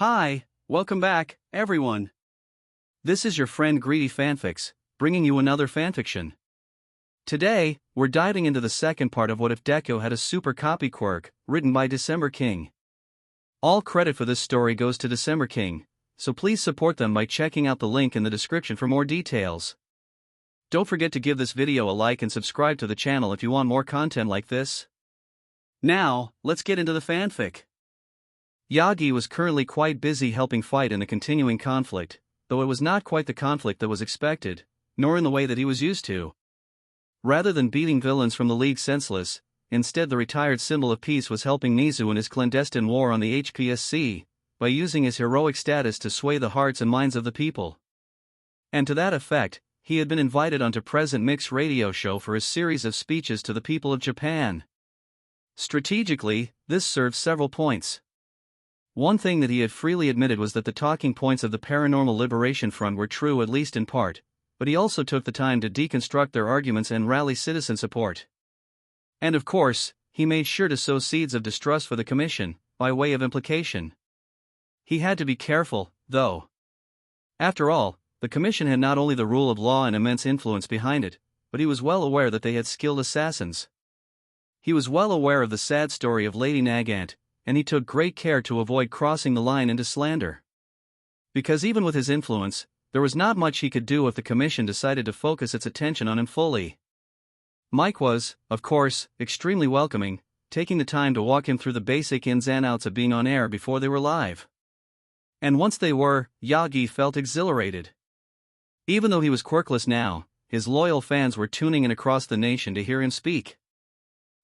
Hi, welcome back, everyone. This is your friend Greedy Fanfics, bringing you another fanfiction. Today, we're diving into the second part of What If Deku Had a Super Copy Quirk, written by ᴅᴇ'ʟ. All credit for this story goes to ᴅᴇ'ʟ, so please support them by checking out the link in the description for more details. Don't forget to give this video a like and subscribe to the channel if you want more content like this. Now, let's get into the fanfic. Yagi was currently quite busy helping fight in the continuing conflict, though it was not quite the conflict that was expected, nor in the way that he was used to. Rather than beating villains from the League senseless, instead the retired symbol of peace was helping Nizu in his clandestine war on the HPSC, by using his heroic status to sway the hearts and minds of the people. And to that effect, he had been invited onto President Mick's radio show for his series of speeches to the people of Japan. Strategically, this served several points. One thing that he had freely admitted was that the talking points of the Paranormal Liberation Front were true at least in part, but he also took the time to deconstruct their arguments and rally citizen support. And of course, he made sure to sow seeds of distrust for the Commission, by way of implication. He had to be careful, though. After all, the Commission had not only the rule of law and immense influence behind it, but he was well aware that they had skilled assassins. He was well aware of the sad story of Lady Nagant, and he took great care to avoid crossing the line into slander. Because even with his influence, there was not much he could do if the Commission decided to focus its attention on him fully. Mike was, of course, extremely welcoming, taking the time to walk him through the basic ins and outs of being on air before they were live. And once they were, Yagi felt exhilarated. Even though he was quirkless now, his loyal fans were tuning in across the nation to hear him speak.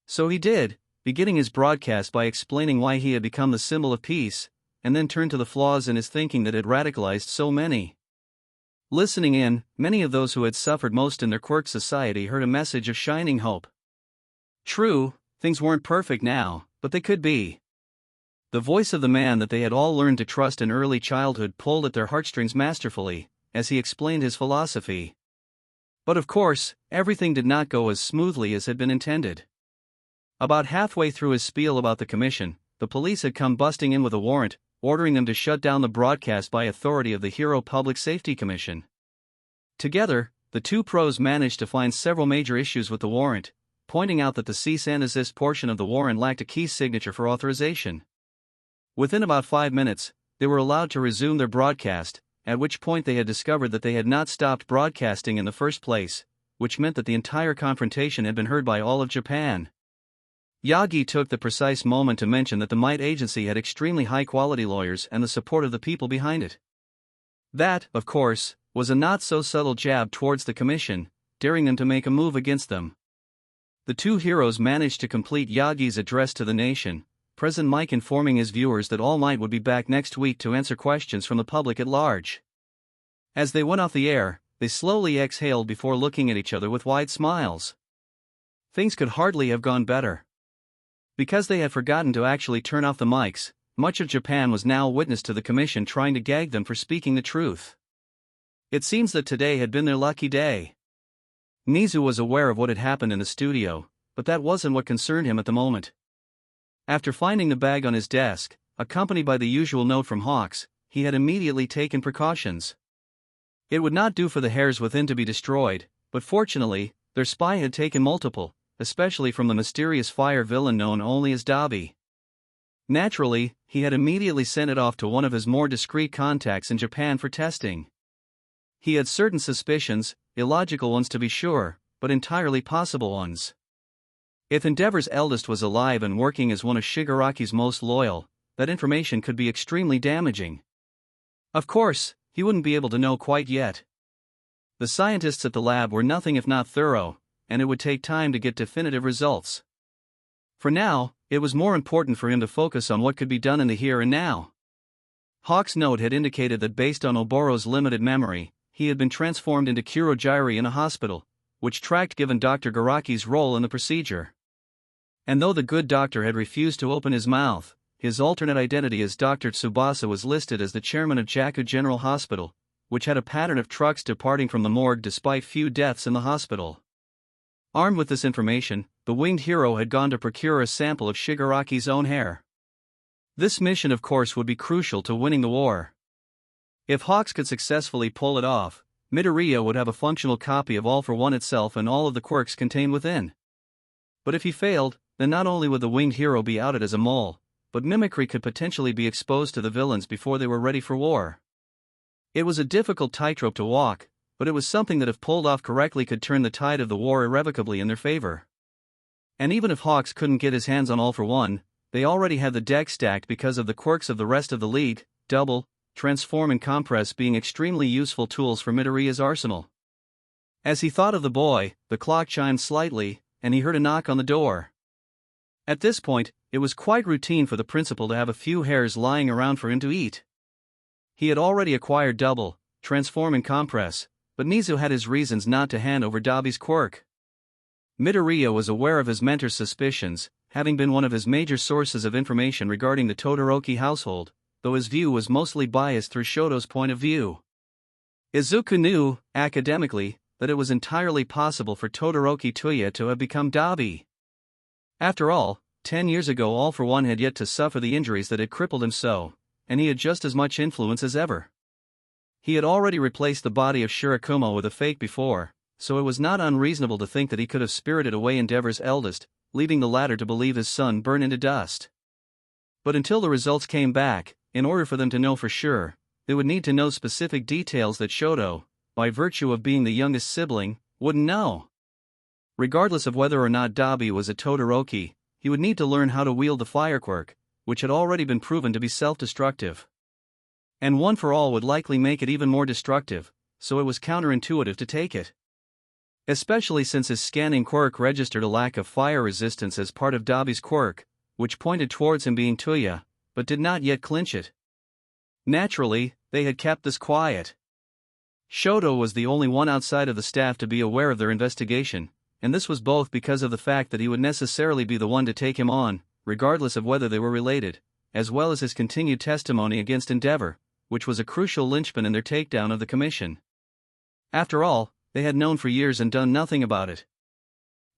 So he did, beginning his broadcast by explaining why he had become the symbol of peace, and then turned to the flaws in his thinking that had radicalized so many. Listening in, many of those who had suffered most in their quirk society heard a message of shining hope. True, things weren't perfect now, but they could be. The voice of the man that they had all learned to trust in early childhood pulled at their heartstrings masterfully, as he explained his philosophy. But of course, everything did not go as smoothly as had been intended. About halfway through his spiel about the Commission, the police had come busting in with a warrant, ordering them to shut down the broadcast by authority of the Hero Public Safety Commission. Together, the two pros managed to find several major issues with the warrant, pointing out that the cease and desist portion of the warrant lacked a key signature for authorization. Within about 5 minutes, they were allowed to resume their broadcast, at which point they had discovered that they had not stopped broadcasting in the first place, which meant that the entire confrontation had been heard by all of Japan. Yagi took the precise moment to mention that the Might Agency had extremely high-quality lawyers and the support of the people behind it. That, of course, was a not-so-subtle jab towards the Commission, daring them to make a move against them. The two heroes managed to complete Yagi's address to the nation, President Mike informing his viewers that All Might would be back next week to answer questions from the public at large. As they went off the air, they slowly exhaled before looking at each other with wide smiles. Things could hardly have gone better. Because they had forgotten to actually turn off the mics, much of Japan was now witness to the Commission trying to gag them for speaking the truth. It seems that today had been their lucky day. Nizu was aware of what had happened in the studio, but that wasn't what concerned him at the moment. After finding the bag on his desk, accompanied by the usual note from Hawks, he had immediately taken precautions. It would not do for the hairs within to be destroyed, but fortunately, their spy had taken multiple, especially from the mysterious fire villain known only as Dabi. Naturally, he had immediately sent it off to one of his more discreet contacts in Japan for testing. He had certain suspicions, illogical ones to be sure, but entirely possible ones. If Endeavor's eldest was alive and working as one of Shigaraki's most loyal, that information could be extremely damaging. Of course, he wouldn't be able to know quite yet. The scientists at the lab were nothing if not thorough, and it would take time to get definitive results. For now, it was more important for him to focus on what could be done in the here and now. Hawk's note had indicated that based on Oboro's limited memory, he had been transformed into Kurogiri in a hospital, which tracked given Dr. Garaki's role in the procedure. And though the good doctor had refused to open his mouth, his alternate identity as Dr. Tsubasa was listed as the chairman of Jaku General Hospital, which had a pattern of trucks departing from the morgue despite few deaths in the hospital. Armed with this information, the winged hero had gone to procure a sample of Shigaraki's own hair. This mission of course would be crucial to winning the war. If Hawks could successfully pull it off, Midoriya would have a functional copy of ⴡ itself and all of the quirks contained within. But if he failed, then not only would the winged hero be outed as a mole, but mimicry could potentially be exposed to the villains before they were ready for war. It was a difficult tightrope to walk, but it was something that if pulled off correctly could turn the tide of the war irrevocably in their favor. And even if Hawks couldn't get his hands on ⴡ, they already had the deck stacked because of the quirks of the rest of the league, double, transform and compress being extremely useful tools for Midoriya's arsenal. As he thought of the boy, the clock chimed slightly, and he heard a knock on the door. At this point, it was quite routine for the principal to have a few hairs lying around for him to eat. He had already acquired double, transform and compress, but ᴡᴜ had his reasons not to hand over Dabi's quirk. Midoriya was aware of his mentor's suspicions, having been one of his major sources of information regarding the Todoroki household, though his view was mostly biased through Shoto's point of view. Izuku knew, academically, that it was entirely possible for Todoroki Tsuya to have become Dabi. After all, 10 years ago ⴡ had yet to suffer the injuries that had crippled him so, and he had just as much influence as ever. He had already replaced the body of Shirakumo with a fake before, so it was not unreasonable to think that he could have spirited away Endeavor's eldest, leaving the latter to believe his son burn into dust. But until the results came back, in order for them to know for sure, they would need to know specific details that Shoto, by virtue of being the youngest sibling, wouldn't know. Regardless of whether or not Dabi was a Todoroki, he would need to learn how to wield the fire quirk, which had already been proven to be self-destructive. And ⴡ would likely make it even more destructive, so it was counterintuitive to take it. Especially since his scanning quirk registered a lack of fire resistance as part of Dabi's quirk, which pointed towards him being Tsuya, but did not yet clinch it. Naturally, they had kept this quiet. Shoto was the only one outside of the staff to be aware of their investigation, and this was both because of the fact that he would necessarily be the one to take him on, regardless of whether they were related, as well as his continued testimony against Endeavor, which was a crucial linchpin in their takedown of the commission. After all, they had known for years and done nothing about it.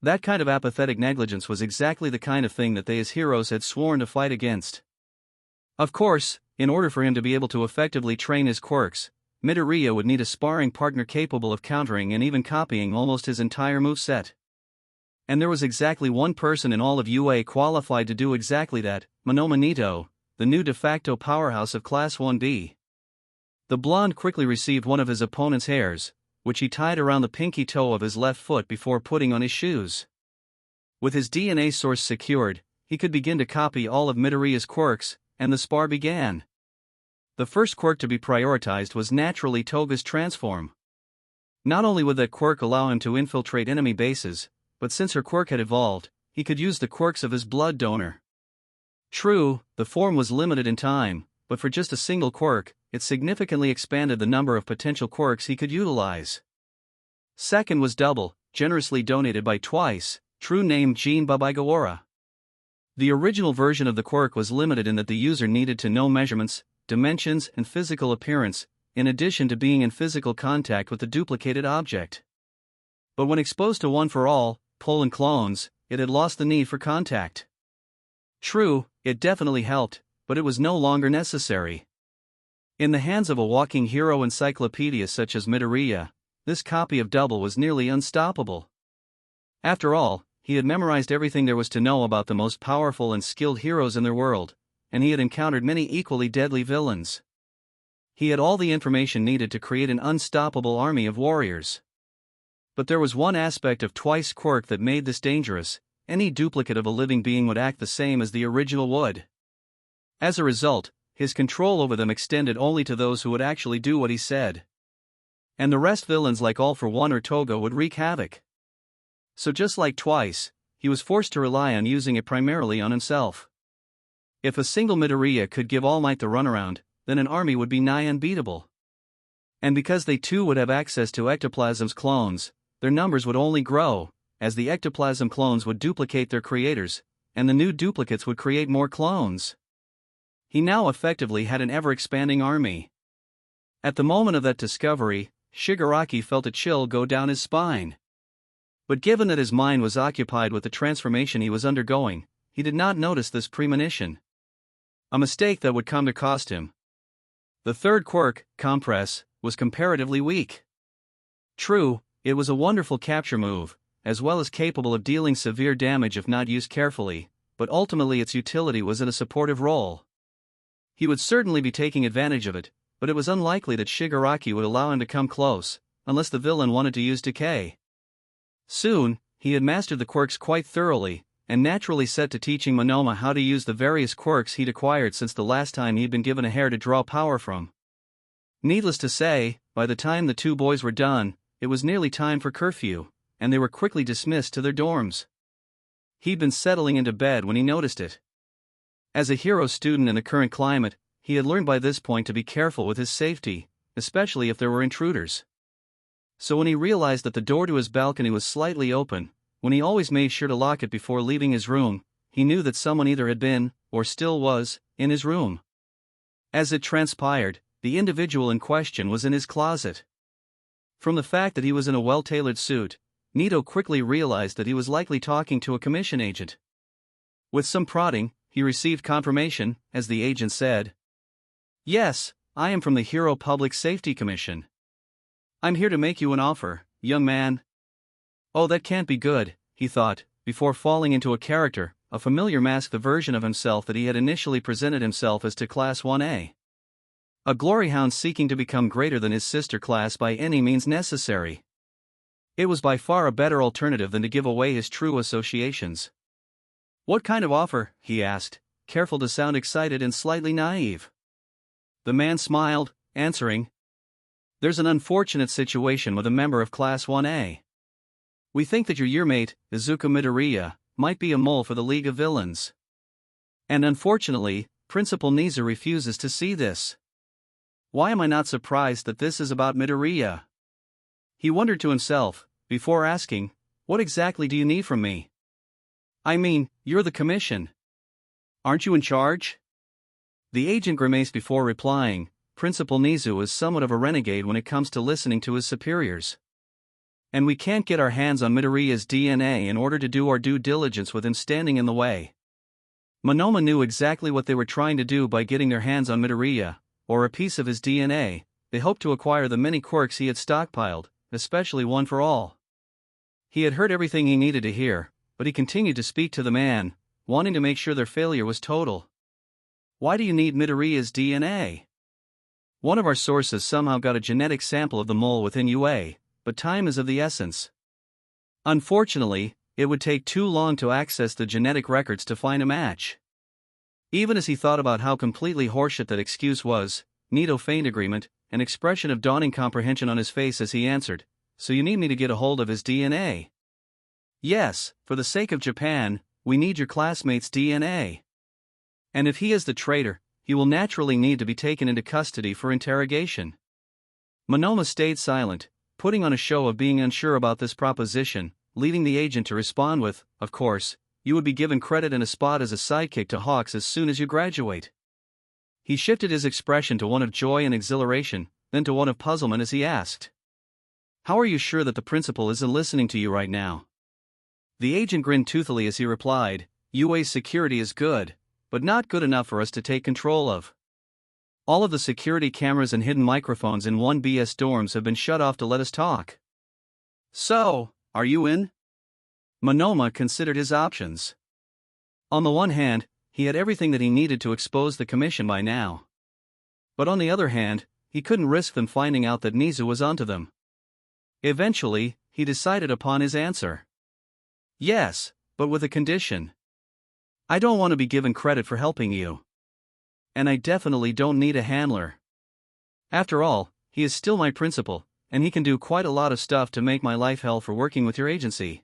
That kind of apathetic negligence was exactly the kind of thing that they as heroes had sworn to fight against. Of course, in order for him to be able to effectively train his quirks, Midoriya would need a sparring partner capable of countering and even copying almost his entire moveset. And there was exactly one person in all of UA qualified to do exactly that, Monoma, the new de facto powerhouse of Class 1B. The blonde quickly received one of his opponent's hairs, which he tied around the pinky toe of his left foot before putting on his shoes. With his DNA source secured, he could begin to copy all of Midoriya's quirks, and the spar began. The first quirk to be prioritized was naturally Toga's transform. Not only would that quirk allow him to infiltrate enemy bases, but since her quirk had evolved, he could use the quirks of his blood donor. True, the form was limited in time, but for just a single quirk, it significantly expanded the number of potential quirks he could utilize. Second was double, generously donated by Twice, true name Jean Babaigaora. The original version of the quirk was limited in that the user needed to know measurements, dimensions, and physical appearance, in addition to being in physical contact with the duplicated object. But when exposed to ⴡ, pull and clones, it had lost the need for contact. True, it definitely helped, but it was no longer necessary. In the hands of a walking hero encyclopedia such as Midoriya, this copy of double was nearly unstoppable. After all, he had memorized everything there was to know about the most powerful and skilled heroes in their world, and he had encountered many equally deadly villains. He had all the information needed to create an unstoppable army of warriors. But there was one aspect of Twice's quirk that made this dangerous: any duplicate of a living being would act the same as the original would. As a result, his control over them extended only to those who would actually do what he said. And the rest villains like ⴡ or Toga would wreak havoc. So just like Twice, he was forced to rely on using it primarily on himself. If a single Midoriya could give All Might the runaround, then an army would be nigh unbeatable. And because they too would have access to ectoplasm's clones, their numbers would only grow, as the ectoplasm clones would duplicate their creators, and the new duplicates would create more clones. He now effectively had an ever-expanding army. At the moment of that discovery, Shigaraki felt a chill go down his spine. But given that his mind was occupied with the transformation he was undergoing, he did not notice this premonition. a mistake that would come to cost him. The third quirk, compress, was comparatively weak. True, it was a wonderful capture move, as well as capable of dealing severe damage if not used carefully, but ultimately its utility was in a supportive role. He would certainly be taking advantage of it, but it was unlikely that Shigaraki would allow him to come close, unless the villain wanted to use decay. Soon, he had mastered the quirks quite thoroughly, and naturally set to teaching Monoma how to use the various quirks he'd acquired since the last time he'd been given a hair to draw power from. Needless to say, by the time the two boys were done, it was nearly time for curfew, and they were quickly dismissed to their dorms. He'd been settling into bed when he noticed it. As a hero student in the current climate, he had learned by this point to be careful with his safety, especially if there were intruders. So when he realized that the door to his balcony was slightly open, when he always made sure to lock it before leaving his room, he knew that someone either had been, or still was, in his room. As it transpired, the individual in question was in his closet. From the fact that he was in a well-tailored suit, ᴚᴜ quickly realized that he was likely talking to a commission agent. With some prodding, he received confirmation, as the agent said, "Yes, I am from the Hero Public Safety Commission. I'm here to make you an offer, young man." Oh, that can't be good, he thought, before falling into a character, a familiar masked version of himself that he had initially presented himself as to Class 1A. A glory hound seeking to become greater than his sister class by any means necessary. It was by far a better alternative than to give away his true associations. "What kind of offer?" he asked, careful to sound excited and slightly naive. The man smiled, answering, "There's an unfortunate situation with a member of Class 1A. We think that your yearmate, Izuku Midoriya, might be a mole for the League of Villains. And unfortunately, Principal Nizu refuses to see this. Why am I not surprised that this is about Midoriya?" He wondered to himself, before asking, "What exactly do you need from me? I mean, you're the commission. Aren't you in charge?" The agent grimaced before replying. Principal Nizu is somewhat of a renegade when it comes to listening to his superiors. And we can't get our hands on Midoriya's DNA in order to do our due diligence with him standing in the way. Monoma knew exactly what they were trying to do by getting their hands on Midoriya, or a piece of his DNA. They hoped to acquire the many quirks he had stockpiled, especially one for all. He had heard everything he needed to hear, but he continued to speak to the man, wanting to make sure their failure was total. "Why do you need Midoriya's DNA?" "One of our sources somehow got a genetic sample of the mole within UA, but time is of the essence. Unfortunately, it would take too long to access the genetic records to find a match." Even as he thought about how completely horseshit that excuse was, ᴚᴜ feigned agreement, an expression of dawning comprehension on his face as he answered, "So you need me to get a hold of his DNA?" "Yes, for the sake of Japan, we need your classmate's DNA. And if he is the traitor, he will naturally need to be taken into custody for interrogation." Monoma stayed silent, putting on a show of being unsure about this proposition, leaving the agent to respond with, "Of course, you would be given credit and a spot as a sidekick to Hawks as soon as you graduate." He shifted his expression to one of joy and exhilaration, then to one of puzzlement as he asked, "How are you sure that the principal isn't listening to you right now?" The agent grinned toothily as he replied, "UA's security is good, but not good enough for us to take control of. All of the security cameras and hidden microphones in 1BS dorms have been shut off to let us talk." "So, are you in?" Monoma considered his options. On the one hand, he had everything that he needed to expose the commission by now. But on the other hand, he couldn't risk them finding out that Nizu was onto them. Eventually, he decided upon his answer. "Yes, but with a condition. I don't want to be given credit for helping you. And I definitely don't need a handler. After all, he is still my principal, and he can do quite a lot of stuff to make my life hell for working with your agency."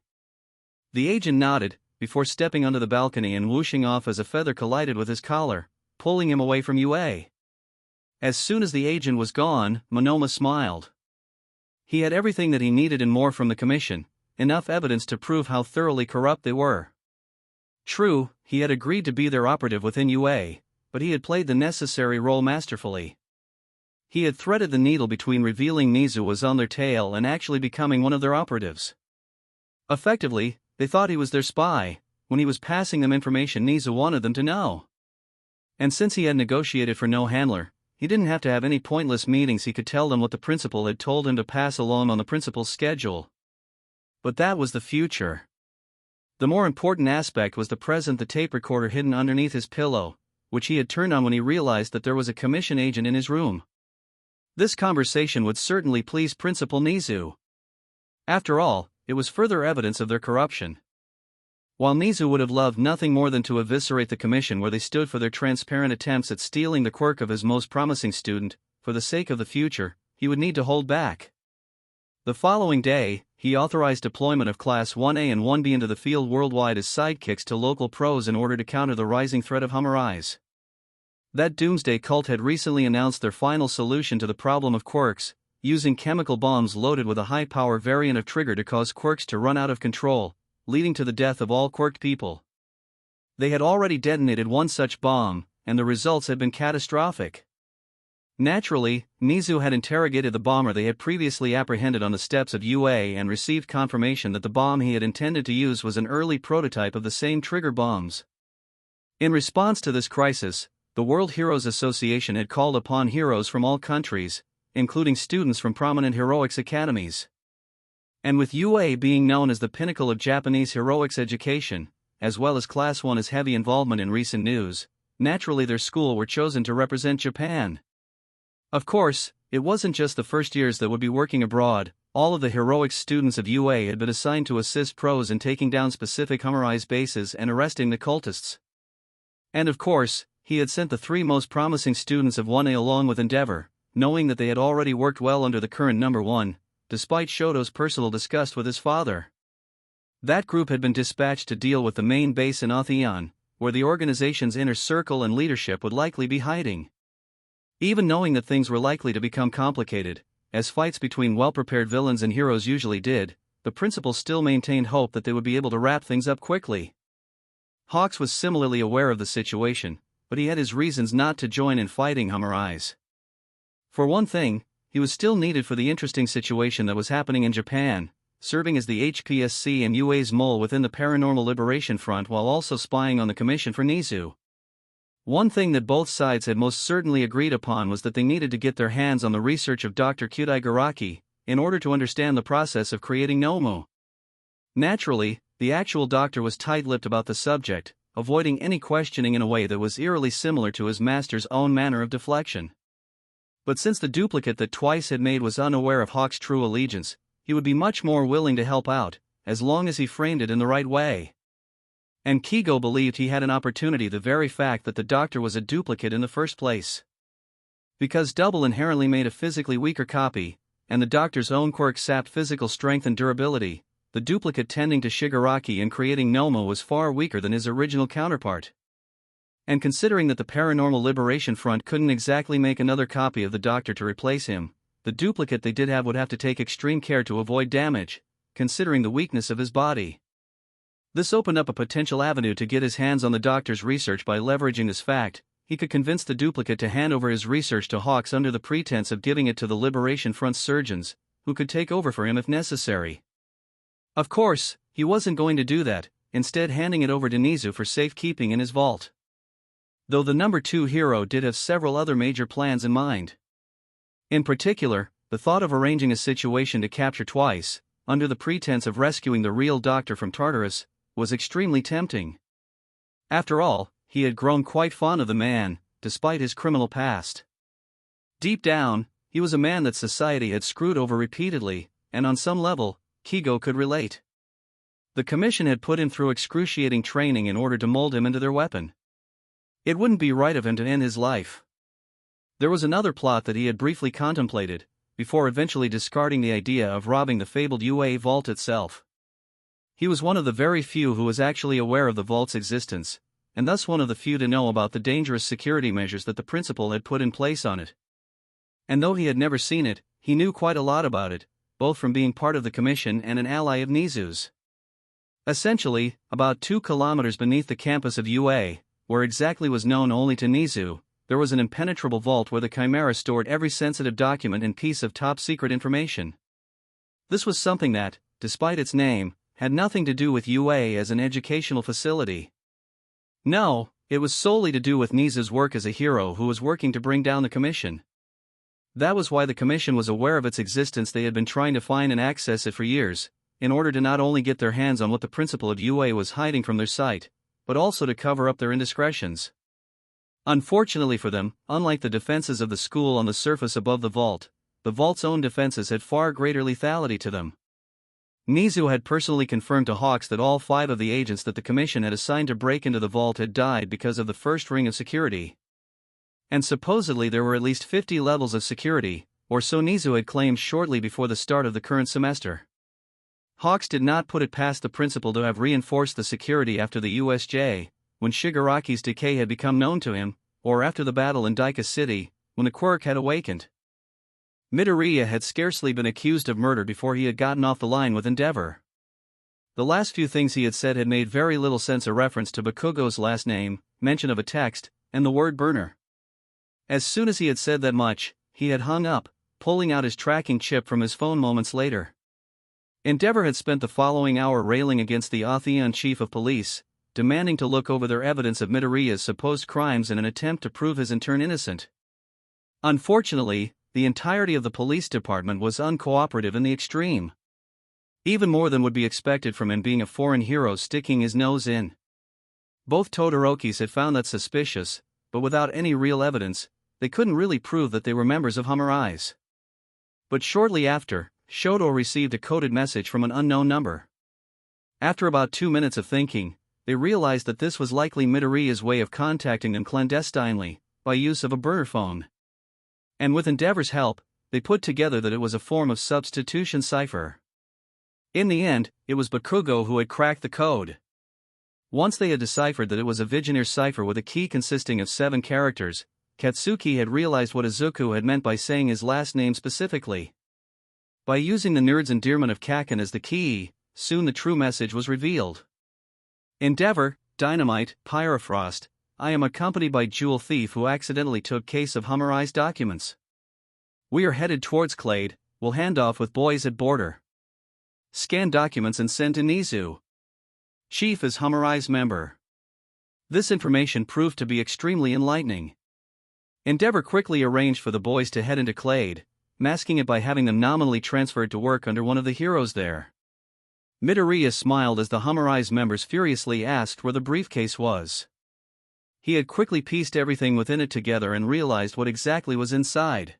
The agent nodded, before stepping onto the balcony and whooshing off as a feather collided with his collar, pulling him away from UA. As soon as the agent was gone, Monoma smiled. He had everything that he needed and more from the commission, enough evidence to prove how thoroughly corrupt they were. True, he had agreed to be their operative within UA, but he had played the necessary role masterfully. He had threaded the needle between revealing Nizu was on their tail and actually becoming one of their operatives. Effectively, they thought he was their spy, when he was passing them information Nizu wanted them to know. And since he had negotiated for no handler, he didn't have to have any pointless meetings. He could tell them what the principal had told him to pass along on the principal's schedule. But that was the future. The more important aspect was the present, the tape recorder hidden underneath his pillow, which he had turned on when he realized that there was a commission agent in his room. This conversation would certainly please Principal ᴡᴜ. After all, it was further evidence of their corruption. While ᴡᴜ would have loved nothing more than to eviscerate the commission where they stood for their transparent attempts at stealing the quirk of his most promising student, for the sake of the future, he would need to hold back. The following day, he authorized deployment of Class 1A and 1B into the field worldwide as sidekicks to local pros in order to counter the rising threat of ⴅ That doomsday cult had recently announced their final solution to the problem of quirks, using chemical bombs loaded with a high-power variant of trigger to cause quirks to run out of control, leading to the death of all quirked people. They had already detonated one such bomb, and the results had been catastrophic. Naturally, ᴡᴜ had interrogated the bomber they had previously apprehended on the steps of UA and received confirmation that the bomb he had intended to use was an early prototype of the same trigger bombs. In response to this crisis, the World Heroes Association had called upon heroes from all countries, including students from prominent heroics academies. And with UA being known as the pinnacle of Japanese heroics education, as well as Class 1's heavy involvement in recent news, naturally their school were chosen to represent Japan. Of course, it wasn't just the first years that would be working abroad. All of the heroics students of UA had been assigned to assist pros in taking down specific ⴅ bases and arresting the cultists. And of course, he had sent the 3 most promising students of 1A along with Endeavor, knowing that they had already worked well under the current number 1, despite Shoto's personal disgust with his father. That group had been dispatched to deal with the main base in ᴜᴇ, where the organization's inner circle and leadership would likely be hiding. Even knowing that things were likely to become complicated, as fights between well-prepared villains and heroes usually did, the principal still maintained hope that they would be able to wrap things up quickly. Hawks was similarly aware of the situation, but he had his reasons not to join in fighting ⴅ. For one thing, he was still needed for the interesting situation that was happening in Japan, serving as the HPSC and UA's mole within the Paranormal Liberation Front while also spying on the commission for ᴡᴜ. One thing that both sides had most certainly agreed upon was that they needed to get their hands on the research of Dr. ᴑᴜ in order to understand the process of creating Nomu. Naturally, the actual doctor was tight-lipped about the subject, avoiding any questioning in a way that was eerily similar to his master's own manner of deflection. But since the duplicate that Twice had made was unaware of Hawk's true allegiance, he would be much more willing to help out, as long as he framed it in the right way. And Kigo believed he had an opportunity, the very fact that the doctor was a duplicate in the first place. Because Double inherently made a physically weaker copy, and the doctor's own quirk sapped physical strength and durability, the duplicate tending to Shigaraki in creating Nomu was far weaker than his original counterpart. And considering that the Paranormal Liberation Front couldn't exactly make another copy of the doctor to replace him, the duplicate they did have would have to take extreme care to avoid damage, considering the weakness of his body. This opened up a potential avenue to get his hands on the doctor's research by leveraging this fact. He could convince the duplicate to hand over his research to Hawks under the pretense of giving it to the Liberation Front's surgeons, who could take over for him if necessary. Of course, he wasn't going to do that, instead handing it over to ᴡᴜ for safekeeping in his vault. Though the number 2 hero did have several other major plans in mind. In particular, the thought of arranging a situation to capture Twice, under the pretense of rescuing the real doctor from Tartarus, was extremely tempting. After all, he had grown quite fond of the man, despite his criminal past. Deep down, he was a man that society had screwed over repeatedly, and on some level, Kigo could relate. The commission had put him through excruciating training in order to mold him into their weapon. It wouldn't be right of him to end his life. There was another plot that he had briefly contemplated, before eventually discarding the idea of robbing the fabled UA vault itself. He was one of the very few who was actually aware of the vault's existence, and thus one of the few to know about the dangerous security measures that the principal had put in place on it. And though he had never seen it, he knew quite a lot about it, both from being part of the commission and an ally of ᴡᴜ's. Essentially, about 2 kilometers beneath the campus of UA, where exactly was known only to ᴡᴜ, there was an impenetrable vault where the Chimera stored every sensitive document and piece of top-secret information. This was something that, despite its name, had nothing to do with UA as an educational facility. No, It was solely to do with Nizu's work as a hero who was working to bring down the commission. That was why the commission was aware of its existence. They had been trying to find and access it for years, in order to not only get their hands on what the principal of UA was hiding from their sight, but also to cover up their indiscretions. Unfortunately for them, unlike the defenses of the school on the surface above the vault's own defenses had far greater lethality to them. Nizu had personally confirmed to Hawks that all 5 of the agents that the commission had assigned to break into the vault had died because of the first ring of security. And supposedly there were at least 50 levels of security, or so Nizu had claimed shortly before the start of the current semester. Hawks did not put it past the principal to have reinforced the security after the USJ, when Shigaraki's decay had become known to him, or after the battle in Daika City, when the Quirk had awakened. Midoriya had scarcely been accused of murder before he had gotten off the line with 괡ᴇ. The last few things he had said had made very little sense. A reference to Bakugo's last name, mention of a text, and the word burner. As soon as he had said that much, he had hung up, pulling out his tracking chip from his phone moments later. 괡ᴇ had spent the following hour railing against the Atheon chief of police, demanding to look over their evidence of Midoriya's supposed crimes in an attempt to prove his in turn innocent. Unfortunately, the entirety of the police department was uncooperative in the extreme. Even more than would be expected from him being a foreign hero sticking his nose in. Both Todorokis had found that suspicious, but without any real evidence, they couldn't really prove that they were members of Hamurai's. But shortly after, Shoto received a coded message from an unknown number. After about 2 minutes of thinking, they realized that this was likely Midoriya's way of contacting them clandestinely, by use of a burner phone. And with 괡ᴇ's help, they put together that it was a form of substitution cipher. In the end, it was Bakugo who had cracked the code. Once they had deciphered that it was a Vigenère cipher with a key consisting of 7 characters, Katsuki had realized what Izuku had meant by saying his last name specifically. By using the nerd's endearment of Kaken as the key, soon the true message was revealed. 괡ᴇ, Dynamite, Pyrofrost, I am accompanied by Jewel Thief who accidentally took case of Hamurai's documents. We are headed towards Clade, will hand off with boys at border. Scan documents and send to Nizu. Chief is Hamurai's member. This information proved to be extremely enlightening. 괡ᴇ quickly arranged for the boys to head into Clade, masking it by having them nominally transferred to work under one of the heroes there. Midoriya smiled as the Hamurai's members furiously asked where the briefcase was. He had quickly pieced everything within it together and realized what exactly was inside.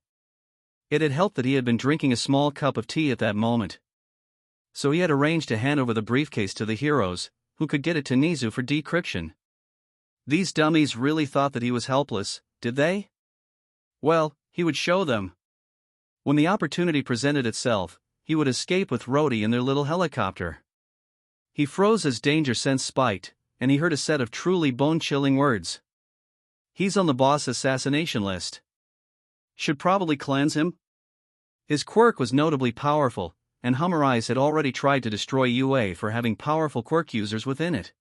It had helped that he had been drinking a small cup of tea at that moment. So he had arranged to hand over the briefcase to the heroes, who could get it to Nizu for decryption. These dummies really thought that he was helpless, did they? Well, he would show them. When the opportunity presented itself, he would escape with Rhodey in their little helicopter. He froze as danger sense spiked, and he heard a set of truly bone-chilling words. He's on the boss assassination list. Should probably cleanse him? His quirk was notably powerful, and Hamurai's had already tried to destroy UA for having powerful quirk users within it.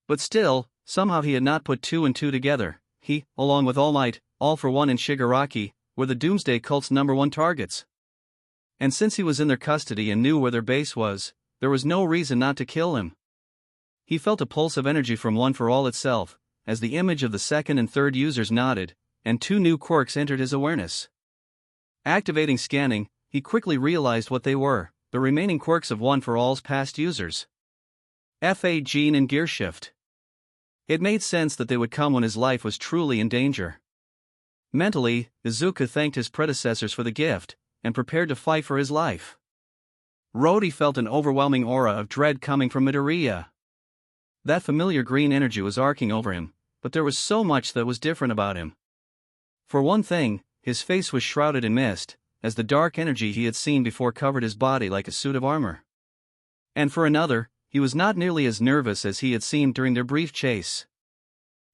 But still, somehow he had not put 2 and 2 together. He, along with All Might, All for One and Shigaraki, were the Doomsday Cult's #1 targets. And since he was in their custody and knew where their base was, there was no reason not to kill him. He felt a pulse of energy from One for All itself, as the image of the second and third users nodded, and 2 new quirks entered his awareness. Activating scanning, he quickly realized what they were, the remaining quirks of One for All's past users. F.A. Gene and Gearshift. It made sense that they would come when his life was truly in danger. Mentally, Izuku thanked his predecessors for the gift, and prepared to fight for his life. Rhodey felt an overwhelming aura of dread coming from Midoriya. That familiar green energy was arcing over him, but there was so much that was different about him. For one thing, his face was shrouded in mist, as the dark energy he had seen before covered his body like a suit of armor. And for another, he was not nearly as nervous as he had seemed during their brief chase.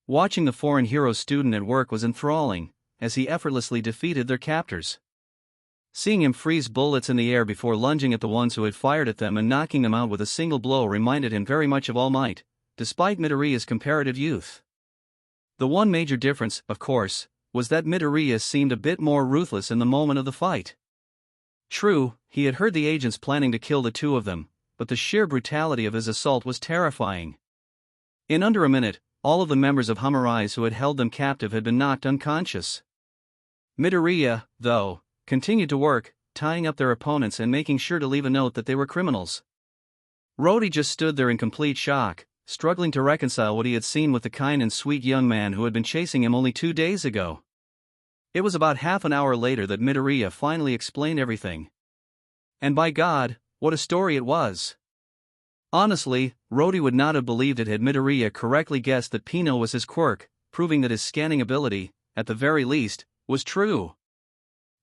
Watching the foreign hero student at work was enthralling, as he effortlessly defeated their captors. Seeing him freeze bullets in the air before lunging at the ones who had fired at them and knocking them out with a single blow reminded him very much of All Might, despite Midoriya's comparative youth. The one major difference, of course, was that Midoriya seemed a bit more ruthless in the moment of the fight. True, he had heard the agents planning to kill the 2 of them, but the sheer brutality of his assault was terrifying. In under a minute, all of the members of ᴅᴜ who had held them captive had been knocked unconscious. Midoriya, though, continued to work, tying up their opponents and making sure to leave a note that they were criminals. ᴘᴚ just stood there in complete shock, struggling to reconcile what he had seen with the kind and sweet young man who had been chasing him only 2 days ago. It was about half an hour later that Midoriya finally explained everything. And by God, what a story it was! Honestly, ᴘᴚ would not have believed it had Midoriya correctly guessed that Pino was his quirk, proving that his scanning ability, at the very least, was true.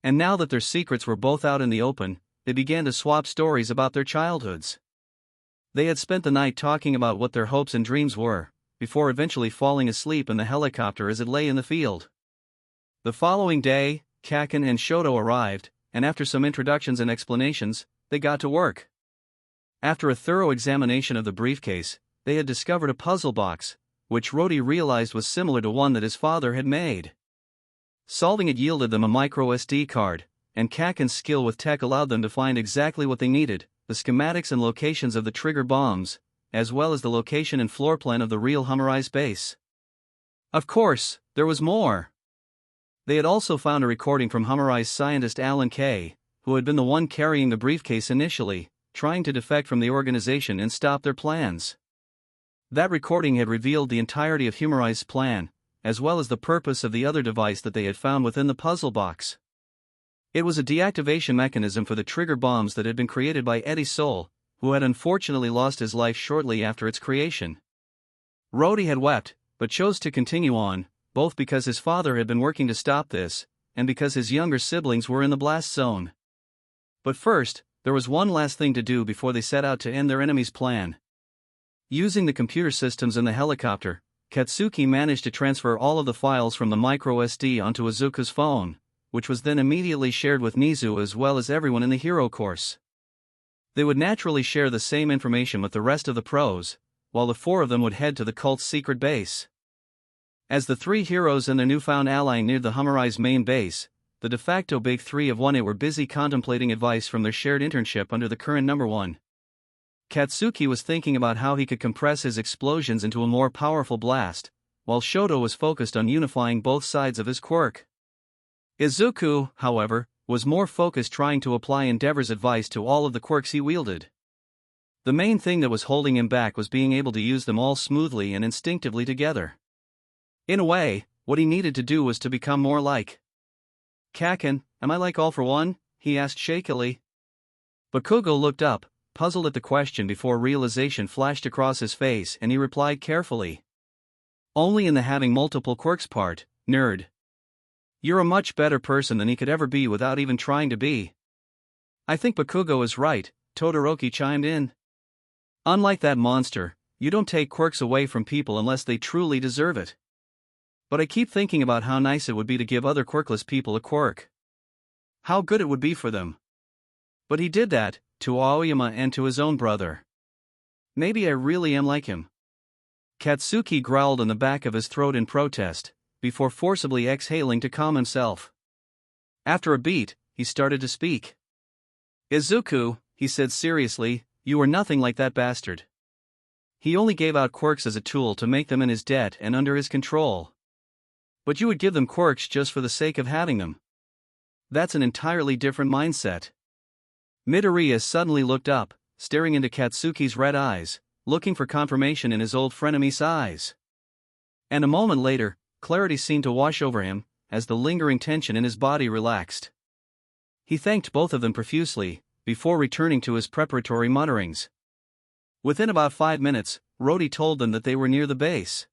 And now that their secrets were both out in the open, they began to swap stories about their childhoods. They had spent the night talking about what their hopes and dreams were, before eventually falling asleep in the helicopter as it lay in the field. The following day, Kaken and Shoto arrived, and after some introductions and explanations, they got to work. After a thorough examination of the briefcase, they had discovered a puzzle box, which ᴘᴚ realized was similar to one that his father had made. Solving it yielded them a micro SD card, and Kaken's skill with tech allowed them to find exactly what they needed: the schematics and locations of the trigger bombs, as well as the location and floor plan of the real ᴅᴜ base. Of course, there was more. They had also found a recording from ᴅᴜ scientist Alan Kay, who had been the one carrying the briefcase initially, trying to defect from the organization and stop their plans. That recording had revealed the entirety of ᴅᴜ's plan, as well as the purpose of the other device that they had found within the puzzle box. It was a deactivation mechanism for the trigger bombs that had been created by Eddie Soul, who had unfortunately lost his life shortly after its creation. ᴘᴚ had wept, but chose to continue on, both because his father had been working to stop this, and because his younger siblings were in the blast zone. But first, there was one last thing to do before they set out to end their enemy's plan. Using the computer systems in the helicopter, Katsuki managed to transfer all of the files from the micro SD onto Izuku's phone, which was then immediately shared with Nizu as well as everyone in the hero course. They would naturally share the same information with the rest of the pros, while the 4 of them would head to the cult's secret base. As the 3 heroes and their newfound ally neared the ᴅᴜ's main base, the de facto big 3 of ᴜᴚ were busy contemplating advice from their shared internship under the current number 1. Katsuki was thinking about how he could compress his explosions into a more powerful blast, while Shoto was focused on unifying both sides of his quirk. Izuku, however, was more focused trying to apply Endeavor's advice to all of the quirks he wielded. The main thing that was holding him back was being able to use them all smoothly and instinctively together. In a way, what he needed to do was to become more like Kaken. Am I like all for one? He asked shakily. Bakugo looked up, puzzled at the question before realization flashed across his face, and he replied carefully. Only in the having multiple quirks part, nerd. You're a much better person than he could ever be without even trying to be. I think Bakugo is right, Todoroki chimed in. Unlike that monster, you don't take quirks away from people unless they truly deserve it. But I keep thinking about how nice it would be to give other quirkless people a quirk. How good it would be for them. But he did that, to Aoyama and to his own brother. Maybe I really am like him. Katsuki growled in the back of his throat in protest, before forcibly exhaling to calm himself. After a beat, he started to speak. Izuku, he said seriously, you are nothing like that bastard. He only gave out quirks as a tool to make them in his debt and under his control. But you would give them quirks just for the sake of having them. That's an entirely different mindset. Midoriya suddenly looked up, staring into Katsuki's red eyes, looking for confirmation in his old frenemy's eyes. And a moment later, clarity seemed to wash over him, as the lingering tension in his body relaxed. He thanked both of them profusely, before returning to his preparatory mutterings. Within about 5 minutes, ᴘᴚ told them that they were near the base.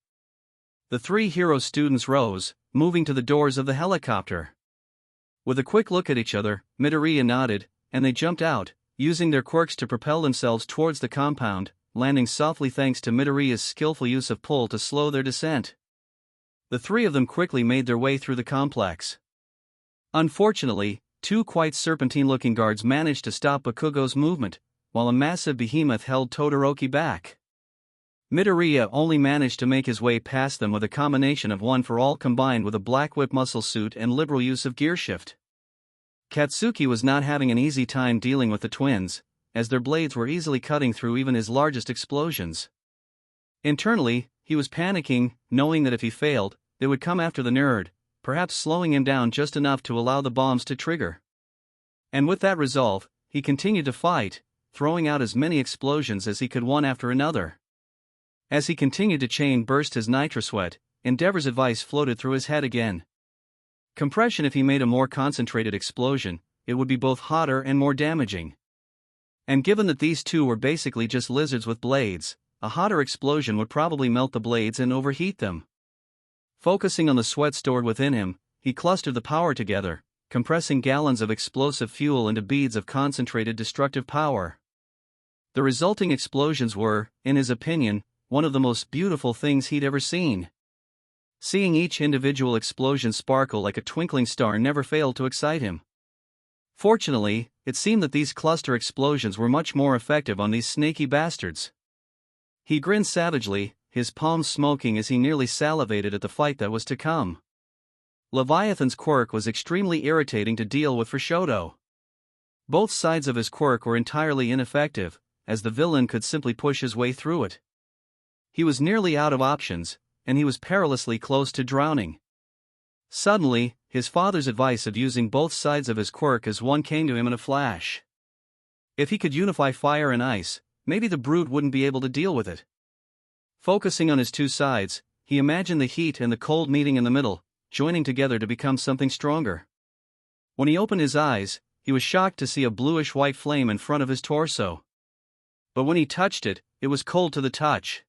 The 3 hero students rose, moving to the doors of the helicopter. With a quick look at each other, Midoriya nodded, and they jumped out, using their quirks to propel themselves towards the compound, landing softly thanks to Midoriya's skillful use of pull to slow their descent. The 3 of them quickly made their way through the complex. Unfortunately, 2 quite serpentine-looking guards managed to stop Bakugo's movement, while a massive behemoth held Todoroki back. Midoriya only managed to make his way past them with a combination of one for all combined with a black whip muscle suit and liberal use of gear shift. Katsuki was not having an easy time dealing with the twins, as their blades were easily cutting through even his largest explosions. Internally, he was panicking, knowing that if he failed, they would come after the nerd, perhaps slowing him down just enough to allow the bombs to trigger. And with that resolve, he continued to fight, throwing out as many explosions as he could one after another. As he continued to chain burst his nitrosweat, Endeavor's advice floated through his head again. Compression. If he made a more concentrated explosion, it would be both hotter and more damaging. And given that these two were basically just lizards with blades, a hotter explosion would probably melt the blades and overheat them. Focusing on the sweat stored within him, he clustered the power together, compressing gallons of explosive fuel into beads of concentrated destructive power. The resulting explosions were, in his opinion, one of the most beautiful things he'd ever seen. Seeing each individual explosion sparkle like a twinkling star never failed to excite him. Fortunately, it seemed that these cluster explosions were much more effective on these snaky bastards. He grinned savagely, his palms smoking as he nearly salivated at the fight that was to come. Leviathan's quirk was extremely irritating to deal with for ᴘᴏ. Both sides of his quirk were entirely ineffective, as the villain could simply push his way through it. He was nearly out of options, and he was perilously close to drowning. Suddenly, his father's advice of using both sides of his quirk as one came to him in a flash. If he could unify fire and ice, maybe the brute wouldn't be able to deal with it. Focusing on his two sides, he imagined the heat and the cold meeting in the middle, joining together to become something stronger. When he opened his eyes, he was shocked to see a bluish-white flame in front of his torso. But when he touched it, it was cold to the touch.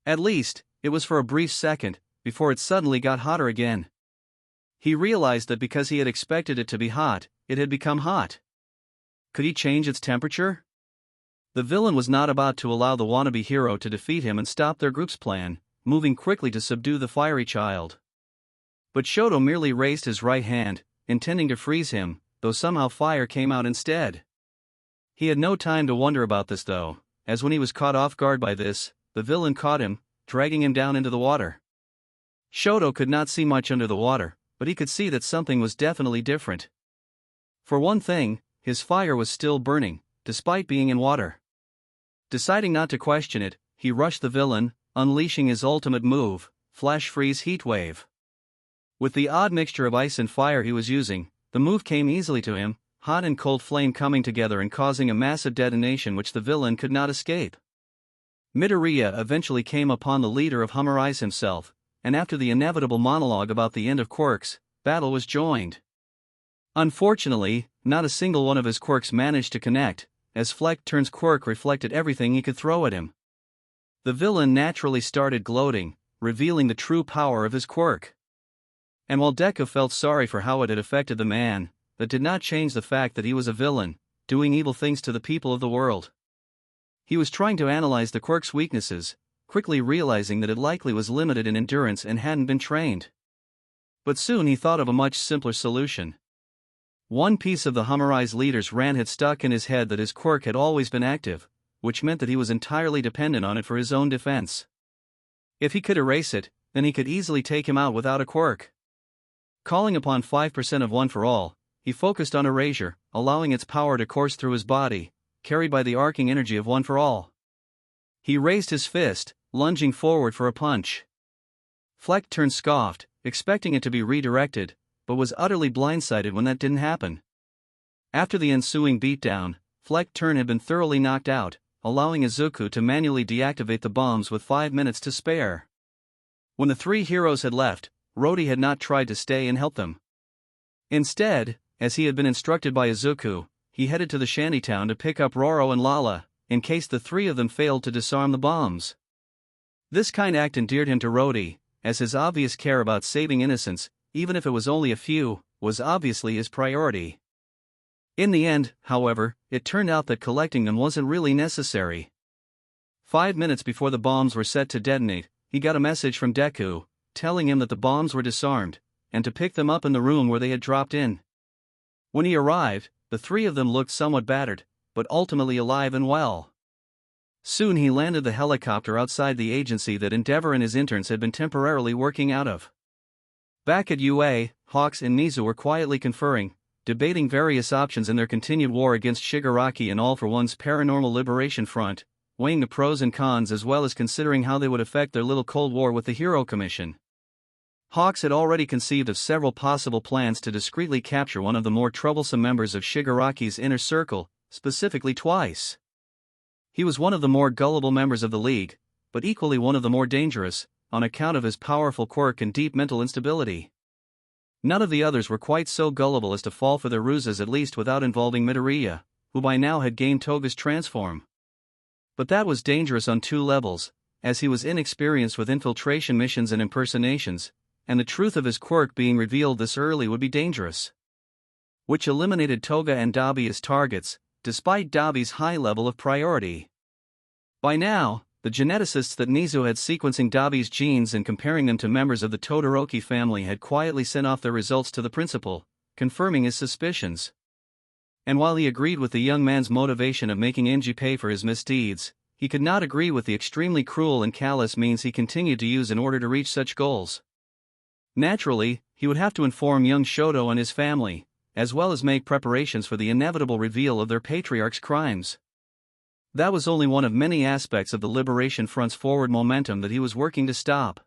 At least, it was for a brief second, before it suddenly got hotter again. He realized that because he had expected it to be hot, it had become hot. Could he change its temperature? The villain was not about to allow the wannabe hero to defeat him and stop their group's plan, moving quickly to subdue the fiery child. But ᴘᴏ merely raised his right hand, intending to freeze him, though somehow fire came out instead. He had no time to wonder about this though, as when he was caught off guard by this, the villain caught him, dragging him down into the water. ᴘᴏ could not see much under the water, but he could see that something was definitely different. For one thing, his fire was still burning, despite being in water. Deciding not to question it, he rushed the villain, unleashing his ultimate move, Flash Freeze Heat Wave. With the odd mixture of ice and fire he was using, the move came easily to him, hot and cold flame coming together and causing a massive detonation which the villain could not escape. Midoriya eventually came upon the leader of ᴅᴜᴟ himself, and after the inevitable monologue about the end of quirks, battle was joined. Unfortunately, not a single one of his quirks managed to connect, as ᴅᴜᴜᴛᴏ's quirk reflected everything he could throw at him. The villain naturally started gloating, revealing the true power of his quirk. And while Deku felt sorry for how it had affected the man, that did not change the fact that he was a villain, doing evil things to the people of the world. He was trying to analyze the quirk's weaknesses, quickly realizing that it likely was limited in endurance and hadn't been trained. But soon he thought of a much simpler solution. One piece of the ᴅᴜᴟ's leader's rant had stuck in his head that his quirk had always been active, which meant that he was entirely dependent on it for his own defense. If he could erase it, then he could easily take him out without a quirk. Calling upon 5% of One for All, he focused on erasure, allowing its power to course through his body, carried by the arcing energy of One for All. He raised his fist, lunging forward for a punch. ᴅᴜᴜᴛ scoffed, expecting it to be redirected, but was utterly blindsided when that didn't happen. After the ensuing beatdown, ᴅᴜᴜᴛ had been thoroughly knocked out, allowing Izuku to manually deactivate the bombs with 5 minutes to spare. When the three heroes had left, Rody had not tried to stay and help them. Instead, as he had been instructed by Izuku, he headed to the shantytown to pick up Roro and Lala, in case the three of them failed to disarm the bombs. This kind act endeared him to Rody, as his obvious care about saving innocents, even if it was only a few, was obviously his priority. In the end, however, it turned out that collecting them wasn't really necessary. 5 minutes before the bombs were set to detonate, he got a message from Deku, telling him that the bombs were disarmed, and to pick them up in the room where they had dropped in. When he arrived, the three of them looked somewhat battered, but ultimately alive and well. Soon he landed the helicopter outside the agency that Endeavor and his interns had been temporarily working out of. Back at UA, Hawks and Mizu were quietly conferring, debating various options in their continued war against Shigaraki and All for One's Paranormal Liberation Front, weighing the pros and cons as well as considering how they would affect their little Cold War with the Hero Commission. Hawks had already conceived of several possible plans to discreetly capture one of the more troublesome members of Shigaraki's inner circle, specifically twice. He was one of the more gullible members of the League, but equally one of the more dangerous, on account of his powerful quirk and deep mental instability. None of the others were quite so gullible as to fall for their ruses, at least without involving Midoriya, who by now had gained Toga's transform. But that was dangerous on two levels, as he was inexperienced with infiltration missions and impersonations, and the truth of his quirk being revealed this early would be dangerous. Which eliminated Toga and Dabi as targets, despite Dabi's high level of priority. By now, the geneticists that Nizu had sequencing Dabi's genes and comparing them to members of the Todoroki family had quietly sent off their results to the principal, confirming his suspicions. And while he agreed with the young man's motivation of making Enji pay for his misdeeds, he could not agree with the extremely cruel and callous means he continued to use in order to reach such goals. Naturally, he would have to inform young Shoto and his family, as well as make preparations for the inevitable reveal of their patriarch's crimes. That was only one of many aspects of the Liberation Front's forward momentum that he was working to stop.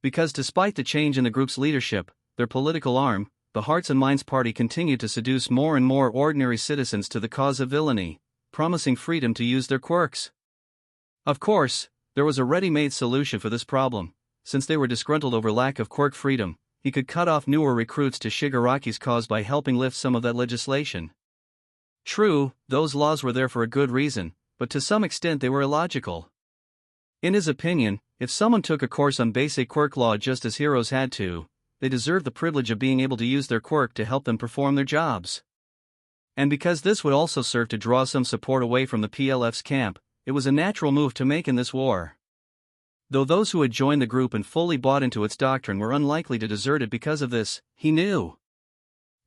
Because despite the change in the group's leadership, their political arm, the Hearts and Minds Party, continued to seduce more and more ordinary citizens to the cause of villainy, promising freedom to use their quirks. Of course, there was a ready-made solution for this problem. Since they were disgruntled over lack of quirk freedom, he could cut off newer recruits to Shigaraki's cause by helping lift some of that legislation. True, those laws were there for a good reason, but to some extent they were illogical. In his opinion, if someone took a course on basic quirk law just as heroes had to, they deserved the privilege of being able to use their quirk to help them perform their jobs. And because this would also serve to draw some support away from the PLF's camp, it was a natural move to make in this war. Though those who had joined the group and fully bought into its doctrine were unlikely to desert it because of this, he knew.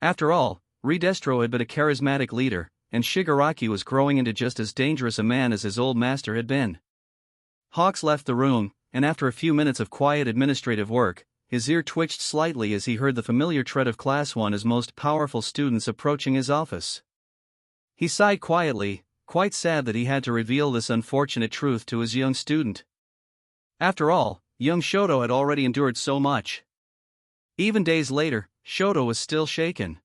After all, Redestro had been a charismatic leader, and Shigaraki was growing into just as dangerous a man as his old master had been. Hawks left the room, and after a few minutes of quiet administrative work, his ear twitched slightly as he heard the familiar tread of Class 1's most powerful students approaching his office. He sighed quietly, quite sad that he had to reveal this unfortunate truth to his young student. After all, young Shoto had already endured so much. Even days later, Shoto was still shaken.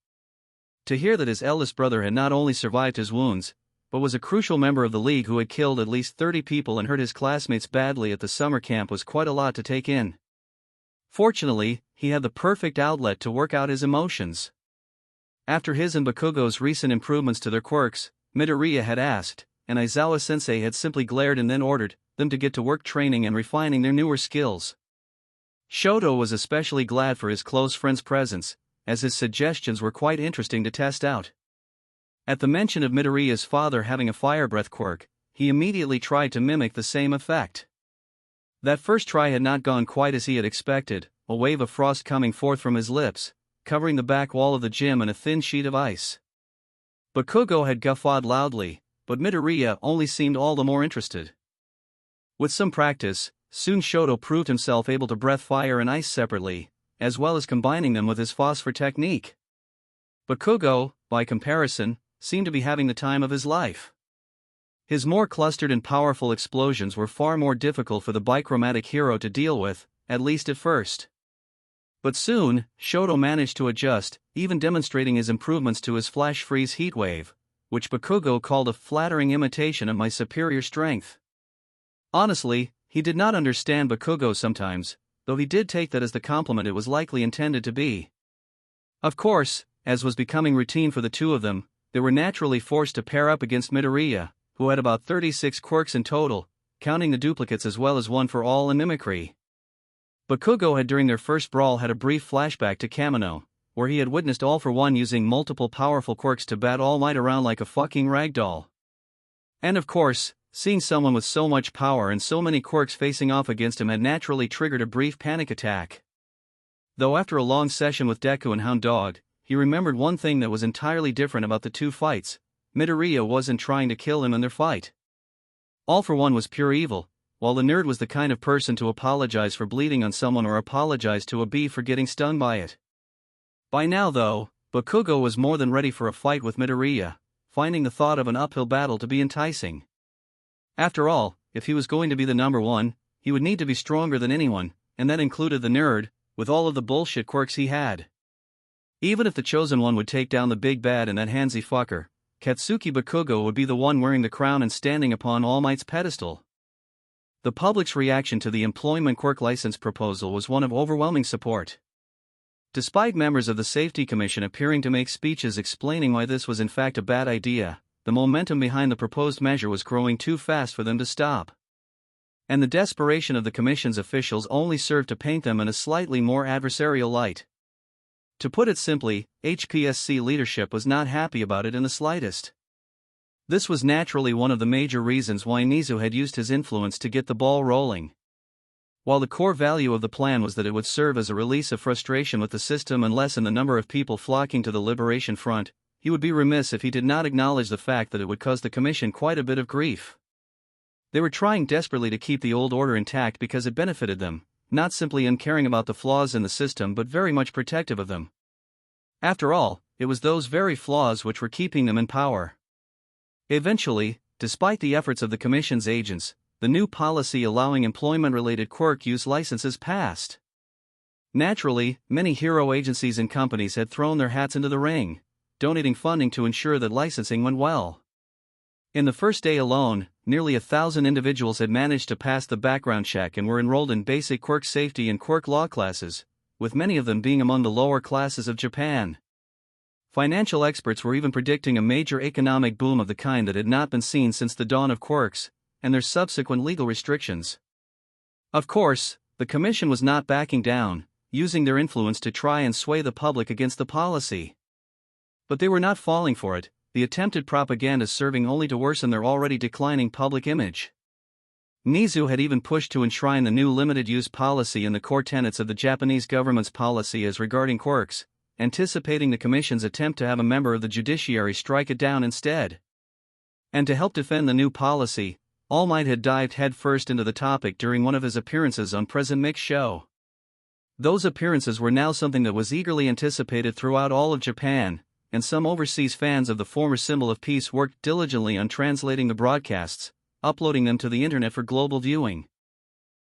To hear that his eldest brother had not only survived his wounds, but was a crucial member of the League who had killed at least 30 people and hurt his classmates badly at the summer camp was quite a lot to take in. Fortunately, he had the perfect outlet to work out his emotions. After his and Bakugo's recent improvements to their quirks, Midoriya had asked, and Aizawa-sensei had simply glared and then ordered them to get to work training and refining their newer skills. Shoto was especially glad for his close friend's presence, as his suggestions were quite interesting to test out. At the mention of Midoriya's father having a fire breath quirk, he immediately tried to mimic the same effect. That first try had not gone quite as he had expected, a wave of frost coming forth from his lips, covering the back wall of the gym and a thin sheet of ice. Bakugo had guffawed loudly, but Midoriya only seemed all the more interested. With some practice, soon Shoto proved himself able to breath fire and ice separately, as well as combining them with his phosphor technique. Bakugo, by comparison, seemed to be having the time of his life. His more clustered and powerful explosions were far more difficult for the bichromatic hero to deal with, at least at first. But soon, Shoto managed to adjust, even demonstrating his improvements to his flash freeze heat wave, which Bakugo called a flattering imitation of my superior strength. Honestly, he did not understand Bakugo sometimes, though he did take that as the compliment it was likely intended to be. Of course, as was becoming routine for the two of them, they were naturally forced to pair up against Midoriya, who had about 36 quirks in total, counting the duplicates as well as one for all and mimicry. Bakugo had during their first brawl had a brief flashback to Kamino, where he had witnessed All for One using multiple powerful quirks to bat All Might around like a fucking ragdoll. And of course, seeing someone with so much power and so many quirks facing off against him had naturally triggered a brief panic attack. Though after a long session with Deku and Hound Dog, he remembered one thing that was entirely different about the two fights: Midoriya wasn't trying to kill him in their fight. All for One was pure evil, while the nerd was the kind of person to apologize for bleeding on someone or apologize to a bee for getting stung by it. By now though, Bakugo was more than ready for a fight with Midoriya, finding the thought of an uphill battle to be enticing. After all, if he was going to be the number one, he would need to be stronger than anyone, and that included the nerd, with all of the bullshit quirks he had. Even if the chosen one would take down the big bad and that handsy fucker, Katsuki Bakugo would be the one wearing the crown and standing upon All Might's pedestal. The public's reaction to the employment quirk license proposal was one of overwhelming support. Despite members of the Safety Commission appearing to make speeches explaining why this was in fact a bad idea, the momentum behind the proposed measure was growing too fast for them to stop. And the desperation of the Commission's officials only served to paint them in a slightly more adversarial light. To put it simply, HPSC leadership was not happy about it in the slightest. This was naturally one of the major reasons why Nizu had used his influence to get the ball rolling. While the core value of the plan was that it would serve as a release of frustration with the system and lessen the number of people flocking to the Liberation Front, he would be remiss if he did not acknowledge the fact that it would cause the Commission quite a bit of grief. They were trying desperately to keep the old order intact because it benefited them, not simply in caring about the flaws in the system but very much protective of them. After all, it was those very flaws which were keeping them in power. Eventually, despite the efforts of the Commission's agents, the new policy allowing employment-related quirk use licenses passed. Naturally, many hero agencies and companies had thrown their hats into the ring, donating funding to ensure that licensing went well. In the first day alone, nearly 1,000 individuals had managed to pass the background check and were enrolled in basic quirk safety and quirk law classes, with many of them being among the lower classes of Japan. Financial experts were even predicting a major economic boom of the kind that had not been seen since the dawn of quirks, and their subsequent legal restrictions. Of course, the Commission was not backing down, using their influence to try and sway the public against the policy. But they were not falling for it, the attempted propaganda serving only to worsen their already declining public image. Nizu had even pushed to enshrine the new limited-use policy in the core tenets of the Japanese government's policy as regarding quirks, anticipating the Commission's attempt to have a member of the judiciary strike it down instead. And to help defend the new policy, All Might had dived headfirst into the topic during one of his appearances on President Mick's show. Those appearances were now something that was eagerly anticipated throughout all of Japan, and some overseas fans of the former symbol of peace worked diligently on translating the broadcasts, uploading them to the internet for global viewing.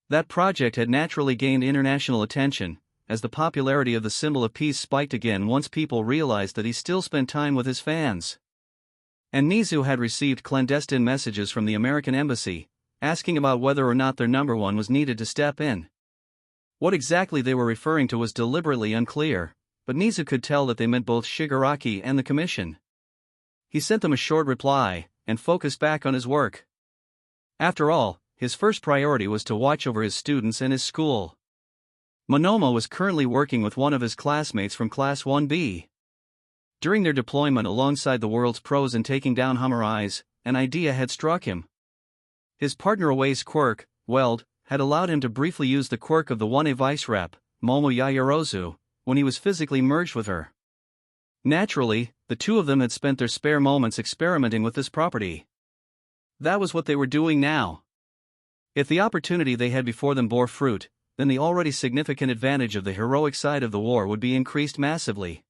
That project had naturally gained international attention, as the popularity of the symbol of peace spiked again once people realized that he still spent time with his fans. And Nizu had received clandestine messages from the American embassy, asking about whether or not their number one was needed to step in. What exactly they were referring to was deliberately unclear, but Nizu could tell that they meant both Shigaraki and the Commission. He sent them a short reply, and focused back on his work. After all, his first priority was to watch over his students and his school. Monoma was currently working with one of his classmates from Class 1B. During their deployment alongside the world's pros in taking down Hamurais, an idea had struck him. His partner Away's quirk, Weld, had allowed him to briefly use the quirk of the 1A vice rep, Momo Yaoyorozu, when he was physically merged with her. Naturally, the two of them had spent their spare moments experimenting with this property. That was what they were doing now. If the opportunity they had before them bore fruit, then the already significant advantage of the heroic side of the war would be increased massively.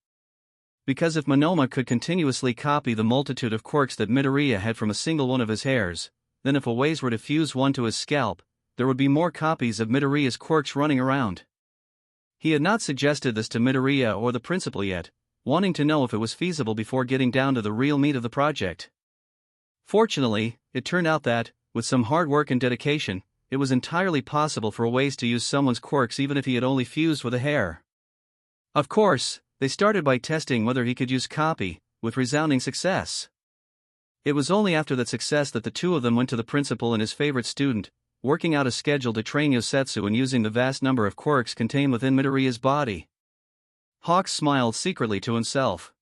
Because if Monoma could continuously copy the multitude of quirks that Midoriya had from a single one of his hairs, then if Aways were to fuse one to his scalp, there would be more copies of Midoriya's quirks running around. He had not suggested this to Midoriya or the principal yet, wanting to know if it was feasible before getting down to the real meat of the project. Fortunately, it turned out that, with some hard work and dedication, it was entirely possible for Aways to use someone's quirks even if he had only fused with a hair. Of course, they started by testing whether he could use copy, with resounding success. It was only after that success that the two of them went to the principal and his favorite student, working out a schedule to train Yosetsu in using the vast number of quirks contained within Midoriya's body. Hawks smiled secretly to himself.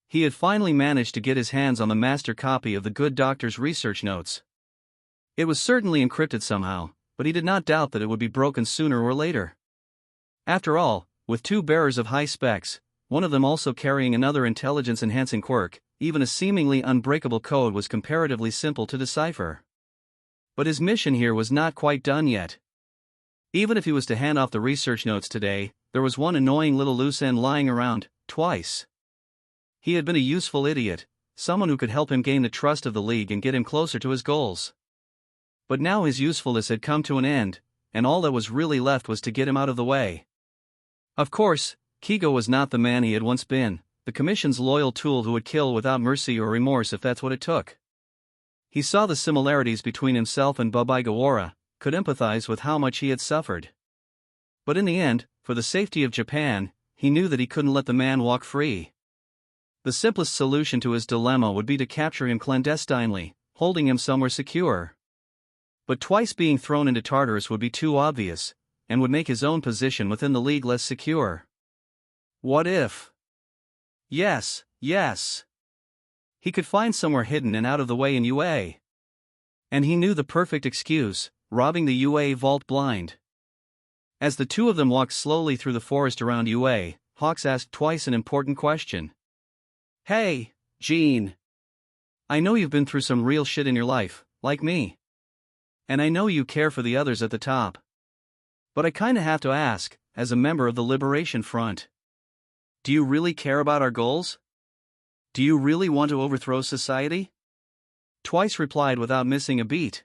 He had finally managed to get his hands on the master copy of the good doctor's research notes. It was certainly encrypted somehow, but he did not doubt that it would be broken sooner or later. After all, with two bearers of high specs, one of them also carrying another intelligence-enhancing quirk, even a seemingly unbreakable code was comparatively simple to decipher. But his mission here was not quite done yet. Even if he was to hand off the research notes today, there was one annoying little loose end lying around, twice. He had been a useful idiot, someone who could help him gain the trust of the League and get him closer to his goals. But now his usefulness had come to an end, and all that was really left was to get him out of the way. Of course, Quigo was not the man he had once been, the Commission's loyal tool who would kill without mercy or remorse if that's what it took. He saw the similarities between himself and ᴅᴇᴜᴜ, could empathize with how much he had suffered. But in the end, for the safety of Japan, he knew that he couldn't let the man walk free. The simplest solution to his dilemma would be to capture him clandestinely, holding him somewhere secure. But twice being thrown into Tartarus would be too obvious, and would make his own position within the League less secure. What if? Yes. He could find somewhere hidden and out of the way in ᴅᴇ. And he knew the perfect excuse, robbing the ᴅᴇ vault blind. As the two of them walked slowly through the forest around ᴅᴇ, Hawks asked twice an important question. Hey, Jean. I know you've been through some real shit in your life, like me. And I know you care for the others at the top. But I kinda have to ask, as a member of the Liberation Front. Do you really care about our goals? Do you really want to overthrow society? Twice replied without missing a beat.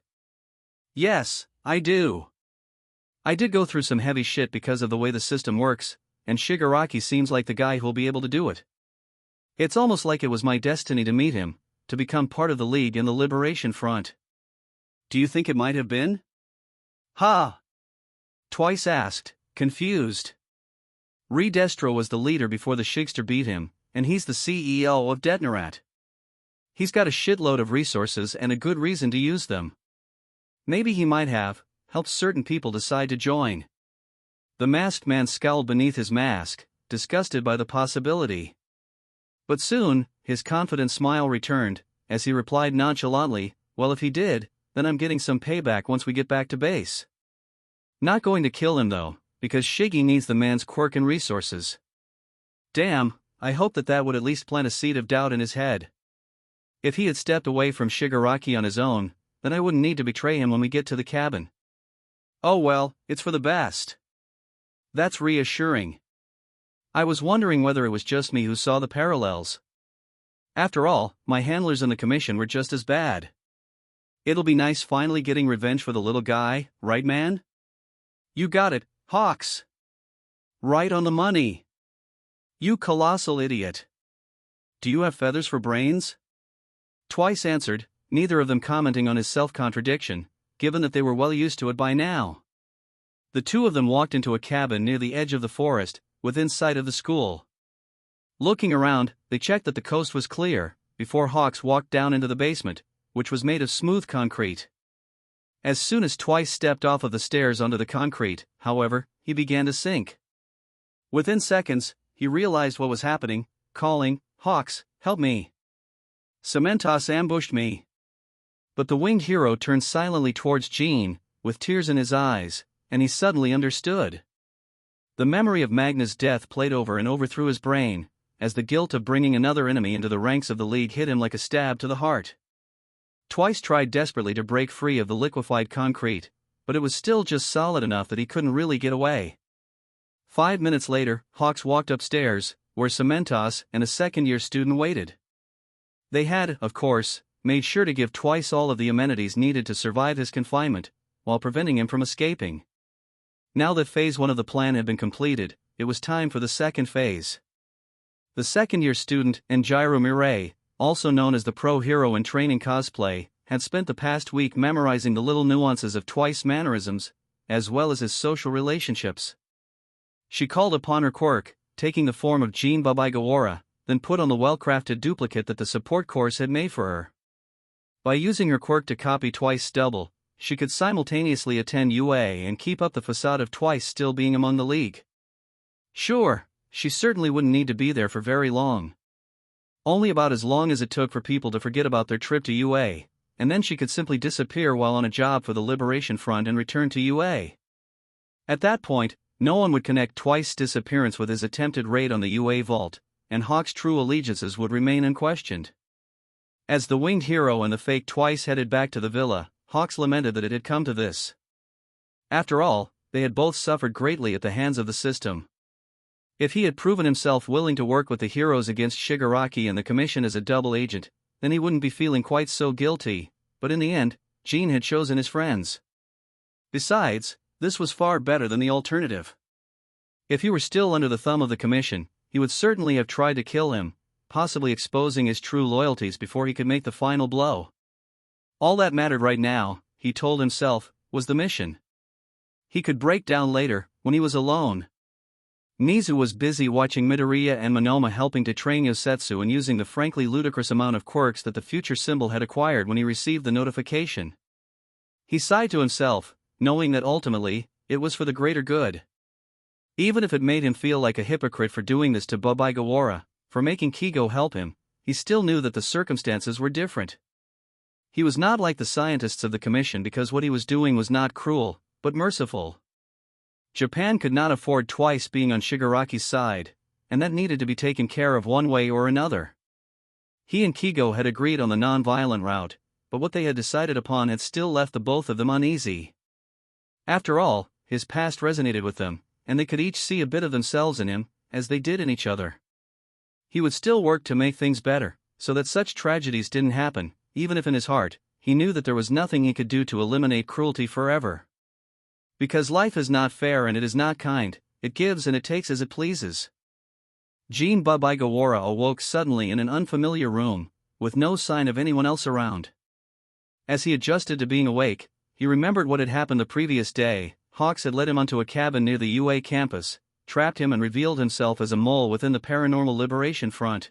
Yes, I do. I did go through some heavy shit because of the way the system works, and Shigaraki seems like the guy who'll be able to do it. It's almost like it was my destiny to meet him, to become part of the League and the Liberation Front. Do you think it might have been? Ha! Twice asked, confused. Destro was the leader before the Shigster beat him, and he's the CEO of Detnerat. He's got a shitload of resources and a good reason to use them. Maybe he might have helped certain people decide to join. The masked man scowled beneath his mask, disgusted by the possibility. But soon, his confident smile returned, as he replied nonchalantly, well, if he did, then I'm getting some payback once we get back to base. Not going to kill him though, because Shiggy needs the man's quirk and resources. Damn, I hope that would at least plant a seed of doubt in his head. If he had stepped away from Shigaraki on his own, then I wouldn't need to betray him when we get to the cabin. Oh well, it's for the best. That's reassuring. I was wondering whether it was just me who saw the parallels. After all, my handlers in the commission were just as bad. It'll be nice finally getting revenge for the little guy, right man? You got it, Hawks. Right on the money. You colossal idiot. Do you have feathers for brains? Twice answered, neither of them commenting on his self-contradiction, given that they were well used to it by now. The two of them walked into a cabin near the edge of the forest, within sight of the school. Looking around, they checked that the coast was clear, before Hawks walked down into the basement, which was made of smooth concrete. As soon as Twice stepped off of the stairs onto the concrete, however, he began to sink. Within seconds, he realized what was happening, calling, Hawks, help me. Cementos ambushed me. But the winged hero turned silently towards Jean, with tears in his eyes, and he suddenly understood. The memory of Magna's death played over and overthrew his brain, as the guilt of bringing another enemy into the ranks of the League hit him like a stab to the heart. Twice tried desperately to break free of the liquefied concrete, but it was still just solid enough that he couldn't really get away. 5 minutes later, Hawks walked upstairs, where Cementos and a second-year student waited. They had, of course, made sure to give Twice all of the amenities needed to survive his confinement, while preventing him from escaping. Now that phase 1 of the plan had been completed, it was time for the second phase. The second-year student, ᴍᴜᴜ, also known as the pro hero in training cosplay, had spent the past week memorizing the little nuances of Twice mannerisms, as well as his social relationships. She called upon her quirk, taking the form of Jean ᴅᴇᴜᴜ, then put on the well-crafted duplicate that the support course had made for her. By using her quirk to copy Twice double, she could simultaneously attend ᴅᴇ and keep up the facade of Twice still being among the League. Sure, she certainly wouldn't need to be there for very long. Only about as long as it took for people to forget about their trip to ᴅᴇ, and then she could simply disappear while on a job for the Liberation Front and return to ᴅᴇ. At that point, no one would connect Twice's disappearance with his attempted raid on the ᴅᴇ vault, and Hawk's true allegiances would remain unquestioned. As the winged hero and the fake Twice headed back to the villa, Hawks lamented that it had come to this. After all, they had both suffered greatly at the hands of the system. If he had proven himself willing to work with the heroes against Shigaraki and the Commission as a double agent, then he wouldn't be feeling quite so guilty, but in the end, Ģin had chosen his friends. Besides, this was far better than the alternative. If he were still under the thumb of the Commission, he would certainly have tried to kill him, possibly exposing his true loyalties before he could make the final blow. All that mattered right now, he told himself, was the mission. He could break down later, when he was alone. Nizu was busy watching Midoriya and Monoma helping to train Yosetsu and using the frankly ludicrous amount of quirks that the future symbol had acquired when he received the notification. He sighed to himself, knowing that ultimately, it was for the greater good. Even if it made him feel like a hypocrite for doing this to ᴅᴇʟ, for making Quigo help him, he still knew that the circumstances were different. He was not like the scientists of the Commission because what he was doing was not cruel, but merciful. Japan could not afford twice being on Shigaraki's side, and that needed to be taken care of one way or another. He and Quigo had agreed on the non-violent route, but what they had decided upon had still left the both of them uneasy. After all, his past resonated with them, and they could each see a bit of themselves in him, as they did in each other. He would still work to make things better, so that such tragedies didn't happen, even if in his heart, he knew that there was nothing he could do to eliminate cruelty forever. Because life is not fair and it is not kind, it gives and it takes as it pleases. Ģin ᴅᴇʟ awoke suddenly in an unfamiliar room, with no sign of anyone else around. As he adjusted to being awake, he remembered what had happened the previous day. Hawks had led him onto a cabin near the UA campus, trapped him and revealed himself as a mole within the Paranormal Liberation Front.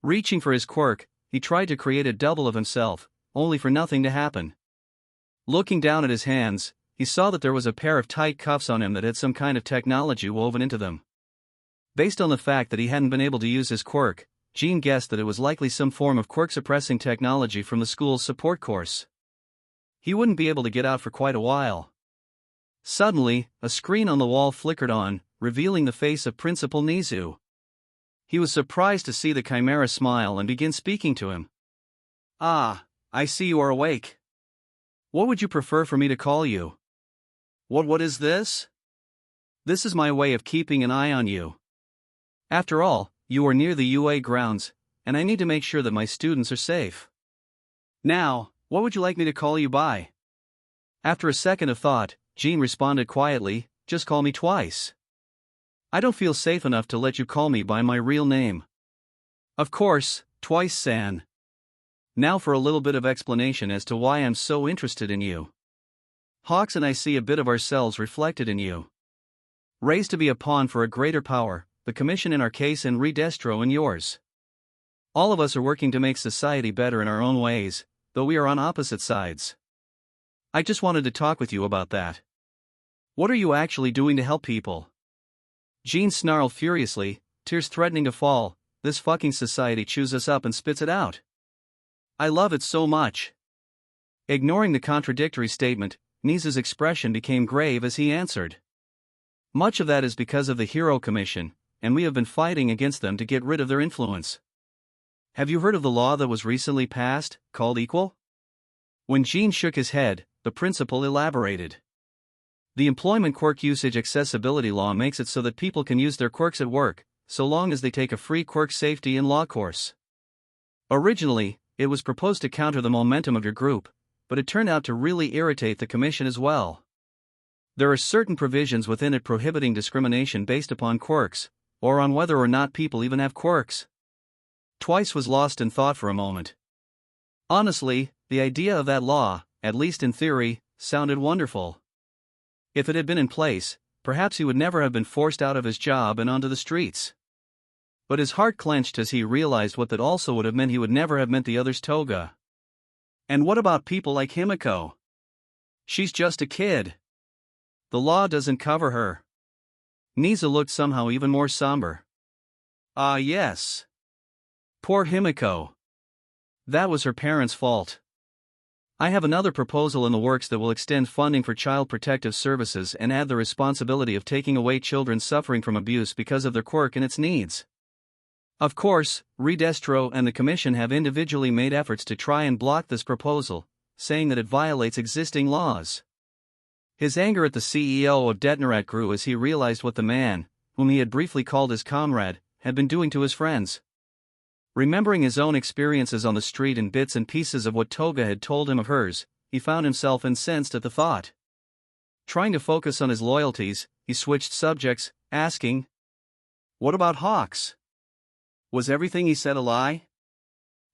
Reaching for his quirk, he tried to create a double of himself, only for nothing to happen. Looking down at his hands, he saw that there was a pair of tight cuffs on him that had some kind of technology woven into them. Based on the fact that he hadn't been able to use his quirk, Ģin guessed that it was likely some form of quirk-suppressing technology from the school's support course. He wouldn't be able to get out for quite a while. Suddenly, a screen on the wall flickered on, revealing the face of Principal Nizu. He was surprised to see the chimera smile and begin speaking to him. "Ah, I see you are awake. What would you prefer for me to call you?" What is this?" "This is my way of keeping an eye on you. After all, you are near the UA grounds, and I need to make sure that my students are safe. Now, what would you like me to call you by?" After a second of thought, Ģin responded quietly, "Just call me Twice. I don't feel safe enough to let you call me by my real name." "Of course, Twice-san. Now for a little bit of explanation as to why I'm so interested in you. Hawks and I see a bit of ourselves reflected in you. Raised to be a pawn for a greater power, the Commission in our case and ᴅᴍᴜ in yours. All of us are working to make society better in our own ways, though we are on opposite sides. I just wanted to talk with you about that. What are you actually doing to help people?" Ģin snarled furiously, tears threatening to fall. "This fucking society chews us up and spits it out. I love it so much." Ignoring the contradictory statement, Nizu's expression became grave as he answered. "Much of that is because of the Hero Commission, and we have been fighting against them to get rid of their influence. Have you heard of the law that was recently passed, called Equal?" When Ģin shook his head, the principal elaborated. "The Employment Quirk Usage Accessibility Law makes it so that people can use their quirks at work, so long as they take a free quirk safety and law course. Originally, it was proposed to counter the momentum of your group, but it turned out to really irritate the Commission as well. There are certain provisions within it prohibiting discrimination based upon quirks, or on whether or not people even have quirks." Twice was lost in thought for a moment. Honestly, the idea of that law, at least in theory, sounded wonderful. If it had been in place, perhaps he would never have been forced out of his job and onto the streets. But his heart clenched as he realized what that also would have meant. He would never have met the others' toga. And what about people like Himiko? She's just a kid. The law doesn't cover her. Nizu looked somehow even more somber. "Ah yes. Poor Himiko. That was her parents' fault. I have another proposal in the works that will extend funding for child protective services and add the responsibility of taking away children suffering from abuse because of their quirk and its needs. Of course, ᴅᴍᴜ and the Commission have individually made efforts to try and block this proposal, saying that it violates existing laws." His anger at the CEO of ᴚᴚ grew as he realized what the man, whom he had briefly called his comrade, had been doing to his friends. Remembering his own experiences on the street and bits and pieces of what Toga had told him of hers, he found himself incensed at the thought. Trying to focus on his loyalties, he switched subjects, asking, "What about Hawks? Was everything he said a lie?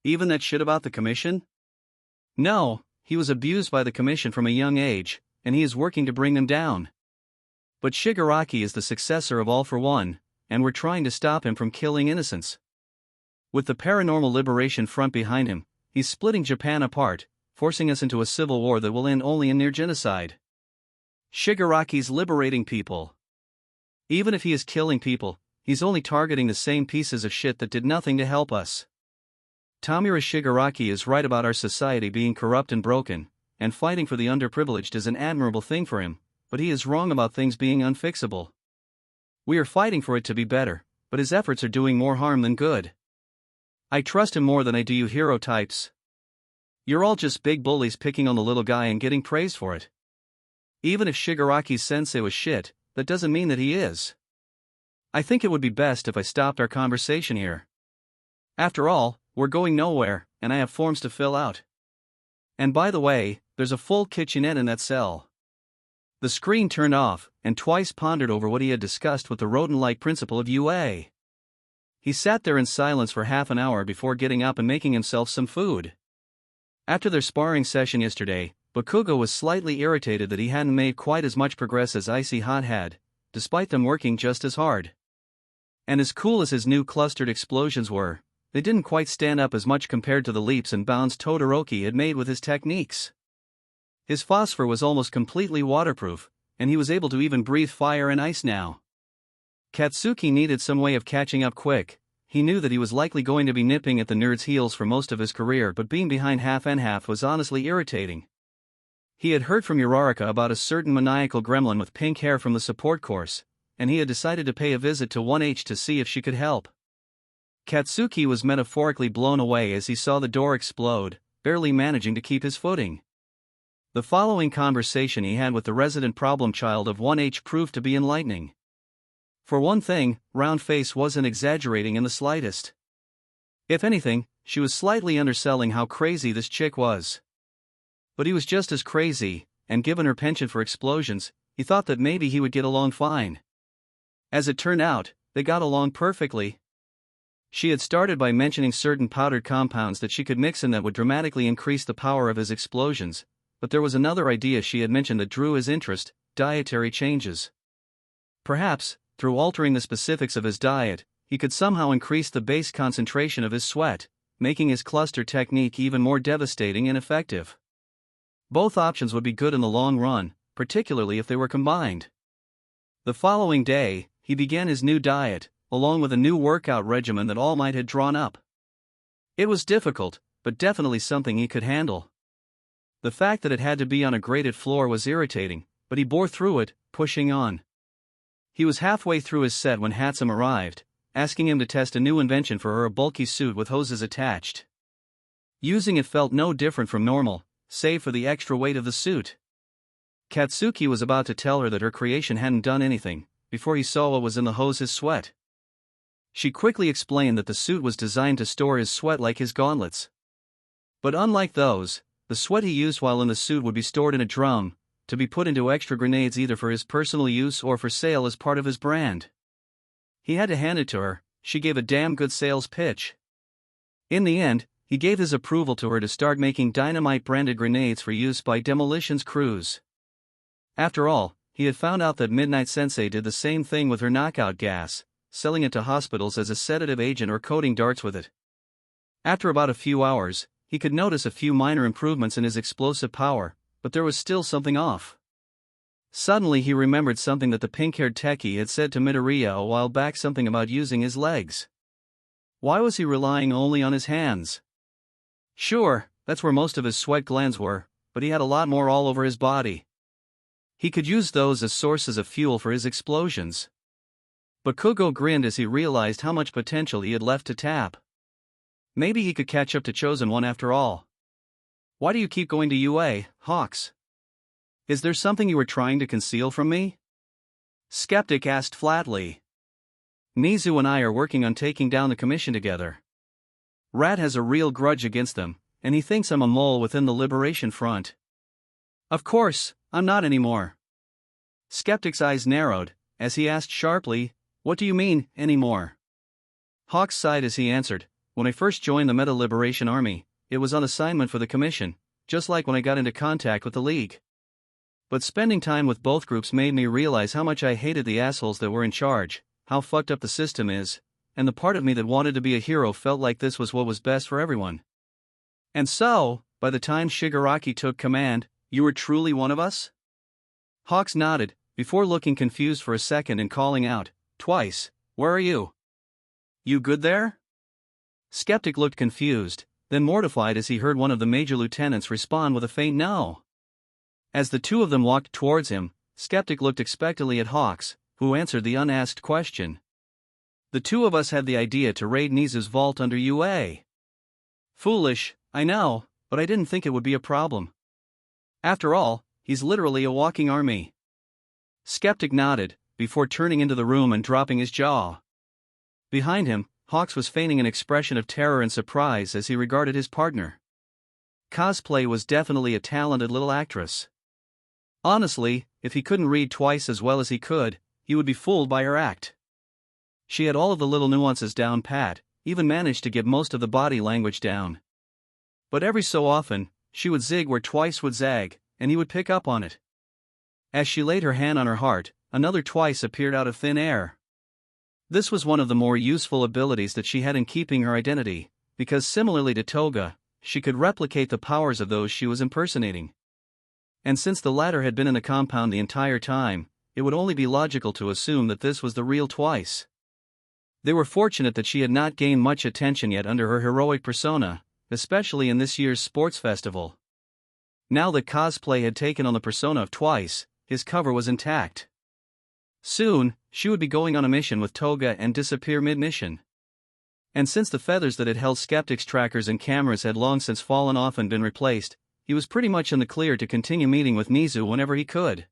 Even that shit about the commission?" "No, he was abused by the commission from a young age, and he is working to bring them down. But Shigaraki is the successor of All for One, and we're trying to stop him from killing innocents. With the Paranormal Liberation Front behind him, he's splitting Japan apart, forcing us into a civil war that will end only in near genocide. Shigaraki's liberating people. Even if he is killing people, he's only targeting the same pieces of shit that did nothing to help us. Tamura Shigaraki is right about our society being corrupt and broken, and fighting for the underprivileged is an admirable thing for him, but he is wrong about things being unfixable. We are fighting for it to be better, but his efforts are doing more harm than good. I trust him more than I do you hero types. You're all just big bullies picking on the little guy and getting praised for it. Even if Shigaraki's sensei was shit, that doesn't mean that he is. I think it would be best if I stopped our conversation here. After all, we're going nowhere, and I have forms to fill out. And by the way, there's a full kitchenette in that cell." The screen turned off, and Twice pondered over what he had discussed with the rodent-like principal of UA. He sat there in silence for half an hour before getting up and making himself some food. After their sparring session yesterday, Bakugo was slightly irritated that he hadn't made quite as much progress as Icy Hot had, despite them working just as hard. And as cool as his new clustered explosions were, they didn't quite stand up as much compared to the leaps and bounds Todoroki had made with his techniques. His phosphor was almost completely waterproof, and he was able to even breathe fire and ice now. Katsuki needed some way of catching up quick. He knew that he was likely going to be nipping at the nerd's heels for most of his career, but being behind half and half was honestly irritating. He had heard from Uraraka about a certain maniacal gremlin with pink hair from the support course, and he had decided to pay a visit to 1H to see if she could help. Katsuki was metaphorically blown away as he saw the door explode, barely managing to keep his footing. The following conversation he had with the resident problem child of 1H proved to be enlightening. For one thing, Roundface wasn't exaggerating in the slightest. If anything, she was slightly underselling how crazy this chick was. But he was just as crazy, and given her penchant for explosions, he thought that maybe he would get along fine. As it turned out, they got along perfectly. She had started by mentioning certain powdered compounds that she could mix in that would dramatically increase the power of his explosions, but there was another idea she had mentioned that drew his interest: dietary changes. Perhaps, through altering the specifics of his diet, he could somehow increase the base concentration of his sweat, making his cluster technique even more devastating and effective. Both options would be good in the long run, particularly if they were combined. The following day, he began his new diet, along with a new workout regimen that All Might had drawn up. It was difficult, but definitely something he could handle. The fact that it had to be on a graded floor was irritating, but he bore through it, pushing on. He was halfway through his set when Hatsum arrived, asking him to test a new invention for her: a bulky suit with hoses attached. Using it felt no different from normal, save for the extra weight of the suit. Katsuki was about to tell her that her creation hadn't done anything, before he saw what was in the hose: his sweat. She quickly explained that the suit was designed to store his sweat like his gauntlets. But unlike those, the sweat he used while in the suit would be stored in a drum, to be put into extra grenades either for his personal use or for sale as part of his brand. He had to hand it to her, she gave a damn good sales pitch. In the end, he gave his approval to her to start making dynamite-branded grenades for use by demolitions crews. After all, he had found out that Midnight Sensei did the same thing with her knockout gas, selling it to hospitals as a sedative agent or coating darts with it. After about a few hours, he could notice a few minor improvements in his explosive power, but there was still something off. Suddenly he remembered something that the pink-haired techie had said to Midoriya a while back, something about using his legs. Why was he relying only on his hands? Sure, that's where most of his sweat glands were, but he had a lot more all over his body. He could use those as sources of fuel for his explosions. Bakugo grinned as he realized how much potential he had left to tap. Maybe he could catch up to Chosen One after all. Why do you keep going to UA, Hawks? Is there something you were trying to conceal from me? Skeptic asked flatly. Mizu and I are working on taking down the commission together. Rat has a real grudge against them, and he thinks I'm a mole within the Liberation Front. Of course, I'm not anymore. Skeptic's eyes narrowed, as he asked sharply, "What do you mean, anymore?" Hawks sighed as he answered, "When I first joined the Meta Liberation Army, it was on assignment for the Commission, just like when I got into contact with the League. But spending time with both groups made me realize how much I hated the assholes that were in charge, how fucked up the system is, and the part of me that wanted to be a hero felt like this was what was best for everyone. And so, by the time Shigaraki took command, you were truly one of us?" Hawks nodded, before looking confused for a second and calling out, "Twice, where are you? You good there?" Skeptic looked confused, then mortified as he heard one of the major lieutenants respond with a faint no. As the two of them walked towards him, Skeptic looked expectantly at Hawks, who answered the unasked question. "The two of us had the idea to raid Nizu's vault under UA. Foolish, I know, but I didn't think it would be a problem. After all, he's literally a walking army." Skeptic nodded, before turning into the room and dropping his jaw. Behind him, Hawks was feigning an expression of terror and surprise as he regarded his partner. Cosplay was definitely a talented little actress. Honestly, if he couldn't read twice as well as he could, he would be fooled by her act. She had all of the little nuances down pat, even managed to get most of the body language down. But every so often, she would zig where twice would zag, and he would pick up on it. As she laid her hand on her heart, another twice appeared out of thin air. This was one of the more useful abilities that she had in keeping her identity, because similarly to Toga, she could replicate the powers of those she was impersonating. And since the latter had been in the compound the entire time, it would only be logical to assume that this was the real twice. They were fortunate that she had not gained much attention yet under her heroic persona, especially in this year's sports festival. Now that cosplay had taken on the persona of Twice, his cover was intact. Soon, she would be going on a mission with Toga and disappear mid-mission. And since the feathers that had held Skeptic's trackers and cameras had long since fallen off and been replaced, he was pretty much in the clear to continue meeting with Nizu whenever he could.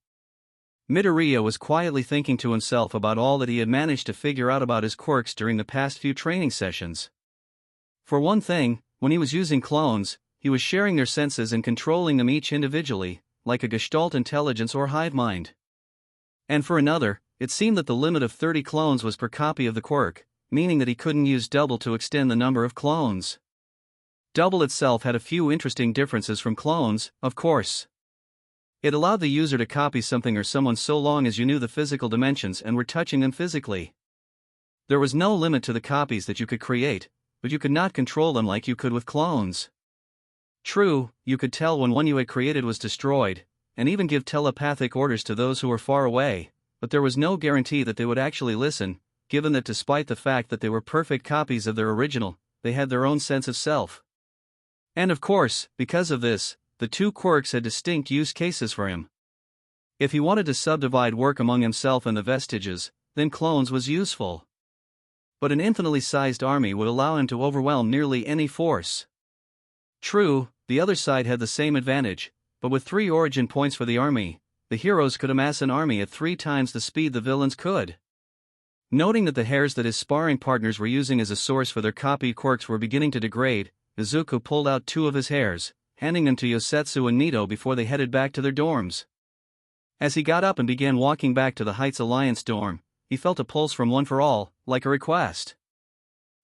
Midoriya was quietly thinking to himself about all that he had managed to figure out about his quirks during the past few training sessions. For one thing, when he was using clones, he was sharing their senses and controlling them each individually, like a Gestalt intelligence or hive mind. And for another, it seemed that the limit of 30 clones was per copy of the quirk, meaning that he couldn't use double to extend the number of clones. Double itself had a few interesting differences from clones, of course. It allowed the user to copy something or someone so long as you knew the physical dimensions and were touching them physically. There was no limit to the copies that you could create, but you could not control them like you could with clones. True, you could tell when one you had created was destroyed, and even give telepathic orders to those who were far away, but there was no guarantee that they would actually listen, given that despite the fact that they were perfect copies of their original, they had their own sense of self. And of course, because of this, the two quirks had distinct use cases for him. If he wanted to subdivide work among himself and the vestiges, then clones was useful. But an infinitely sized army would allow him to overwhelm nearly any force. True, the other side had the same advantage, but with 3 origin points for the army, the heroes could amass an army at 3 times the speed the villains could. Noting that the hairs that his sparring partners were using as a source for their copied quirks were beginning to degrade, Izuku pulled out 2 of his hairs, handing them to Yosetsu and Nito before they headed back to their dorms. As he got up and began walking back to the Heights Alliance dorm, he felt a pulse from One for All, like a request.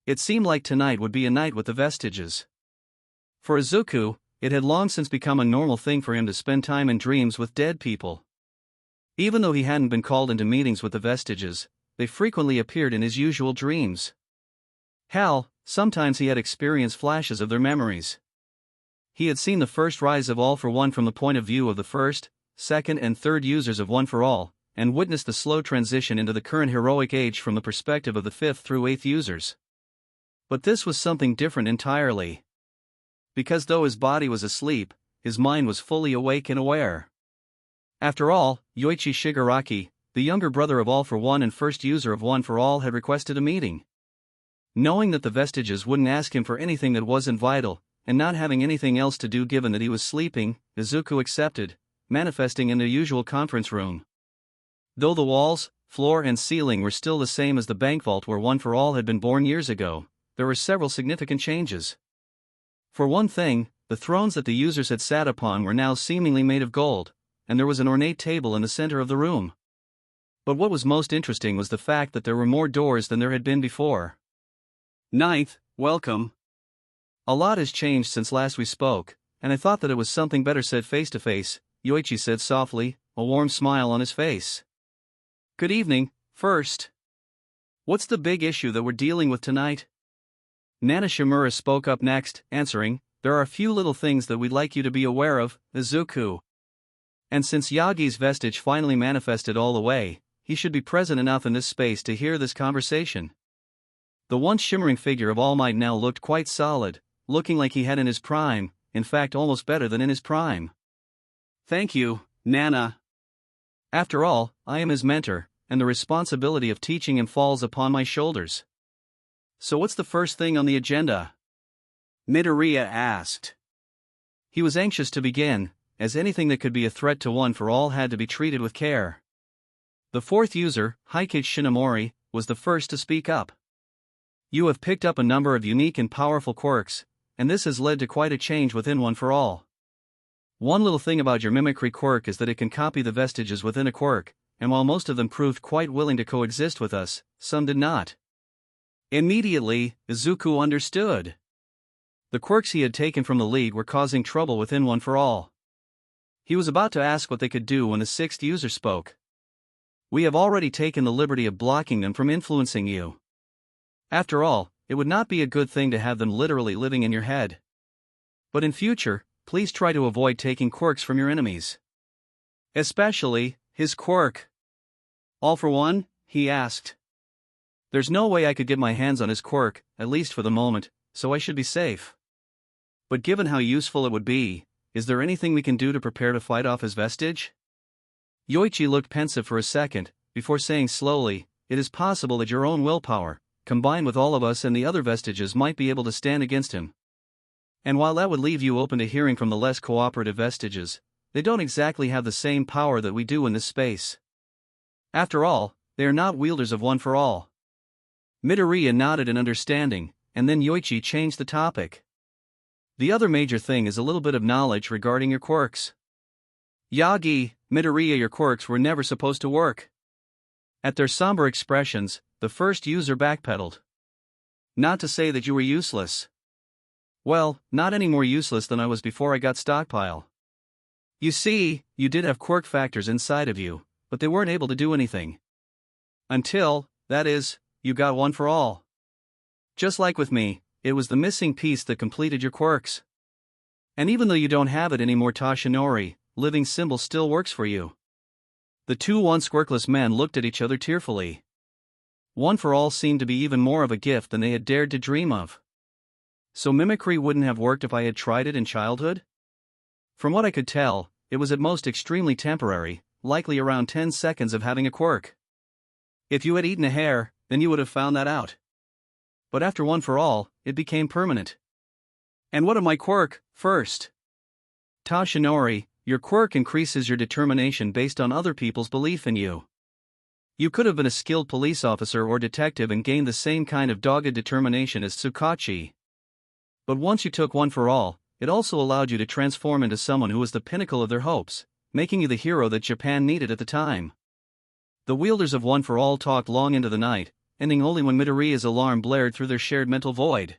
It seemed like tonight would be a night with the vestiges. For Izuku, it had long since become a normal thing for him to spend time in dreams with dead people. Even though he hadn't been called into meetings with the vestiges, they frequently appeared in his usual dreams. Hell, sometimes he had experienced flashes of their memories. He had seen the first rise of All for One from the point of view of the first, second and third users of One for All, and witnessed the slow transition into the current heroic age from the perspective of the 5th through 8th users. But this was something different entirely. Because though his body was asleep, his mind was fully awake and aware. After all, Yoichi Shigaraki, the younger brother of All for One and first user of One for All, had requested a meeting. Knowing that the vestiges wouldn't ask him for anything that wasn't vital, and not having anything else to do given that he was sleeping, Izuku accepted, manifesting in the usual conference room. Though the walls, floor and ceiling were still the same as the bank vault where One for All had been born years ago, there were several significant changes. For one thing, the thrones that the users had sat upon were now seemingly made of gold, and there was an ornate table in the center of the room. But what was most interesting was the fact that there were more doors than there had been before. Ninth, welcome. A lot has changed since last we spoke, and I thought that it was something better said face to face, Yoichi said softly, a warm smile on his face. Good evening, first. What's the big issue that we're dealing with tonight? Nana Shimura spoke up next, answering, there are a few little things that we'd like you to be aware of, Izuku. And since Yagi's vestige finally manifested all the way, he should be present enough in this space to hear this conversation. The once shimmering figure of All Might now looked quite solid, looking like he had in his prime, in fact almost better than in his prime. Thank you, Nana. After all, I am his mentor, and the responsibility of teaching him falls upon my shoulders. So what's the first thing on the agenda? Midoriya asked. He was anxious to begin, as anything that could be a threat to One for All had to be treated with care. The fourth user, Heike Shinomori, was the first to speak up. You have picked up a number of unique and powerful quirks, and this has led to quite a change within One for All. One little thing about your mimicry quirk is that it can copy the vestiges within a quirk, and while most of them proved quite willing to coexist with us, some did not. Immediately, Izuku understood. The quirks he had taken from the League were causing trouble within One for All. He was about to ask what they could do when the sixth user spoke. We have already taken the liberty of blocking them from influencing you. After all, it would not be a good thing to have them literally living in your head. But in future, please try to avoid taking quirks from your enemies. Especially, his quirk. All for one? He asked. There's no way I could get my hands on his quirk, at least for the moment, so I should be safe. But given how useful it would be, is there anything we can do to prepare to fight off his vestige? Yoichi looked pensive for a second, before saying slowly, it is possible that your own willpower, combined with all of us and the other vestiges, might be able to stand against him. And while that would leave you open to hearing from the less cooperative vestiges, they don't exactly have the same power that we do in this space. After all, they are not wielders of One for All. Midoriya nodded in understanding, and then Yoichi changed the topic. The other major thing is a little bit of knowledge regarding your quirks. Yagi, Midoriya, your quirks were never supposed to work. At their somber expressions, the first user backpedaled. Not to say that you were useless. Well, not any more useless than I was before I got stockpile. You see, you did have quirk factors inside of you, but they weren't able to do anything. Until, that is, you got One for All. Just like with me, it was the missing piece that completed your quirks. And even though you don't have it anymore, Toshinori, living symbol still works for you. The two once quirkless men looked at each other tearfully. One for All seemed to be even more of a gift than they had dared to dream of. So mimicry wouldn't have worked if I had tried it in childhood? From what I could tell, it was at most extremely temporary, likely around 10 seconds of having a quirk. If you had eaten a hair, then you would have found that out. But after One for All, it became permanent. And what of my quirk, first? Toshinori, your quirk increases your determination based on other people's belief in you. You could have been a skilled police officer or detective and gained the same kind of dogged determination as Tsukachi. But once you took One for All, it also allowed you to transform into someone who was the pinnacle of their hopes, making you the hero that Japan needed at the time. The wielders of One for All talked long into the night, ending only when Midoriya's alarm blared through their shared mental void.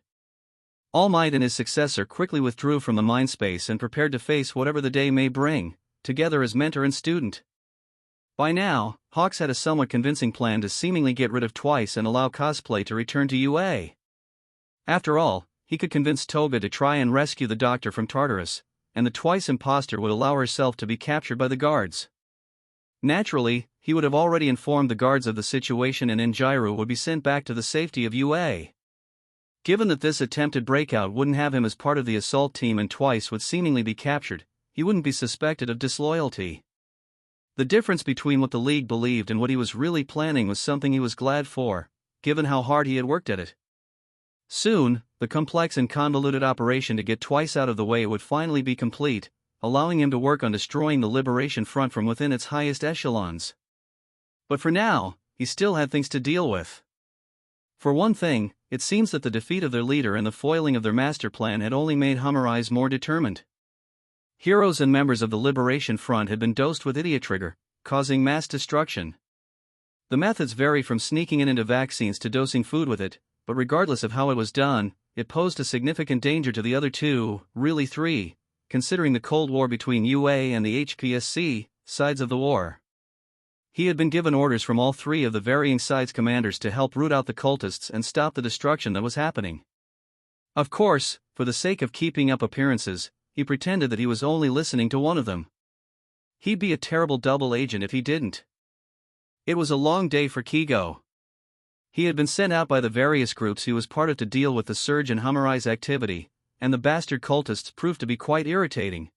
All Might and his successor quickly withdrew from the mind space and prepared to face whatever the day may bring, together as mentor and student. By now, Hawks had a somewhat convincing plan to seemingly get rid of Twice and allow cosplay to return to UA. After all, he could convince Toga to try and rescue the doctor from Tartarus, and the Twice imposter would allow herself to be captured by the guards. Naturally, he would have already informed the guards of the situation and Enjiru would be sent back to the safety of UA. Given that this attempted breakout wouldn't have him as part of the assault team and Twice would seemingly be captured, he wouldn't be suspected of disloyalty. The difference between what the League believed and what he was really planning was something he was glad for, given how hard he had worked at it. Soon, the complex and convoluted operation to get Twice out of the way would finally be complete, allowing him to work on destroying the Liberation Front from within its highest echelons. But for now, he still had things to deal with. For one thing, it seems that the defeat of their leader and the foiling of their master plan had only made ⴅ more determined. Heroes and members of the Liberation Front had been dosed with ⴰⴟ, causing mass destruction. The methods vary from sneaking it into vaccines to dosing food with it, but regardless of how it was done, it posed a significant danger to the other two, really three, considering the Cold War between UA and the HPSC sides of the war. He had been given orders from all three of the varying sides' commanders to help root out the cultists and stop the destruction that was happening. Of course, for the sake of keeping up appearances, he pretended that he was only listening to one of them. He'd be a terrible double agent if he didn't. It was a long day for ⴡᴇxᴜ. He had been sent out by the various groups he was part of to deal with the surge in ⴅ's activity, and the bastard cultists proved to be quite irritating.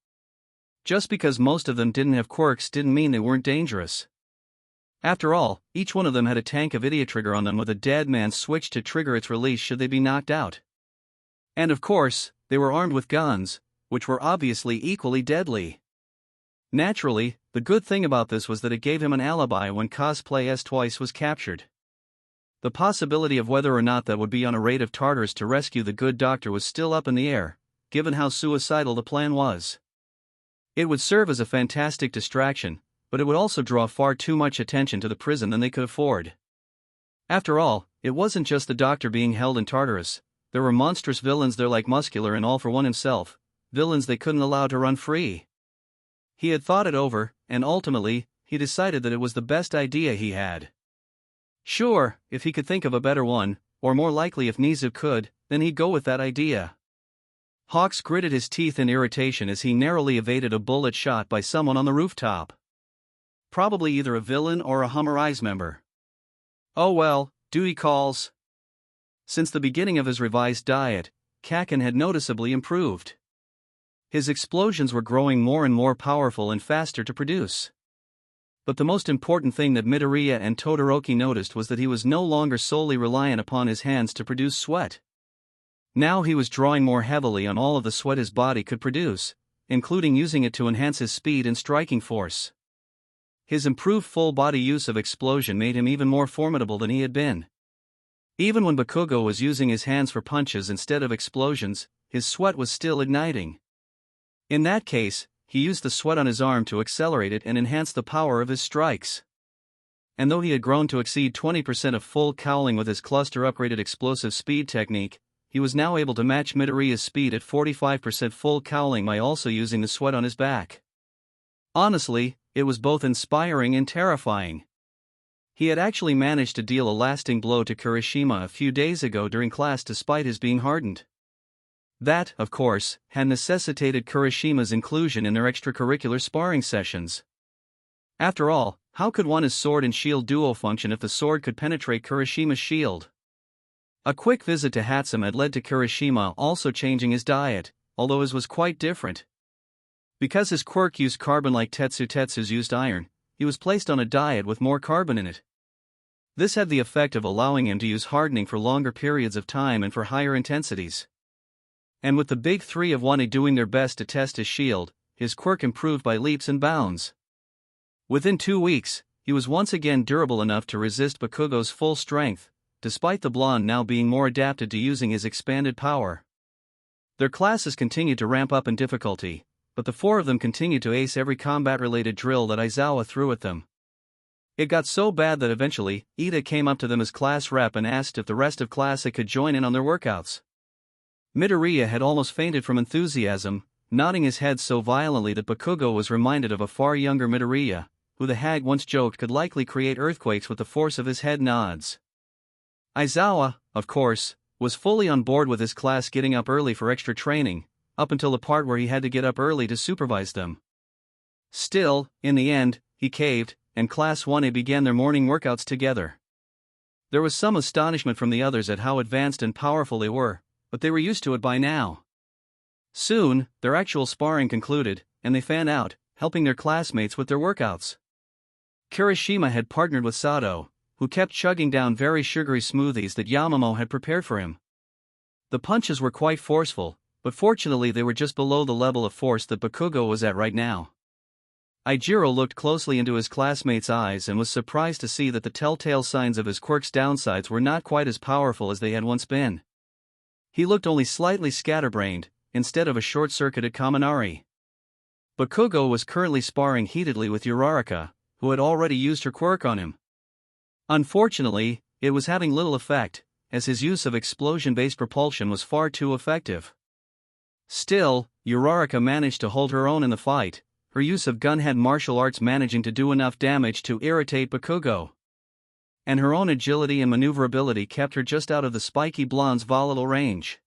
Just because most of them didn't have quirks didn't mean they weren't dangerous. After all, each one of them had a tank of ⴰⴟ on them with a dead man's switch to trigger its release should they be knocked out. And of course, they were armed with guns, which were obviously equally deadly. Naturally, the good thing about this was that it gave him an alibi when Cosplay S twice was captured. The possibility of whether or not that would be on a raid of Tartarus to rescue the good doctor was still up in the air, given how suicidal the plan was. It would serve as a fantastic distraction, but it would also draw far too much attention to the prison than they could afford. After all, it wasn't just the doctor being held in Tartarus, there were monstrous villains there like Muscular and All for One himself, villains they couldn't allow to run free. He had thought it over, and ultimately, he decided that it was the best idea he had. Sure, if he could think of a better one, or more likely if Nezu could, then he'd go with that idea. Hawks gritted his teeth in irritation as he narrowly evaded a bullet shot by someone on the rooftop. Probably either a villain or a ⴅ member. Oh well, duty calls. Since the beginning of his revised diet, Kakin had noticeably improved. His explosions were growing more and more powerful and faster to produce. But the most important thing that Midoriya and Todoroki noticed was that he was no longer solely reliant upon his hands to produce sweat. Now he was drawing more heavily on all of the sweat his body could produce, including using it to enhance his speed and striking force. His improved full-body use of explosion made him even more formidable than he had been. Even when Bakugo was using his hands for punches instead of explosions, his sweat was still igniting. In that case, he used the sweat on his arm to accelerate it and enhance the power of his strikes. And though he had grown to exceed 20% of full cowling with his cluster-upgraded explosive speed technique, he was now able to match Midoriya's speed at 45% full cowling by also using the sweat on his back. Honestly, it was both inspiring and terrifying. He had actually managed to deal a lasting blow to Kirishima a few days ago during class despite his being hardened. That, of course, had necessitated Kirishima's inclusion in their extracurricular sparring sessions. After all, how could one as sword and shield duo function if the sword could penetrate Kirishima's shield? A quick visit to Hatsum had led to Kirishima also changing his diet, although his was quite different. Because his quirk used carbon like Tetsu's used iron, he was placed on a diet with more carbon in it. This had the effect of allowing him to use hardening for longer periods of time and for higher intensities. And with the big three of ᴡᴇ doing their best to test his shield, his quirk improved by leaps and bounds. Within 2 weeks, he was once again durable enough to resist Bakugo's full strength, despite the blonde now being more adapted to using his expanded power. Their classes continued to ramp up in difficulty, but the four of them continued to ace every combat-related drill that Aizawa threw at them. It got so bad that eventually, Ida came up to them as class rep and asked if the rest of class could join in on their workouts. Midoriya had almost fainted from enthusiasm, nodding his head so violently that Bakugo was reminded of a far younger Midoriya, who the hag once joked could likely create earthquakes with the force of his head nods. Aizawa, of course, was fully on board with his class getting up early for extra training, up until the part where he had to get up early to supervise them. Still, in the end, he caved, and Class 1A began their morning workouts together. There was some astonishment from the others at how advanced and powerful they were, but they were used to it by now. Soon, their actual sparring concluded, and they fanned out, helping their classmates with their workouts. Kirishima had partnered with Sato, who kept chugging down very sugary smoothies that Yamamoto had prepared for him. The punches were quite forceful, but fortunately they were just below the level of force that Bakugo was at right now. Ijiro looked closely into his classmate's eyes and was surprised to see that the telltale signs of his quirk's downsides were not quite as powerful as they had once been. He looked only slightly scatterbrained, instead of a short-circuited Kaminari. Bakugo was currently sparring heatedly with ᴅᴜ, who had already used her quirk on him. Unfortunately, it was having little effect, as his use of explosion-based propulsion was far too effective. Still, ᴅᴜ managed to hold her own in the fight, her use of gunhead martial arts managing to do enough damage to irritate Bakugo. And her own agility and maneuverability kept her just out of the spiky blonde's volatile range.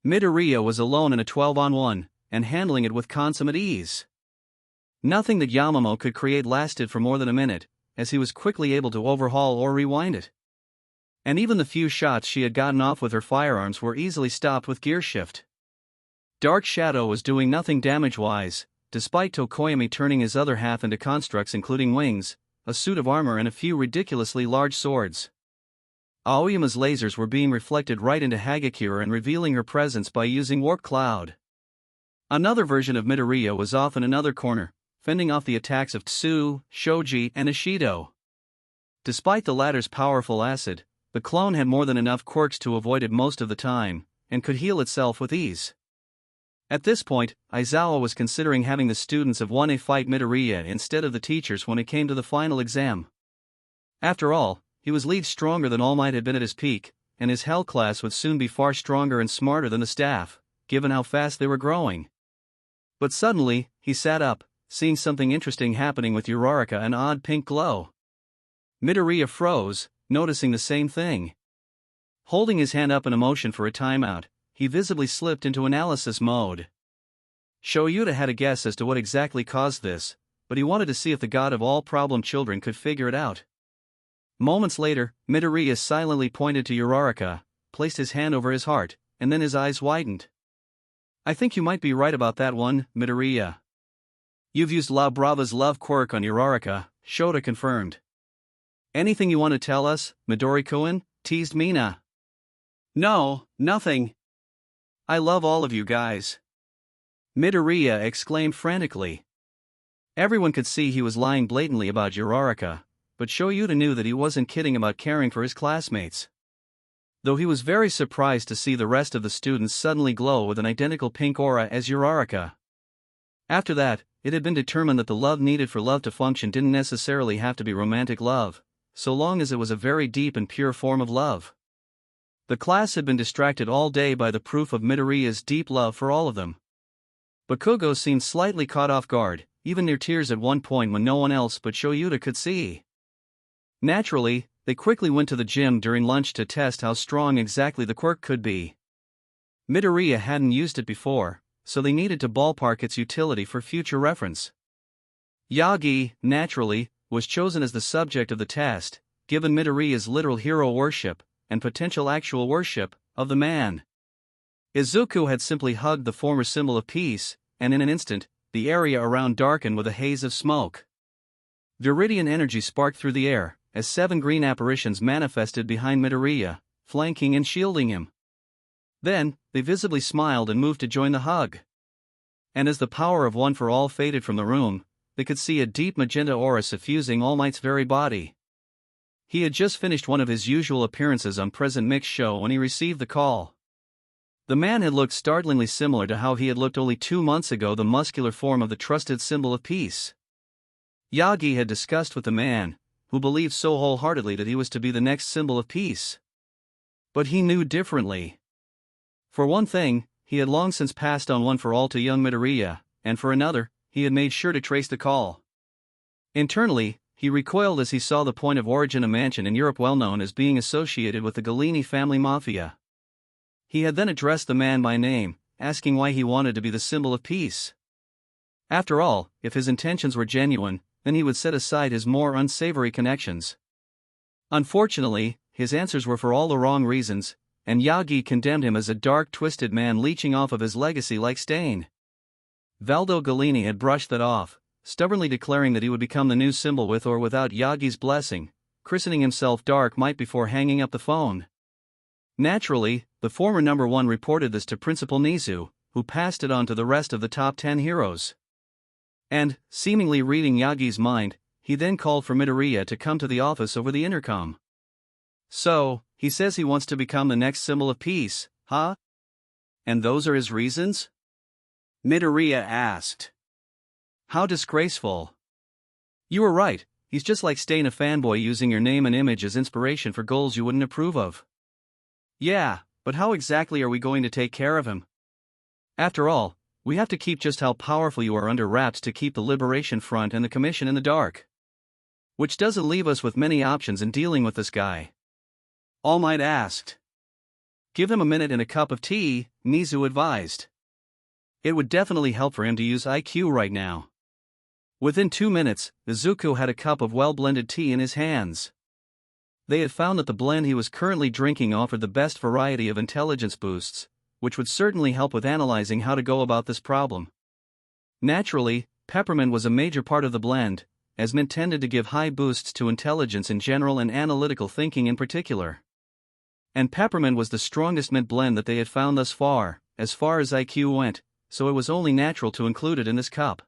Midoriya was alone in a 12-on-1, and handling it with consummate ease. Nothing that Yamamoto could create lasted for more than a minute, as he was quickly able to overhaul or rewind it. And even the few shots she had gotten off with her firearms were easily stopped with gear shift. Dark Shadow was doing nothing damage-wise, despite Tokoyami turning his other half into constructs including wings, a suit of armor and a few ridiculously large swords. Aoyama's lasers were being reflected right into Hagakure and revealing her presence by using Warp Cloud. Another version of Midoriya was off in another corner, fending off the attacks of Tsu, Shoji, and Ishido. Despite the latter's powerful acid, the clone had more than enough quirks to avoid it most of the time, and could heal itself with ease. At this point, Aizawa was considering having the students of 1A fight Midoriya instead of the teachers when it came to the final exam. After all, he was leagues stronger than All Might had been at his peak, and his Hell class would soon be far stronger and smarter than the staff, given how fast they were growing. But suddenly, he sat up, seeing something interesting happening with ᴅᴜ, an odd pink glow. Midoriya froze, noticing the same thing. Holding his hand up in a motion for a timeout, he visibly slipped into analysis mode. Shoyuta had a guess as to what exactly caused this, but he wanted to see if the god of all problem children could figure it out. Moments later, Midoriya silently pointed to ᴅᴜ, placed his hand over his heart, and then his eyes widened. "I think you might be right about that one, Midoriya. You've used La Brava's love quirk on ᴅᴜ," Shota confirmed. "Anything you want to tell us, Midori-kun?" teased Mina. "No, nothing. I love all of you guys," Midoriya exclaimed frantically. Everyone could see he was lying blatantly about ᴅᴜ, but Shoyuta knew that he wasn't kidding about caring for his classmates. Though he was very surprised to see the rest of the students suddenly glow with an identical pink aura as ᴅᴜ. After that, it had been determined that the love needed for love to function didn't necessarily have to be romantic love, so long as it was a very deep and pure form of love. The class had been distracted all day by the proof of Midoriya's deep love for all of them. Bakugo seemed slightly caught off guard, even near tears at one point when no one else but Shoyuta could see. Naturally, they quickly went to the gym during lunch to test how strong exactly the quirk could be. Midoriya hadn't used it before, so they needed to ballpark its utility for future reference. Yagi, naturally, was chosen as the subject of the test, given Midoriya's literal hero worship, and potential actual worship, of the man. Izuku had simply hugged the former symbol of peace, and in an instant, the area around darkened with a haze of smoke. Viridian energy sparked through the air, as 7 green apparitions manifested behind Midoriya, flanking and shielding him. Then, they visibly smiled and moved to join the hug. And as the power of One for All faded from the room, they could see a deep magenta aura suffusing All Might's very body. He had just finished one of his usual appearances on Present Mix Show when he received the call. The man had looked startlingly similar to how he had looked only 2 months ago, the muscular form of the trusted symbol of peace. Yagi had discussed with the man, who believed so wholeheartedly that he was to be the next symbol of peace. But he knew differently. For one thing, he had long since passed on One for All to young Midoriya, and for another, he had made sure to trace the call. Internally, he recoiled as he saw the point of origin, a mansion in Europe well known as being associated with the Galini family mafia. He had then addressed the man by name, asking why he wanted to be the symbol of peace. After all, if his intentions were genuine, then he would set aside his more unsavory connections. Unfortunately, his answers were for all the wrong reasons, and Yagi condemned him as a dark, twisted man leeching off of his legacy like stain. Valdo Galini had brushed that off, stubbornly declaring that he would become the new symbol with or without Yagi's blessing, christening himself Dark Might before hanging up the phone. Naturally, the former number 1 reported this to Principal Nizu, who passed it on to the rest of the top 10 heroes. And, seemingly reading Yagi's mind, he then called for Midoriya to come to the office over the intercom. So, he says he wants to become the next symbol of peace, huh? And those are his reasons? Midoriya asked. How disgraceful. You were right, he's just like staying a fanboy using your name and image as inspiration for goals you wouldn't approve of. Yeah, but how exactly are we going to take care of him? After all, we have to keep just how powerful you are under wraps to keep the Liberation Front and the Commission in the dark. Which doesn't leave us with many options in dealing with this guy. All Might asked. Give him a minute and a cup of tea, Nizu advised. It would definitely help for him to use IQ right now. Within 2 minutes, Izuku had a cup of well-blended tea in his hands. They had found that the blend he was currently drinking offered the best variety of intelligence boosts, which would certainly help with analyzing how to go about this problem. Naturally, peppermint was a major part of the blend, as mint tended to give high boosts to intelligence in general and analytical thinking in particular. And peppermint was the strongest mint blend that they had found thus far as IQ went, so it was only natural to include it in this cup.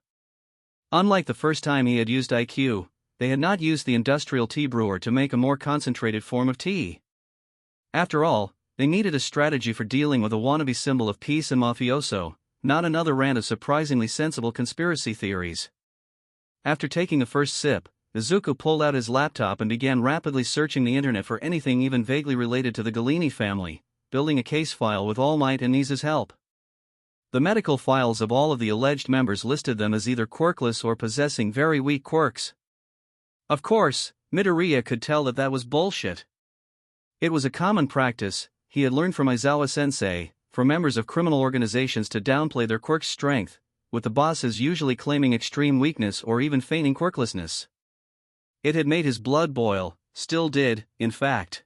Unlike the first time he had used IQ, they had not used the industrial tea brewer to make a more concentrated form of tea. After all, they needed a strategy for dealing with a wannabe symbol of peace and mafioso, not another rant of surprisingly sensible conspiracy theories. After taking a first sip, Izuku pulled out his laptop and began rapidly searching the internet for anything even vaguely related to the Galini family, building a case file with All Might and Nizu's help. The medical files of all of the alleged members listed them as either quirkless or possessing very weak quirks. Of course, Midoriya could tell that was bullshit. It was a common practice, he had learned from Aizawa-sensei, for members of criminal organizations to downplay their quirk's strength, with the bosses usually claiming extreme weakness or even feigning quirklessness. It had made his blood boil, still did, in fact.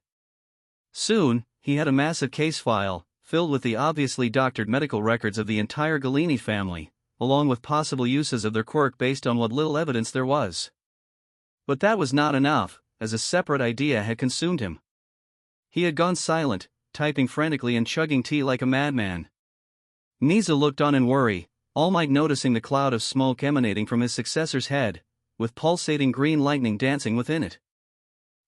Soon, he had a massive case file, filled with the obviously doctored medical records of the entire Galini family, along with possible uses of their quirk based on what little evidence there was. But that was not enough, as a separate idea had consumed him. He had gone silent, typing frantically and chugging tea like a madman. Nizu looked on in worry, All Might noticing the cloud of smoke emanating from his successor's head, with pulsating green lightning dancing within it.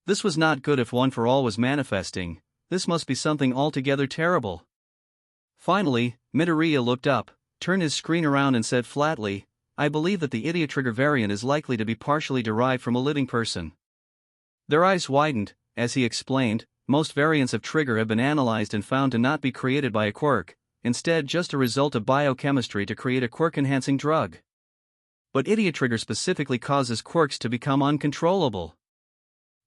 This was not good if One for All was manifesting, this must be something altogether terrible. Finally, Midoriya looked up, turned his screen around and said flatly, I believe that the idiot trigger variant is likely to be partially derived from a living person. Their eyes widened, as he explained, most variants of trigger have been analyzed and found to not be created by a quirk, instead just a result of biochemistry to create a quirk-enhancing drug. But idiot trigger specifically causes quirks to become uncontrollable.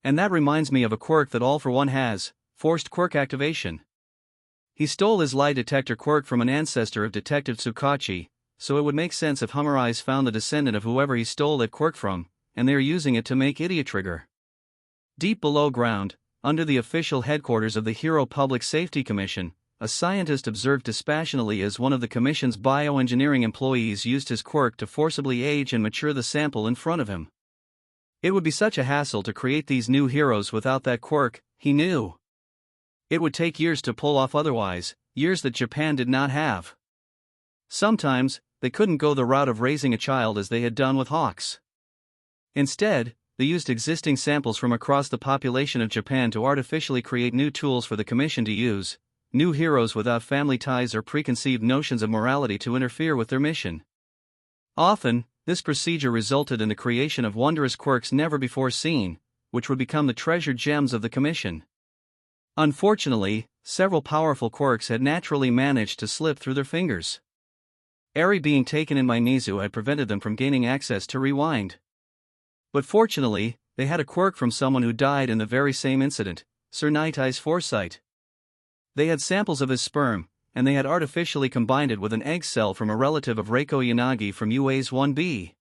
And that reminds me of a quirk that All for One has, forced quirk activation. He stole his lie detector quirk from an ancestor of Detective Tsukachi, so it would make sense if Hummer Eyes found the descendant of whoever he stole that quirk from, and they are using it to make idiot trigger. Deep below ground, under the official headquarters of the Hero Public Safety Commission, a scientist observed dispassionately as one of the commission's bioengineering employees used his quirk to forcibly age and mature the sample in front of him. It would be such a hassle to create these new heroes without that quirk, he knew. It would take years to pull off otherwise, years that Japan did not have. Sometimes, they couldn't go the route of raising a child as they had done with hawks. Instead, they used existing samples from across the population of Japan to artificially create new tools for the commission to use, new heroes without family ties or preconceived notions of morality to interfere with their mission. Often, this procedure resulted in the creation of wondrous quirks never before seen, which would become the treasured gems of the commission. Unfortunately, several powerful quirks had naturally managed to slip through their fingers. Eri being taken in by Nizu had prevented them from gaining access to Rewind. But fortunately, they had a quirk from someone who died in the very same incident, Sir Nighteyes Foresight. They had samples of his sperm, and they had artificially combined it with an egg cell from a relative of Reiko Yanagi from UA's 1B.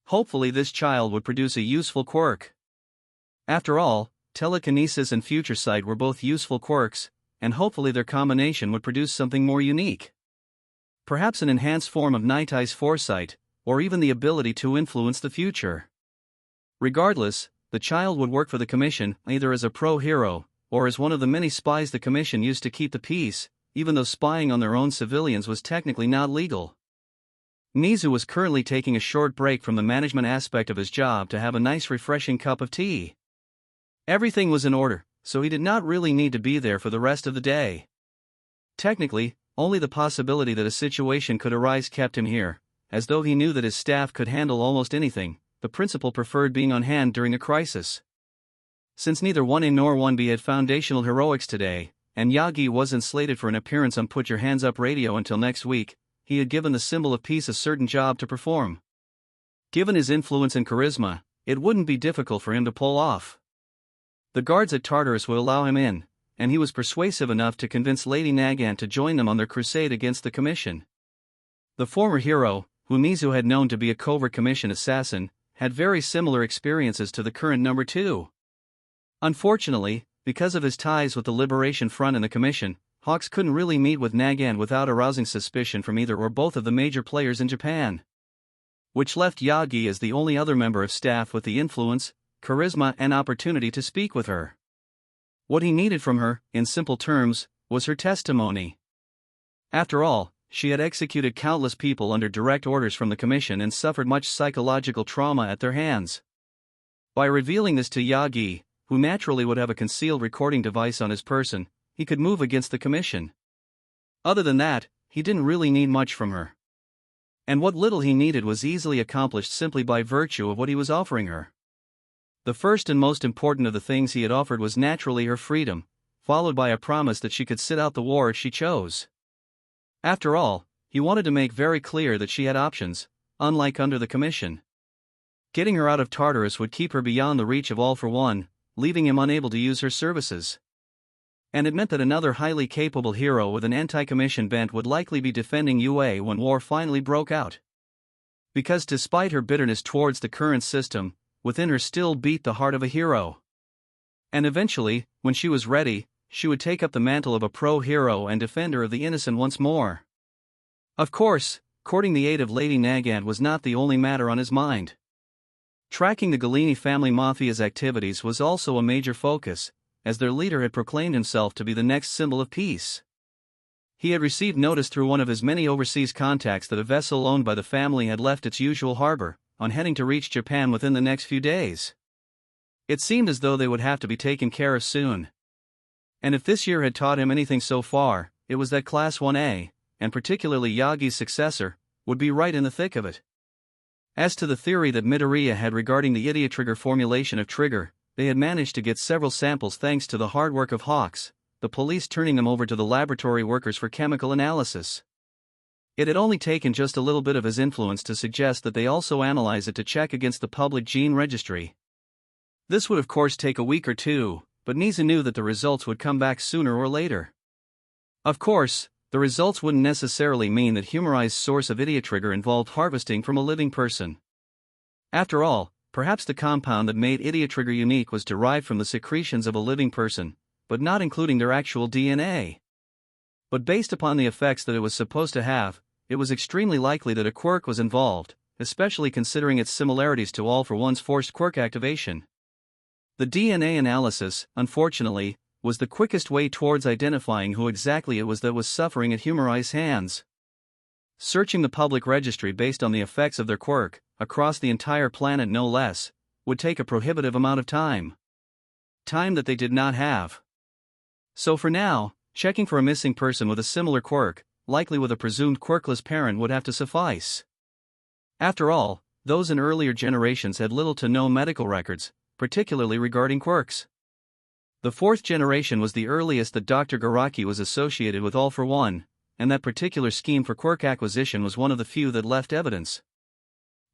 Hopefully this child would produce a useful quirk. After all, telekinesis and future sight were both useful quirks, and hopefully their combination would produce something more unique. Perhaps an enhanced form of Nighteyes Foresight, or even the ability to influence the future. Regardless, the child would work for the commission either as a pro-hero, or as one of the many spies the commission used to keep the peace, even though spying on their own civilians was technically not legal. ᴡᴇ was currently taking a short break from the management aspect of his job to have a nice refreshing cup of tea. Everything was in order, so he did not really need to be there for the rest of the day. Technically, only the possibility that a situation could arise kept him here, as though he knew that his staff could handle almost anything. The principal preferred being on hand during a crisis. Since neither 1A nor 1B had foundational heroics today, and Yagi wasn't slated for an appearance on Put Your Hands Up Radio until next week, he had given the symbol of peace a certain job to perform. Given his influence and charisma, it wouldn't be difficult for him to pull off. The guards at Tartarus would allow him in, and he was persuasive enough to convince Lady Nagant to join them on their crusade against the Commission. The former hero, who ᴡᴇ had known to be a covert Commission assassin, had very similar experiences to the current number 2. Unfortunately, because of his ties with the Liberation Front and the Commission, Hawks couldn't really meet with Nagant without arousing suspicion from either or both of the major players in Japan. Which left Yagi as the only other member of staff with the influence, charisma and opportunity to speak with her. What he needed from her, in simple terms, was her testimony. After all, she had executed countless people under direct orders from the Commission and suffered much psychological trauma at their hands. By revealing this to Yagi, who naturally would have a concealed recording device on his person, he could move against the Commission. Other than that, he didn't really need much from her. And what little he needed was easily accomplished simply by virtue of what he was offering her. The first and most important of the things he had offered was naturally her freedom, followed by a promise that she could sit out the war if she chose. After all, he wanted to make very clear that she had options, unlike under the Commission. Getting her out of Tartarus would keep her beyond the reach of All for One, leaving him unable to use her services. And it meant that another highly capable hero with an anti-Commission bent would likely be defending UA when war finally broke out. Because despite her bitterness towards the current system, within her still beat the heart of a hero. And eventually, when she was ready, she would take up the mantle of a pro-hero and defender of the innocent once more. Of course, courting the aid of Lady Nagant was not the only matter on his mind. Tracking the Galini family mafia's activities was also a major focus, as their leader had proclaimed himself to be the next symbol of peace. He had received notice through one of his many overseas contacts that a vessel owned by the family had left its usual harbor, on heading to reach Japan within the next few days. It seemed as though they would have to be taken care of soon. And if this year had taught him anything so far, it was that Class 1A, and particularly Yagi's successor, would be right in the thick of it. As to the theory that Midoriya had regarding the 괜ᴜ formulation of trigger, they had managed to get several samples thanks to the hard work of Hawks, the police turning them over to the laboratory workers for chemical analysis. It had only taken just a little bit of his influence to suggest that they also analyze it to check against the public gene registry. This would of course take a week or two, but ᴡᴇ knew that the results would come back sooner or later. Of course, the results wouldn't necessarily mean that Humori's source of 괜ᴜ involved harvesting from a living person. After all, perhaps the compound that made 괜ᴜ unique was derived from the secretions of a living person, but not including their actual DNA. But based upon the effects that it was supposed to have, it was extremely likely that a quirk was involved, especially considering its similarities to All for One's forced quirk activation. The DNA analysis, unfortunately, was the quickest way towards identifying who exactly it was that was suffering at Humori's hands. Searching the public registry based on the effects of their quirk, across the entire planet no less, would take a prohibitive amount of time. Time that they did not have. So for now, checking for a missing person with a similar quirk, likely with a presumed quirkless parent, would have to suffice. After all, those in earlier generations had little to no medical records, particularly regarding quirks. The fourth generation was the earliest that Dr. Garaki was associated with All for One, and that particular scheme for quirk acquisition was one of the few that left evidence.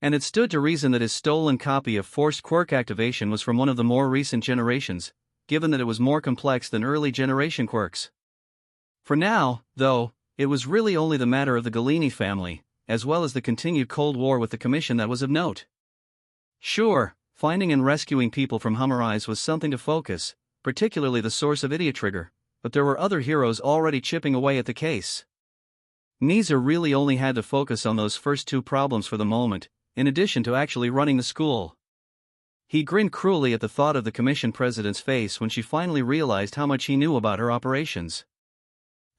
And it stood to reason that his stolen copy of forced quirk activation was from one of the more recent generations, given that it was more complex than early generation quirks. For now, though, it was really only the matter of the Galini family, as well as the continued Cold War with the Commission, that was of note. Sure, finding and rescuing people from Humori's was something to focus, particularly the source of 괜ᴜ, but there were other heroes already chipping away at the case. ᴡᴇ really only had to focus on those first two problems for the moment, in addition to actually running the school. He grinned cruelly at the thought of the Commission president's face when she finally realized how much he knew about her operations.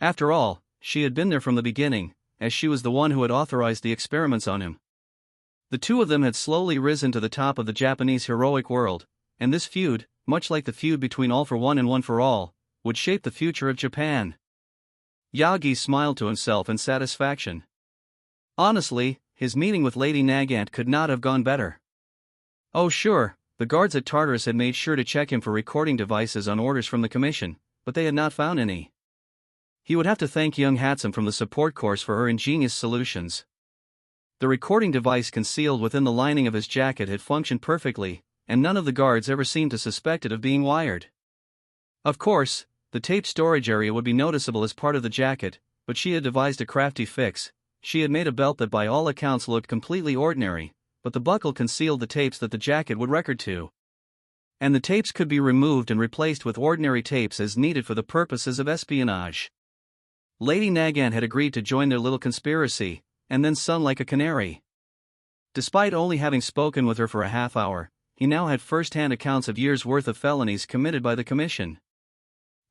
After all, she had been there from the beginning, as she was the one who had authorized the experiments on him. The two of them had slowly risen to the top of the Japanese heroic world, and this feud, much like the feud between All for One and One for All, would shape the future of Japan. Yagi smiled to himself in satisfaction. Honestly, his meeting with Lady Nagant could not have gone better. Oh sure, the guards at Tartarus had made sure to check him for recording devices on orders from the Commission, but they had not found any. He would have to thank young Hatsum from the support course for her ingenious solutions. The recording device concealed within the lining of his jacket had functioned perfectly, and none of the guards ever seemed to suspect it of being wired. Of course, the taped storage area would be noticeable as part of the jacket, but she had devised a crafty fix. She had made a belt that by all accounts looked completely ordinary, but the buckle concealed the tapes that the jacket would record to. And the tapes could be removed and replaced with ordinary tapes as needed for the purposes of espionage. Lady Nagant had agreed to join their little conspiracy, and then sung like a canary. Despite only having spoken with her for a half hour, he now had first-hand accounts of years' worth of felonies committed by the Commission.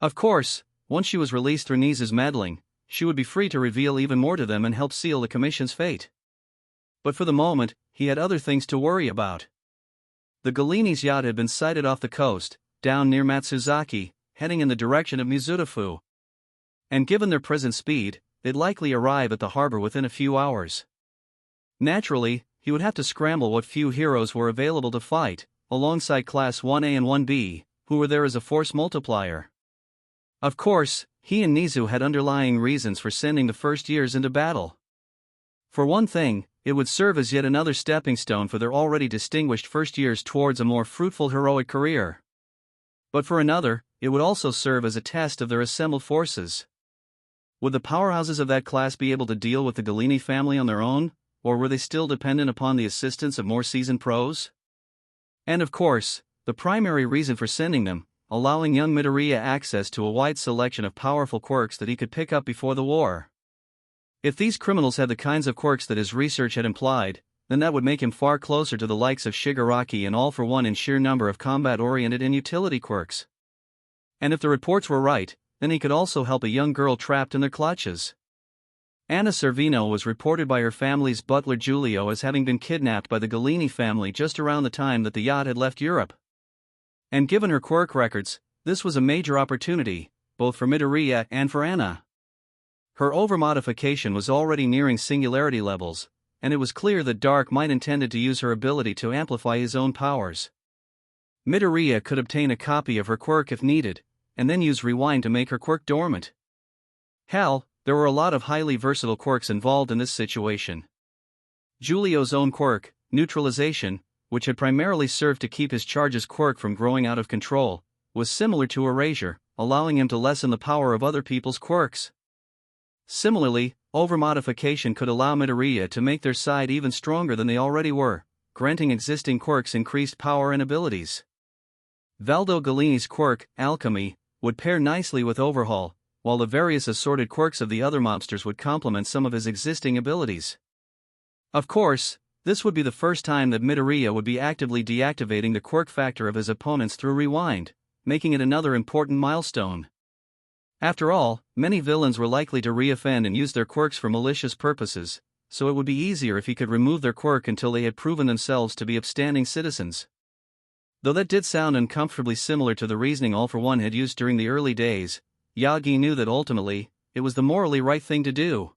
Of course, once she was released through Nizu's meddling, she would be free to reveal even more to them and help seal the Commission's fate. But for the moment, he had other things to worry about. The Gallini's yacht had been sighted off the coast, down near Matsuzaki, heading in the direction of Mizutofu. And given their present speed, they'd likely arrive at the harbor within a few hours. Naturally, he would have to scramble what few heroes were available to fight, alongside Class 1A and 1B, who were there as a force multiplier. Of course, he and Nizu had underlying reasons for sending the first years into battle. For one thing, it would serve as yet another stepping stone for their already distinguished first years towards a more fruitful heroic career. But for another, it would also serve as a test of their assembled forces. Would the powerhouses of that class be able to deal with the Gallini family on their own, or were they still dependent upon the assistance of more seasoned pros? And of course, the primary reason for sending them, allowing young Midoriya access to a wide selection of powerful quirks that he could pick up before the war. If these criminals had the kinds of quirks that his research had implied, then that would make him far closer to the likes of Shigaraki and All for One in sheer number of combat-oriented and utility quirks. And if the reports were right, then he could also help a young girl trapped in their clutches. Anna Servino was reported by her family's butler Giulio as having been kidnapped by the Gallini family just around the time that the yacht had left Europe. And given her quirk records, this was a major opportunity, both for Midoriya and for Anna. Her overmodification was already nearing singularity levels, and it was clear that Dark might intended to use her ability to amplify his own powers. Midoriya could obtain a copy of her quirk if needed, and then use Rewind to make her quirk dormant. Hell, there were a lot of highly versatile quirks involved in this situation. Giulio's own quirk, Neutralization, which had primarily served to keep his charge's quirk from growing out of control, was similar to Erasure, allowing him to lessen the power of other people's quirks. Similarly, overmodification could allow Midoriya to make their side even stronger than they already were, granting existing quirks increased power and abilities. Valdo Gallini's quirk, Alchemy, would pair nicely with Overhaul, while the various assorted quirks of the other mobsters would complement some of his existing abilities. Of course, this would be the first time that Midoriya would be actively deactivating the quirk factor of his opponents through Rewind, making it another important milestone. After all, many villains were likely to reoffend and use their quirks for malicious purposes, so it would be easier if he could remove their quirk until they had proven themselves to be upstanding citizens. Though that did sound uncomfortably similar to the reasoning All for One had used during the early days, Yagi knew that ultimately, it was the morally right thing to do.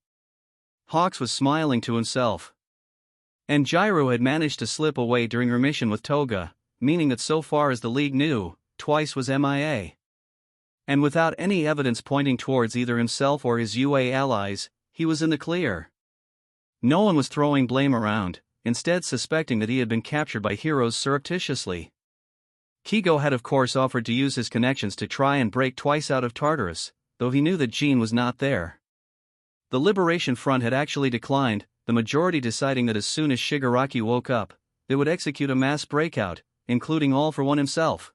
Hawks was smiling to himself. And Gyro had managed to slip away during her mission with Toga, meaning that so far as the League knew, Twice was MIA. And without any evidence pointing towards either himself or his UA allies, he was in the clear. No one was throwing blame around, instead suspecting that he had been captured by heroes surreptitiously. Kigo had of course offered to use his connections to try and break Twice out of Tartarus, though he knew that Jean was not there. The Liberation Front had actually declined, the majority deciding that as soon as Shigaraki woke up, they would execute a mass breakout, including All for One himself.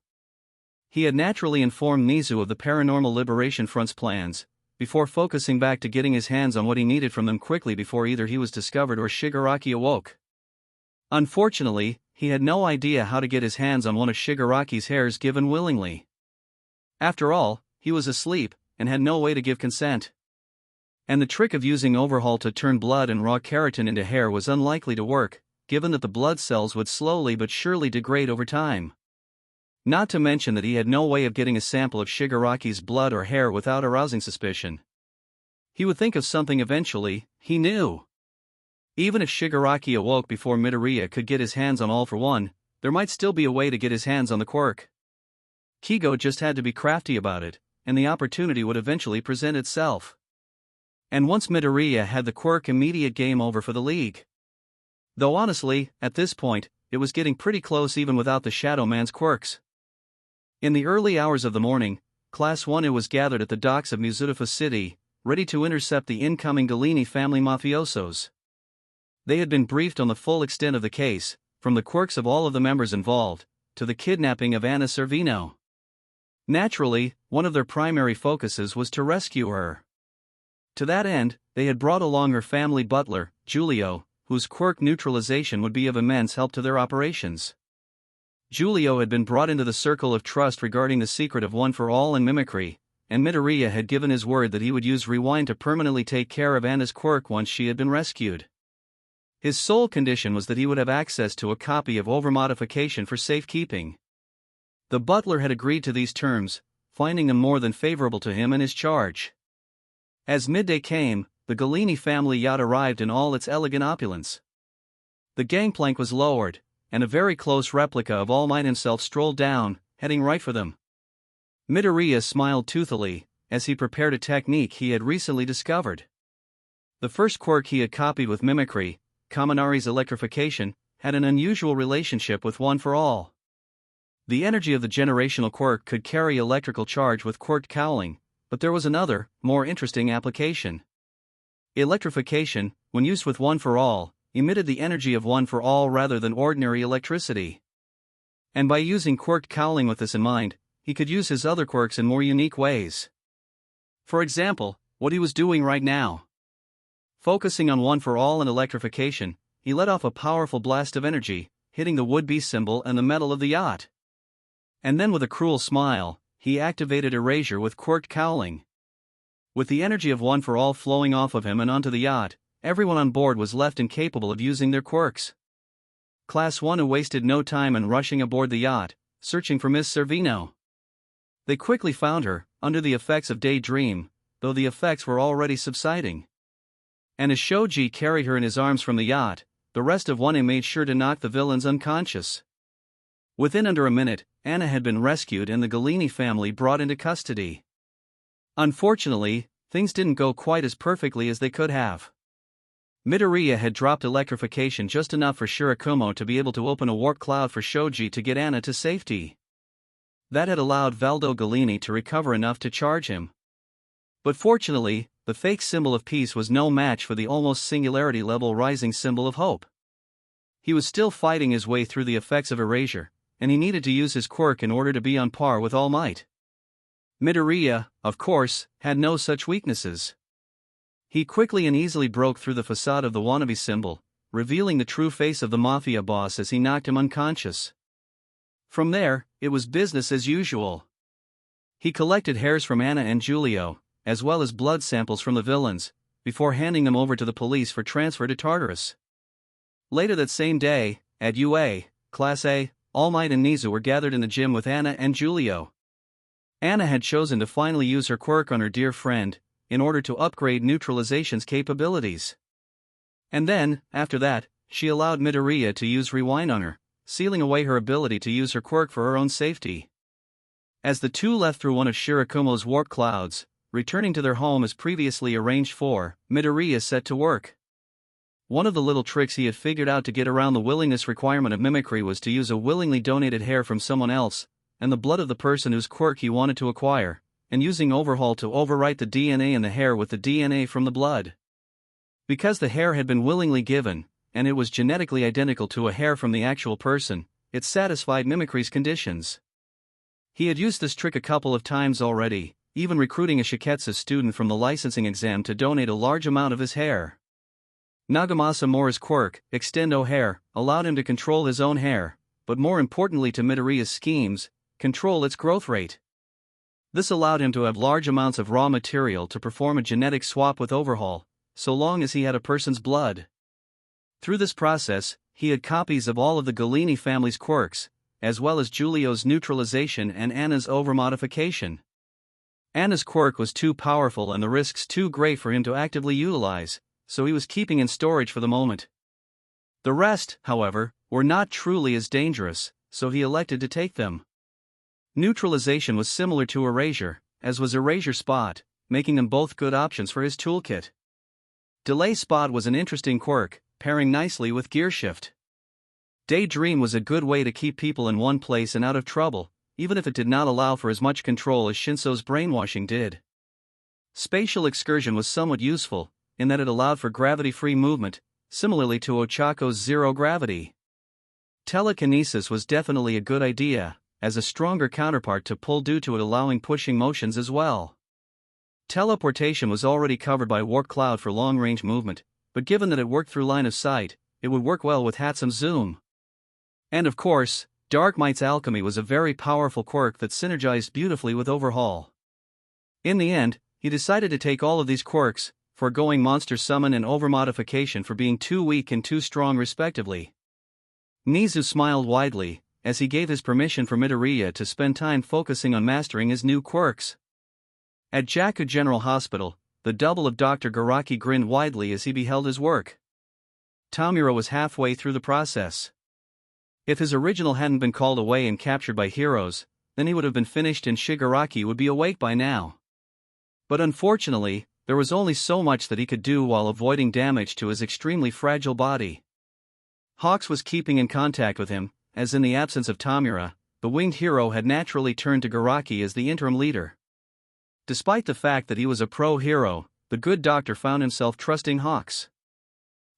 He had naturally informed Nizu of the Paranormal Liberation Front's plans, before focusing back to getting his hands on what he needed from them quickly before either he was discovered or Shigaraki awoke. Unfortunately, he had no idea how to get his hands on one of Shigaraki's hairs given willingly. After all, he was asleep, and had no way to give consent. And the trick of using overhaul to turn blood and raw keratin into hair was unlikely to work, given that the blood cells would slowly but surely degrade over time. Not to mention that he had no way of getting a sample of Shigaraki's blood or hair without arousing suspicion. He would think of something eventually, he knew. Even if Shigaraki awoke before Midoriya could get his hands on All for One, there might still be a way to get his hands on the quirk. Kigo just had to be crafty about it, and the opportunity would eventually present itself. And once Midoriya had the quirk, immediate game over for the league. Though honestly, at this point, it was getting pretty close even without the Shadow Man's quirks. In the early hours of the morning, Class 1 was gathered at the docks of Mizurufa City, ready to intercept the incoming Galini family mafiosos. They had been briefed on the full extent of the case, from the quirks of all of the members involved, to the kidnapping of Anna Servino. Naturally, one of their primary focuses was to rescue her. To that end, they had brought along her family butler, Giulio, whose quirk neutralization would be of immense help to their operations. Giulio had been brought into the circle of trust regarding the secret of One for All and mimicry, and Midoriya had given his word that he would use Rewind to permanently take care of Anna's quirk once she had been rescued. His sole condition was that he would have access to a copy of Overmodification for safekeeping. The butler had agreed to these terms, finding them more than favorable to him and his charge. As midday came, the Galini family yacht arrived in all its elegant opulence. The gangplank was lowered, and a very close replica of All Might himself strolled down, heading right for them. Midoriya smiled toothily, as he prepared a technique he had recently discovered. The first quirk he had copied with mimicry, Kaminari's electrification, had an unusual relationship with One for All. The energy of the generational quirk could carry electrical charge with ᴅᴇʟ, but there was another, more interesting application. Electrification, when used with One for All, emitted the energy of One for All rather than ordinary electricity. And by using ᴅᴇʟ with this in mind, he could use his other quirks in more unique ways. For example, what he was doing right now. Focusing on One for All and electrification, he let off a powerful blast of energy, hitting the would-be symbol and the metal of the yacht. And then with a cruel smile, he activated Erasure with ᴅᴇʟ. With the energy of One for All flowing off of him and onto the yacht, everyone on board was left incapable of using their quirks. Class 1 wasted no time in rushing aboard the yacht, searching for Miss Servino. They quickly found her, under the effects of daydream, though the effects were already subsiding. And as Shoji carried her in his arms from the yacht, the rest of 1A made sure to knock the villains unconscious. Within under a minute, Anna had been rescued and the Galini family brought into custody. Unfortunately, things didn't go quite as perfectly as they could have. Midoriya had dropped electrification just enough for Shirakumo to be able to open a warp cloud for Shoji to get Anna to safety. That had allowed Valdo Galini to recover enough to charge him. But fortunately, the fake symbol of peace was no match for the almost singularity level rising symbol of hope. He was still fighting his way through the effects of erasure, and he needed to use his quirk in order to be on par with All Might. Midoriya, of course, had no such weaknesses. He quickly and easily broke through the facade of the wannabe symbol, revealing the true face of the mafia boss as he knocked him unconscious. From there, it was business as usual. He collected hairs from Anna and Giulio, as well as blood samples from the villains, before handing them over to the police for transfer to Tartarus. Later that same day, at UA, Class A, All Might and Nizu were gathered in the gym with Anna and Giulio. Anna had chosen to finally use her quirk on her dear friend, in order to upgrade neutralization's capabilities. And then, after that, she allowed Midoriya to use Rewind on her, sealing away her ability to use her quirk for her own safety. As the two left through one of Shirakumo's warp clouds, returning to their home as previously arranged for, Midoriya set to work. One of the little tricks he had figured out to get around the willingness requirement of mimicry was to use a willingly donated hair from someone else, and the blood of the person whose quirk he wanted to acquire, and using overhaul to overwrite the DNA in the hair with the DNA from the blood. Because the hair had been willingly given, and it was genetically identical to a hair from the actual person, it satisfied mimicry's conditions. He had used this trick a couple of times already, even recruiting a Shiketsu student from the licensing exam to donate a large amount of his hair. Nagamasa Mora's quirk, Extendo Hair, allowed him to control his own hair, but more importantly to Midoriya's schemes, control its growth rate. This allowed him to have large amounts of raw material to perform a genetic swap with overhaul, so long as he had a person's blood. Through this process, he had copies of all of the Galeni family's quirks, as well as Giulio's neutralization and Anna's overmodification. Anna's quirk was too powerful and the risks too great for him to actively utilize, so he was keeping in storage for the moment. The rest, however, were not truly as dangerous, so he elected to take them. Neutralization was similar to erasure, as was erasure spot, making them both good options for his toolkit. Delay spot was an interesting quirk, pairing nicely with gear shift. Daydream was a good way to keep people in one place and out of trouble, even if it did not allow for as much control as Shinso's brainwashing did. Spatial excursion was somewhat useful, in that it allowed for gravity-free movement, similarly to Ochako's zero gravity. Telekinesis was definitely a good idea, as a stronger counterpart to pull due to it allowing pushing motions as well. Teleportation was already covered by Warp Cloud for long-range movement, but given that it worked through line of sight, it would work well with Hatsume's Zoom. And of course, Dark Might's Alchemy was a very powerful quirk that synergized beautifully with Overhaul. In the end, he decided to take all of these quirks, foregoing Monster Summon and Overmodification for being too weak and too strong respectively. Nizu smiled widely, as he gave his permission for Midoriya to spend time focusing on mastering his new quirks. At Jaku General Hospital, the double of Dr. Garaki grinned widely as he beheld his work. Tomura was halfway through the process. If his original hadn't been called away and captured by heroes, then he would have been finished and Shigaraki would be awake by now. But unfortunately, there was only so much that he could do while avoiding damage to his extremely fragile body. Hawks was keeping in contact with him, as in the absence of Tomura, the winged hero had naturally turned to Garaki as the interim leader. Despite the fact that he was a pro-hero, the good doctor found himself trusting Hawks.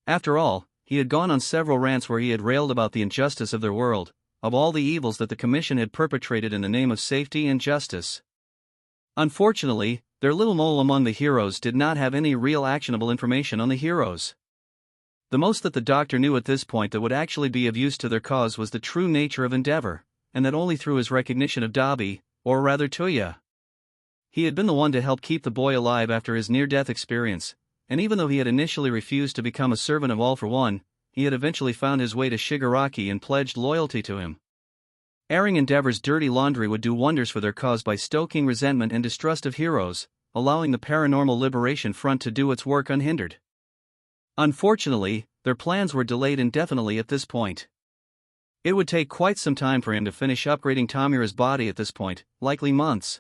After all, he had gone on several rants where he had railed about the injustice of their world, of all the evils that the Commission had perpetrated in the name of safety and justice. Unfortunately, their little mole among the heroes did not have any real actionable information on the heroes. The most that the doctor knew at this point that would actually be of use to their cause was the true nature of endeavor, and that only through his recognition of Dabi, or rather Tuya. He had been the one to help keep the boy alive after his near-death experience, and even though he had initially refused to become a servant of All for One, he had eventually found his way to Shigaraki and pledged loyalty to him. Airing Endeavor's dirty laundry would do wonders for their cause by stoking resentment and distrust of heroes, allowing the Paranormal Liberation Front to do its work unhindered. Unfortunately, their plans were delayed indefinitely at this point. It would take quite some time for him to finish upgrading Tomura's body at this point, likely months.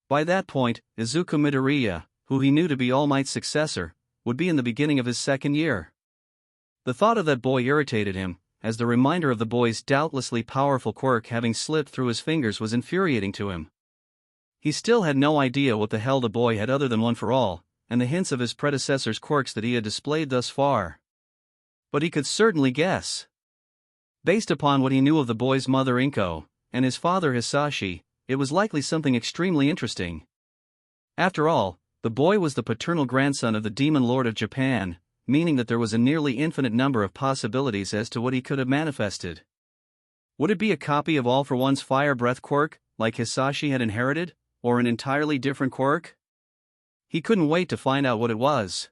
By that point, Izuku Midoriya, who he knew to be All Might's successor, would be in the beginning of his second year. The thought of that boy irritated him, as the reminder of the boy's doubtlessly powerful quirk having slipped through his fingers was infuriating to him. He still had no idea what the hell the boy had other than One for All, and the hints of his predecessor's quirks that he had displayed thus far. But he could certainly guess. Based upon what he knew of the boy's mother Inko, and his father Hisashi, it was likely something extremely interesting. After all, the boy was the paternal grandson of the Demon Lord of Japan, meaning that there was a nearly infinite number of possibilities as to what he could have manifested. Would it be a copy of All for One's Fire Breath quirk, like Hisashi had inherited, or an entirely different quirk? He couldn't wait to find out what it was.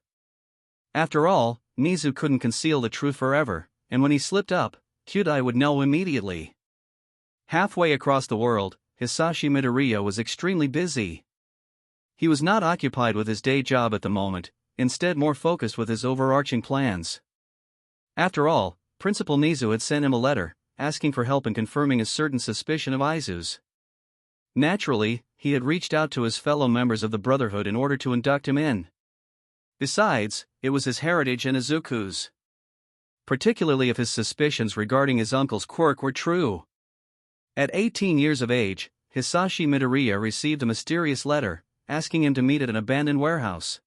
After all, Nizu couldn't conceal the truth forever, and when he slipped up, Kyudai would know immediately. Halfway across the world, Hisashi Midoriya was extremely busy. He was not occupied with his day job at the moment, instead more focused with his overarching plans. After all, Principal Nizu had sent him a letter, asking for help in confirming a certain suspicion of Aizu's. Naturally, he had reached out to his fellow members of the Brotherhood in order to induct him in. Besides, it was his heritage and Izuku's. Particularly if his suspicions regarding his uncle's quirk were true. At 18 years of age, Hisashi Midoriya received a mysterious letter, asking him to meet at an abandoned warehouse.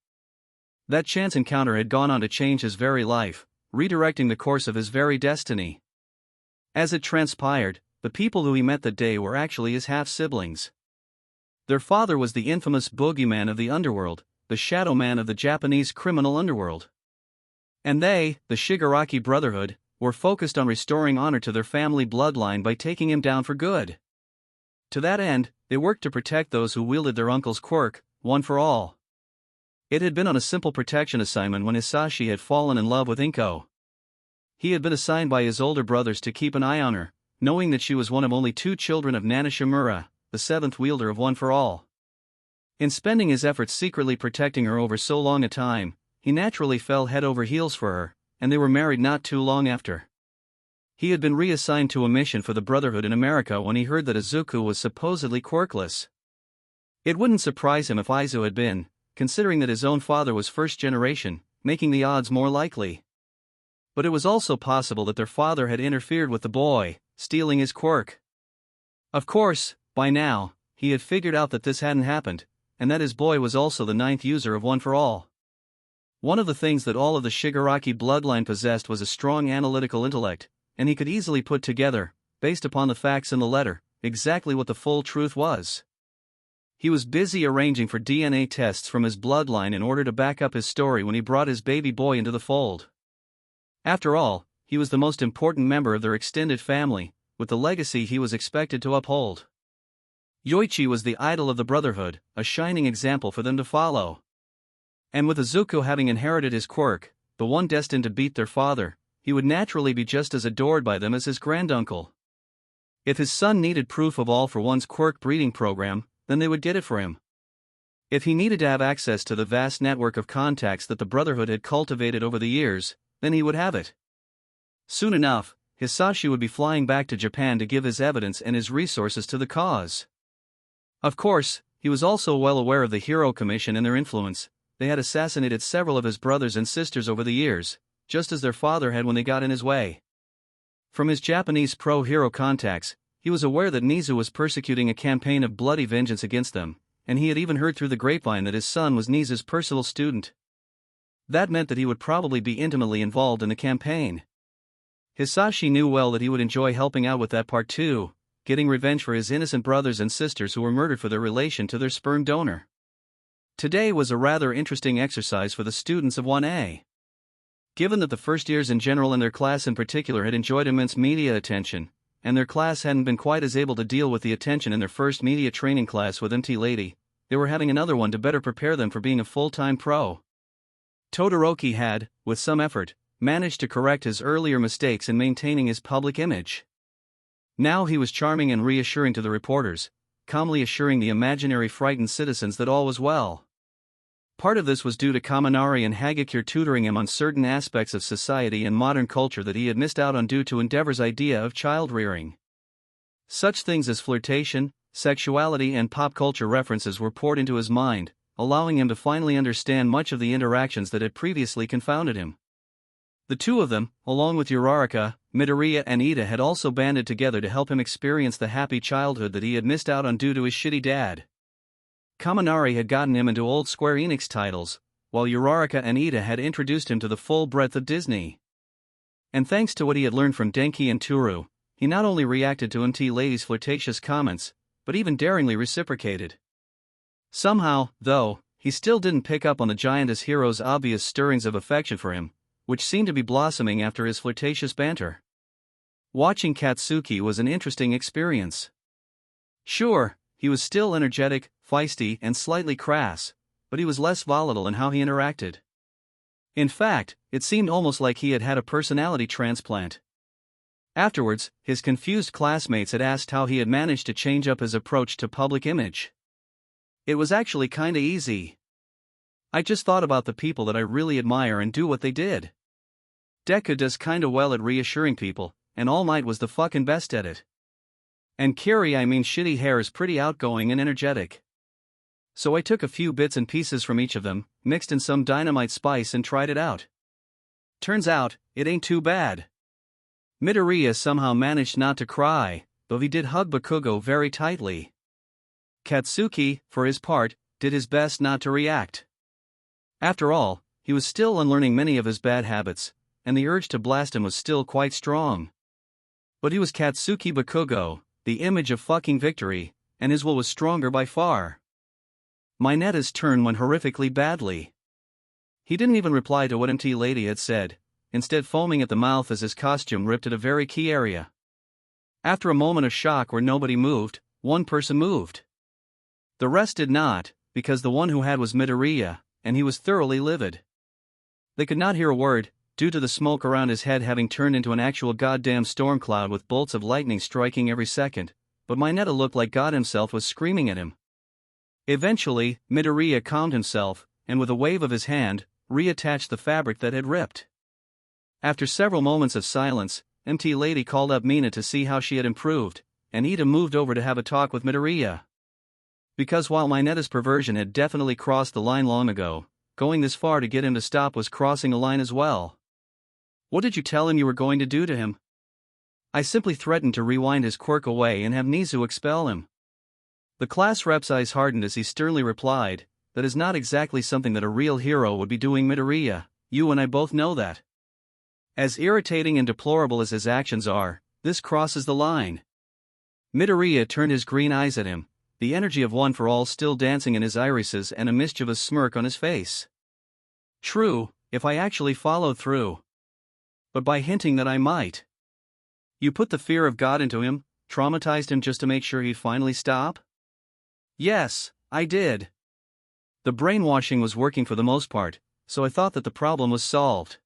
That chance encounter had gone on to change his very life, redirecting the course of his very destiny. As it transpired, the people who he met that day were actually his half-siblings. Their father was the infamous boogeyman of the underworld, the shadow man of the Japanese criminal underworld. And they, the Shigaraki Brotherhood, were focused on restoring honor to their family bloodline by taking him down for good. To that end, they worked to protect those who wielded their uncle's quirk, one for all. It had been on a simple protection assignment when Hisashi had fallen in love with Inko. He had been assigned by his older brothers to keep an eye on her, knowing that she was one of only 2 children of Nanishimura, the 7th wielder of One for All. In spending his efforts secretly protecting her over so long a time, he naturally fell head over heels for her, and they were married not too long after. He had been reassigned to a mission for the Brotherhood in America when he heard that Izuku was supposedly quirkless. It wouldn't surprise him if Aizu had been, considering that his own father was first generation, making the odds more likely. But it was also possible that their father had interfered with the boy, stealing his quirk. Of course, by now, he had figured out that this hadn't happened, and that his boy was also the 9th user of One for All. One of the things that all of the Shigaraki bloodline possessed was a strong analytical intellect, and he could easily put together, based upon the facts in the letter, exactly what the full truth was. He was busy arranging for DNA tests from his bloodline in order to back up his story when he brought his baby boy into the fold. After all, he was the most important member of their extended family, with the legacy he was expected to uphold. Yoichi was the idol of the Brotherhood, a shining example for them to follow. And with Izuku having inherited his quirk, the one destined to beat their father, he would naturally be just as adored by them as his granduncle. If his son needed proof of All for One's quirk breeding program, then they would get it for him. If he needed to have access to the vast network of contacts that the Brotherhood had cultivated over the years, then he would have it. Soon enough, Hisashi would be flying back to Japan to give his evidence and his resources to the cause. Of course, he was also well aware of the Hero Commission and their influence. They had assassinated several of his brothers and sisters over the years, just as their father had when they got in his way. From his Japanese pro-hero contacts, he was aware that Nizu was persecuting a campaign of bloody vengeance against them, and he had even heard through the grapevine that his son was Nizu's personal student. That meant that he would probably be intimately involved in the campaign. Hisashi knew well that he would enjoy helping out with that part too, getting revenge for his innocent brothers and sisters who were murdered for their relation to their sperm donor. Today was a rather interesting exercise for the students of 1A. Given that the first years in general and their class in particular had enjoyed immense media attention, and their class hadn't been quite as able to deal with the attention in their first media training class with MT Lady, they were having another one to better prepare them for being a full-time pro. Todoroki had, with some effort, managed to correct his earlier mistakes in maintaining his public image. Now he was charming and reassuring to the reporters, calmly assuring the imaginary frightened citizens that all was well. Part of this was due to Kaminari and Hagakure tutoring him on certain aspects of society and modern culture that he had missed out on due to Endeavor's idea of child-rearing. Such things as flirtation, sexuality and pop culture references were poured into his mind, allowing him to finally understand much of the interactions that had previously confounded him. The two of them, along with Uraraka, Midoriya and Ida, had also banded together to help him experience the happy childhood that he had missed out on due to his shitty dad. Kaminari had gotten him into old Square Enix titles, while Uraraka and Ida had introduced him to the full breadth of Disney. And thanks to what he had learned from Denki and Toru, he not only reacted to MT Lady's flirtatious comments, but even daringly reciprocated. Somehow, though, he still didn't pick up on the giantess hero's obvious stirrings of affection for him, which seemed to be blossoming after his flirtatious banter. Watching Katsuki was an interesting experience. Sure, he was still energetic, feisty, and slightly crass, but he was less volatile in how he interacted. In fact, it seemed almost like he had had a personality transplant. Afterwards, his confused classmates had asked how he had managed to change up his approach to public image. It was actually kinda easy. I just thought about the people that I really admire and do what they did. Deku does kinda well at reassuring people, and All Might was the fucking best at it. And Shitty Hair is pretty outgoing and energetic. So I took a few bits and pieces from each of them, mixed in some dynamite spice and tried it out. Turns out, it ain't too bad. Midoriya somehow managed not to cry, though he did hug Bakugo very tightly. Katsuki, for his part, did his best not to react. After all, he was still unlearning many of his bad habits, and the urge to blast him was still quite strong. But he was Katsuki Bakugo, the image of fucking victory, and his will was stronger by far. Minata's turn went horrifically badly. He didn't even reply to what MT Lady had said, instead foaming at the mouth as his costume ripped at a very key area. After a moment of shock where nobody moved, one person moved. The rest did not, because the one who had was Midoriya, and he was thoroughly livid. They could not hear a word, due to the smoke around his head having turned into an actual goddamn storm cloud with bolts of lightning striking every second, but Mayonetta looked like God himself was screaming at him. Eventually, Midoriya calmed himself, and with a wave of his hand, reattached the fabric that had ripped. After several moments of silence, MT Lady called up Mina to see how she had improved, and Ida moved over to have a talk with Midoriya. Because while Mayonetta's perversion had definitely crossed the line long ago, going this far to get him to stop was crossing a line as well. What did you tell him you were going to do to him? I simply threatened to rewind his quirk away and have ᴡᴜ expel him. The class rep's eyes hardened as he sternly replied, that is not exactly something that a real hero would be doing, Midoriya, you and I both know that. As irritating and deplorable as his actions are, this crosses the line. Midoriya turned his green eyes at him, the energy of one for all still dancing in his irises and a mischievous smirk on his face. True, if I actually followed through. But by hinting that I might. You put the fear of God into him, traumatized him just to make sure he'd finally stop? Yes, I did. The brainwashing was working for the most part, so I thought that the problem was solved.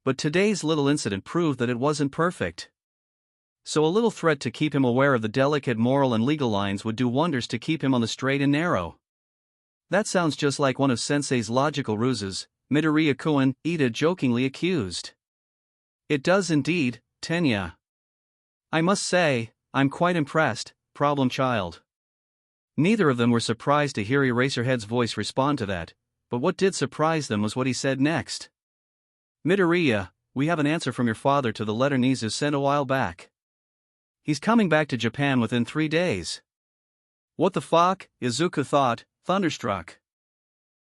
But today's little incident proved that it wasn't perfect. So a little threat to keep him aware of the delicate moral and legal lines would do wonders to keep him on the straight and narrow. That sounds just like one of Sensei's logical ruses, Midoriya-kun, Ida jokingly accused. It does indeed, Tenya. I must say, I'm quite impressed, problem child. Neither of them were surprised to hear Eraserhead's voice respond to that, but what did surprise them was what he said next. Midoriya, we have an answer from your father to the letter ᴡᴜ sent a while back. He's coming back to Japan within 3 days. What the fuck? Izuku thought, thunderstruck.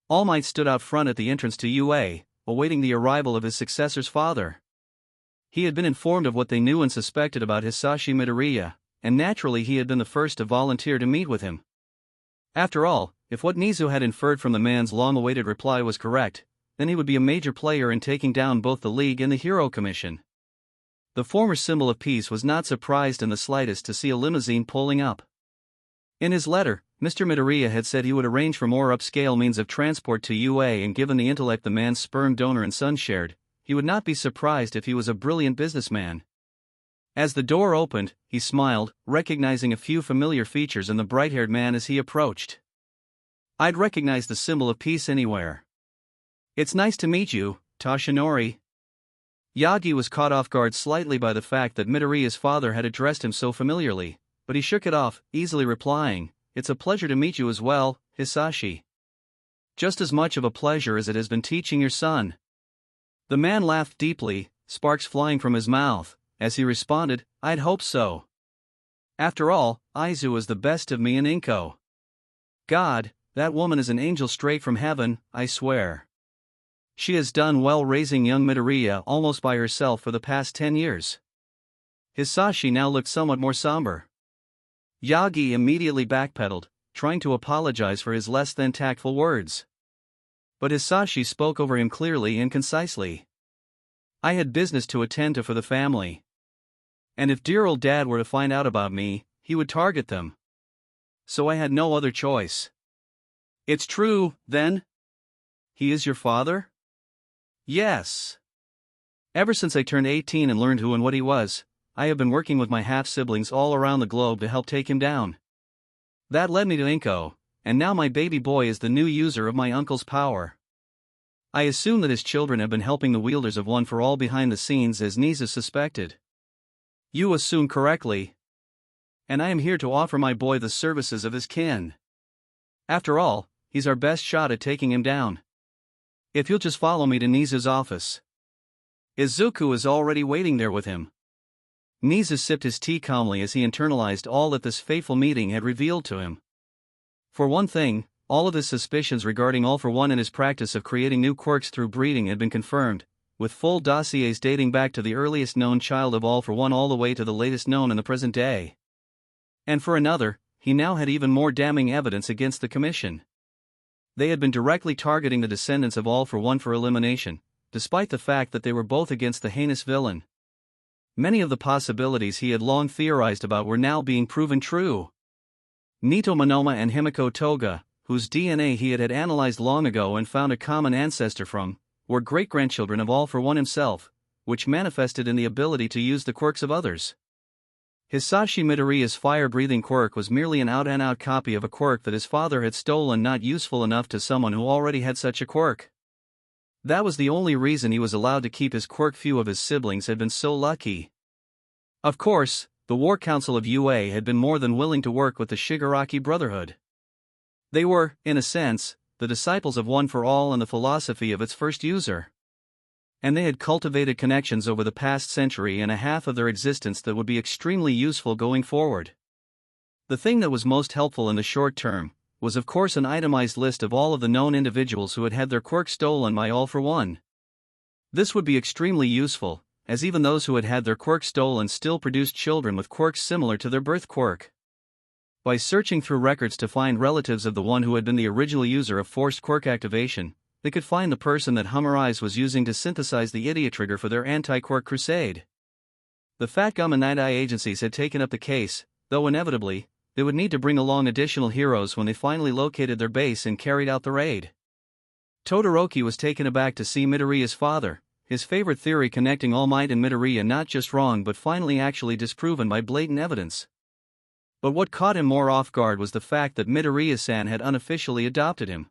All Might stood out front at the entrance to UA, awaiting the arrival of his successor's father. He had been informed of what they knew and suspected about Hisashi Midoriya, and naturally he had been the first to volunteer to meet with him. After all, if what ᴡᴜ had inferred from the man's long-awaited reply was correct, then he would be a major player in taking down both the League and the Hero Commission. The former symbol of peace was not surprised in the slightest to see a limousine pulling up. In his letter, Mr. Midoriya had said he would arrange for more upscale means of transport to UA, and given the intellect the man's sperm donor and son shared, he would not be surprised if he was a brilliant businessman. As the door opened, he smiled, recognizing a few familiar features in the bright-haired man as he approached. I'd recognize the symbol of peace anywhere. It's nice to meet you, Toshinori. Yagi was caught off guard slightly by the fact that Midoriya's father had addressed him so familiarly, but he shook it off, easily replying, it's a pleasure to meet you as well, Hisashi. Just as much of a pleasure as it has been teaching your son. The man laughed deeply, sparks flying from his mouth, as he responded, I'd hope so. After all, Aizu is the best of me and Inko. God, that woman is an angel straight from heaven, I swear. She has done well raising young Midoriya almost by herself for the past 10 years. Hisashi now looked somewhat more somber. Yagi immediately backpedaled, trying to apologize for his less than tactful words. But Hisashi spoke over him clearly and concisely. I had business to attend to for the family. And if dear old dad were to find out about me, he would target them. So I had no other choice. It's true, then? He is your father? Yes. Ever since I turned 18 and learned who and what he was, I have been working with my half-siblings all around the globe to help take him down. That led me to Inko, and now my baby boy is the new user of my uncle's power. I assume that his children have been helping the wielders of One for All behind the scenes as ᴡᴜ suspected. You assume correctly. And I am here to offer my boy the services of his kin. After all, he's our best shot at taking him down. If you'll just follow me to ᴡᴜ's office. Izuku is already waiting there with him. ᴡᴜ sipped his tea calmly as he internalized all that this fateful meeting had revealed to him. For one thing, all of his suspicions regarding All for One and his practice of creating new quirks through breeding had been confirmed, with full dossiers dating back to the earliest known child of All for One all the way to the latest known in the present day. And for another, he now had even more damning evidence against the Commission. They had been directly targeting the descendants of All for One for elimination, despite the fact that they were both against the heinous villain. Many of the possibilities he had long theorized about were now being proven true. Monoma and ᴅᴇʟᴜ, whose DNA he had analyzed long ago and found a common ancestor from, were great-grandchildren of ⴡᴜᴜ himself, which manifested in the ability to use the quirks of others. Hisashi Midoriya's fire-breathing quirk was merely an out-and-out copy of a quirk that his father had stolen, not useful enough to someone who already had such a quirk. That was the only reason he was allowed to keep his quirk. Few of his siblings had been so lucky. Of course, the War Council of UA had been more than willing to work with the Shigaraki Brotherhood. They were, in a sense, the disciples of One for All and the philosophy of its first user. And they had cultivated connections over the past century and a half of their existence that would be extremely useful going forward. The thing that was most helpful in the short term was of course an itemized list of all of the known individuals who had had their quirks stolen by All for One. This would be extremely useful, as even those who had had their quirks stolen still produced children with quirks similar to their birth quirk. By searching through records to find relatives of the one who had been the original user of forced quirk activation, they could find the person that ⴅ was using to synthesize the ⴅᴜᴜ for their anti-quirk crusade. The FATGUM and Night Eye agencies had taken up the case, though inevitably, they would need to bring along additional heroes when they finally located their base and carried out the raid. Todoroki was taken aback to see Midoriya's father, his favorite theory connecting All Might and Midoriya not just wrong but finally actually disproven by blatant evidence. But what caught him more off guard was the fact that Midoriya-san had unofficially adopted him.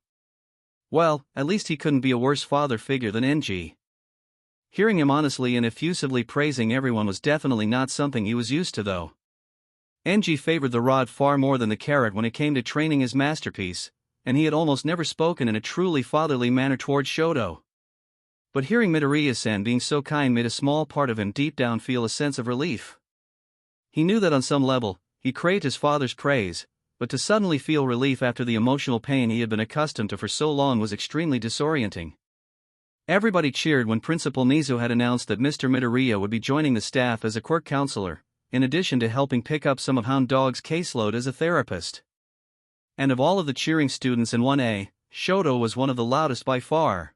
Well, at least he couldn't be a worse father figure than Ng. Hearing him honestly and effusively praising everyone was definitely not something he was used to though. Ng favored the rod far more than the carrot when it came to training his masterpiece, and he had almost never spoken in a truly fatherly manner towards Shoto. But hearing Midoriya-san being so kind made a small part of him deep down feel a sense of relief. He knew that on some level, he craved his father's praise, but to suddenly feel relief after the emotional pain he had been accustomed to for so long was extremely disorienting. Everybody cheered when Principal Nizu had announced that Mr. Midoriya would be joining the staff as a quirk counselor, in addition to helping pick up some of Hound Dog's caseload as a therapist. And of all of the cheering students in 1A, Shoto was one of the loudest by far.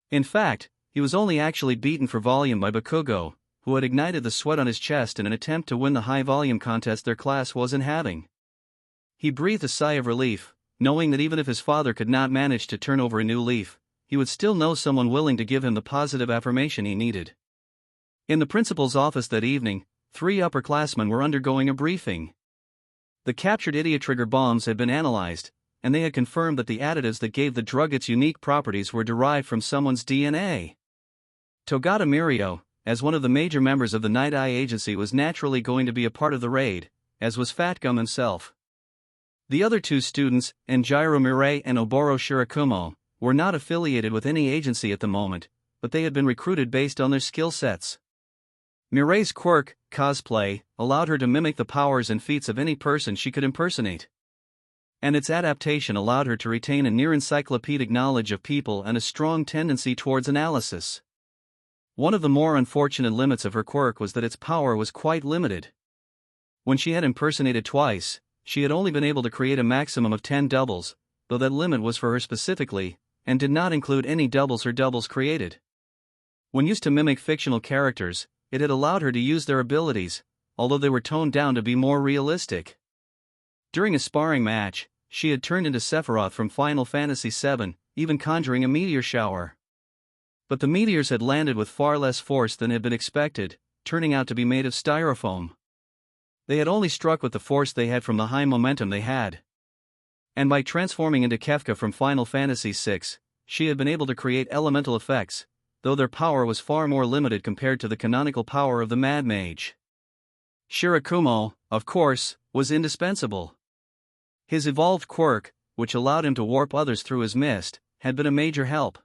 In fact, he was only actually beaten for volume by Bakugo, who had ignited the sweat on his chest in an attempt to win the high-volume contest their class wasn't having. He breathed a sigh of relief, knowing that even if his father could not manage to turn over a new leaf, he would still know someone willing to give him the positive affirmation he needed. In the principal's office that evening, 3 upperclassmen were undergoing a briefing. The captured ⴅᴜᴜ bombs had been analyzed, and they had confirmed that the additives that gave the drug its unique properties were derived from someone's DNA. Togata Mirio, as one of the major members of the Night Eye agency, was naturally going to be a part of the raid, as was FATGUM himself. The other 2 students, Ǹjiro Mirai and Oboro Shirakumo, were not affiliated with any agency at the moment, but they had been recruited based on their skill sets. Mirai's quirk, cosplay, allowed her to mimic the powers and feats of any person she could impersonate. And its adaptation allowed her to retain a near-encyclopedic knowledge of people and a strong tendency towards analysis. One of the more unfortunate limits of her quirk was that its power was quite limited. When she had impersonated twice, she had only been able to create a maximum of 10 doubles, though that limit was for her specifically, and did not include any doubles her doubles created. When used to mimic fictional characters, it had allowed her to use their abilities, although they were toned down to be more realistic. During a sparring match, she had turned into Sephiroth from Final Fantasy VII, even conjuring a meteor shower. But the meteors had landed with far less force than had been expected, turning out to be made of styrofoam. They had only struck with the force they had from the high momentum they had. And by transforming into Kefka from Final Fantasy VI, she had been able to create elemental effects, though their power was far more limited compared to the canonical power of the Mad Mage. Shirakumo, of course, was indispensable. His evolved quirk, which allowed him to warp others through his mist, had been a major help.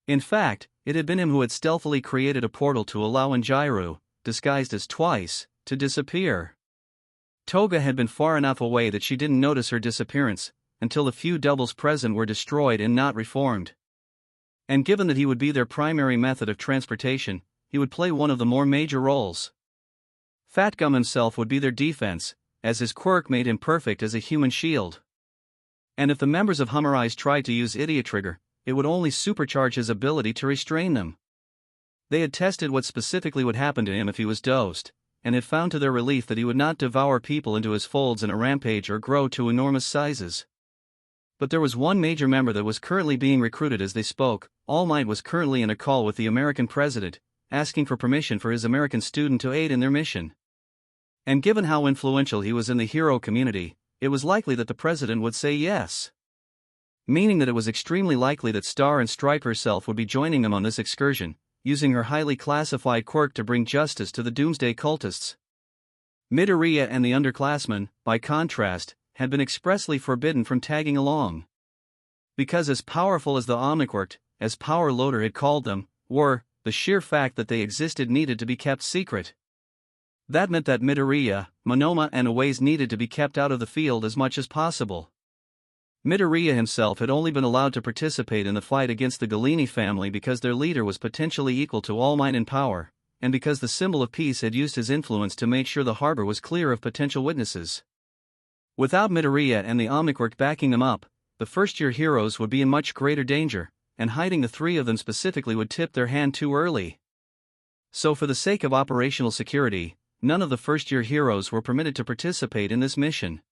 In fact, it had been him who had stealthily created a portal to allow Ǹjiro, disguised as Twice, to disappear. Toga had been far enough away that she didn't notice her disappearance, until the few doubles present were destroyed and not reformed. And given that he would be their primary method of transportation, he would play one of the more major roles. FATGUM himself would be their defense, as his quirk made him perfect as a human shield. And if the members of ⴅ tried to use ⴅᴜᴜ, it would only supercharge his ability to restrain them. They had tested what specifically would happen to him if he was dosed, and had found to their relief that he would not devour people into his folds in a rampage or grow to enormous sizes. But there was one major member that was currently being recruited as they spoke. All Might was currently in a call with the American president, asking for permission for his American student to aid in their mission. And given how influential he was in the hero community, it was likely that the president would say yes. Meaning that it was extremely likely that Star and Stripe herself would be joining him on this excursion, using her highly classified quirk to bring justice to the doomsday cultists. Midoriya and the underclassmen, by contrast, had been expressly forbidden from tagging along. Because as powerful as the ᴡᴇʟ, as Power Loader had called them, were, the sheer fact that they existed needed to be kept secret. That meant that Midoriya, Monoma and ᴅᴇ needed to be kept out of the field as much as possible. Midoriya himself had only been allowed to participate in the fight against the Galini family because their leader was potentially equal to All Might in power, and because the symbol of peace had used his influence to make sure the harbor was clear of potential witnesses. Without Midoriya and the ᴡᴇʟ backing them up, the first-year heroes would be in much greater danger, and hiding the three of them specifically would tip their hand too early. So for the sake of operational security, none of the first-year heroes were permitted to participate in this mission.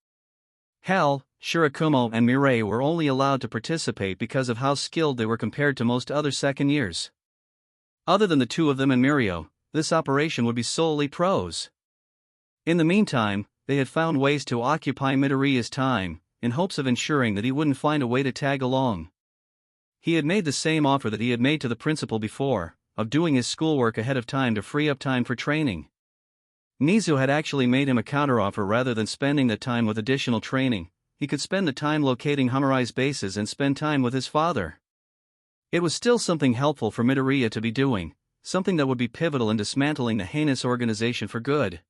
Hell, ᴅᴇʟ and Mirai were only allowed to participate because of how skilled they were compared to most other second years. Other than the two of them and Mirio, this operation would be solely pros. In the meantime, they had found ways to occupy Midoriya's time, in hopes of ensuring that he wouldn't find a way to tag along. He had made the same offer that he had made to the principal before, of doing his schoolwork ahead of time to free up time for training. Nizu had actually made him a counteroffer. Rather than spending the time with additional training, he could spend the time locating Hamurai's bases and spend time with his father. It was still something helpful for Midoriya to be doing, something that would be pivotal in dismantling the heinous organization for good.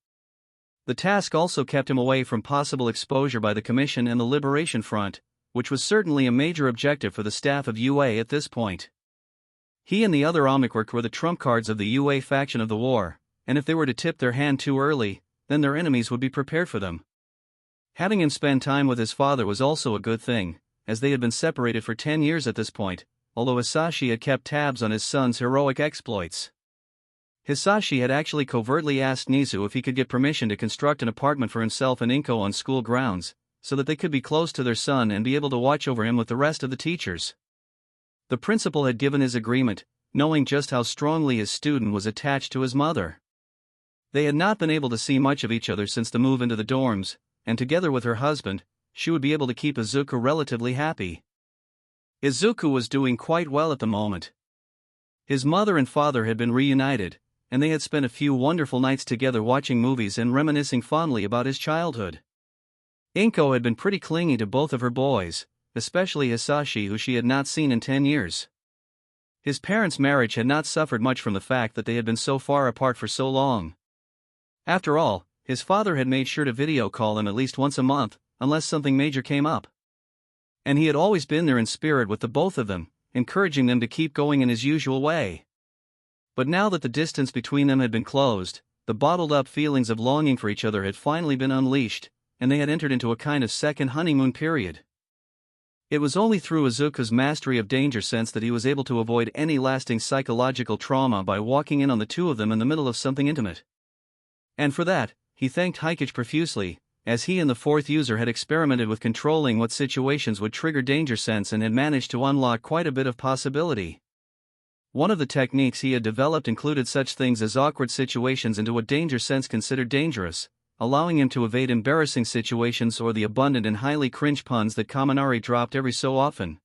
The task also kept him away from possible exposure by the Commission and the Liberation Front, which was certainly a major objective for the staff of UA at this point. He and the other ᴡᴇʟ were the trump cards of the UA faction of the war, and if they were to tip their hand too early, then their enemies would be prepared for them. Having him spend time with his father was also a good thing, as they had been separated for 10 years at this point, although Hisashi had kept tabs on his son's heroic exploits. Hisashi had actually covertly asked Nizu if he could get permission to construct an apartment for himself and Inko on school grounds, so that they could be close to their son and be able to watch over him with the rest of the teachers. The principal had given his agreement, knowing just how strongly his student was attached to his mother. They had not been able to see much of each other since the move into the dorms, and together with her husband, she would be able to keep Izuku relatively happy. Izuku was doing quite well at the moment. His mother and father had been reunited, and they had spent a few wonderful nights together watching movies and reminiscing fondly about his childhood. Inko had been pretty clingy to both of her boys, especially Hisashi, who she had not seen in 10 years. His parents' marriage had not suffered much from the fact that they had been so far apart for so long. After all, his father had made sure to video call him at least once a month, unless something major came up. And he had always been there in spirit with the both of them, encouraging them to keep going in his usual way. But now that the distance between them had been closed, the bottled-up feelings of longing for each other had finally been unleashed, and they had entered into a kind of second honeymoon period. It was only through Izuku's mastery of danger sense that he was able to avoid any lasting psychological trauma by walking in on the two of them in the middle of something intimate. And for that, he thanked ᴅᴇ profusely, as he and the fourth user had experimented with controlling what situations would trigger danger sense and had managed to unlock quite a bit of possibility. One of the techniques he had developed included such things as awkward situations into what danger sense considered dangerous, allowing him to evade embarrassing situations or the abundant and highly cringe puns that Kaminari dropped every so often.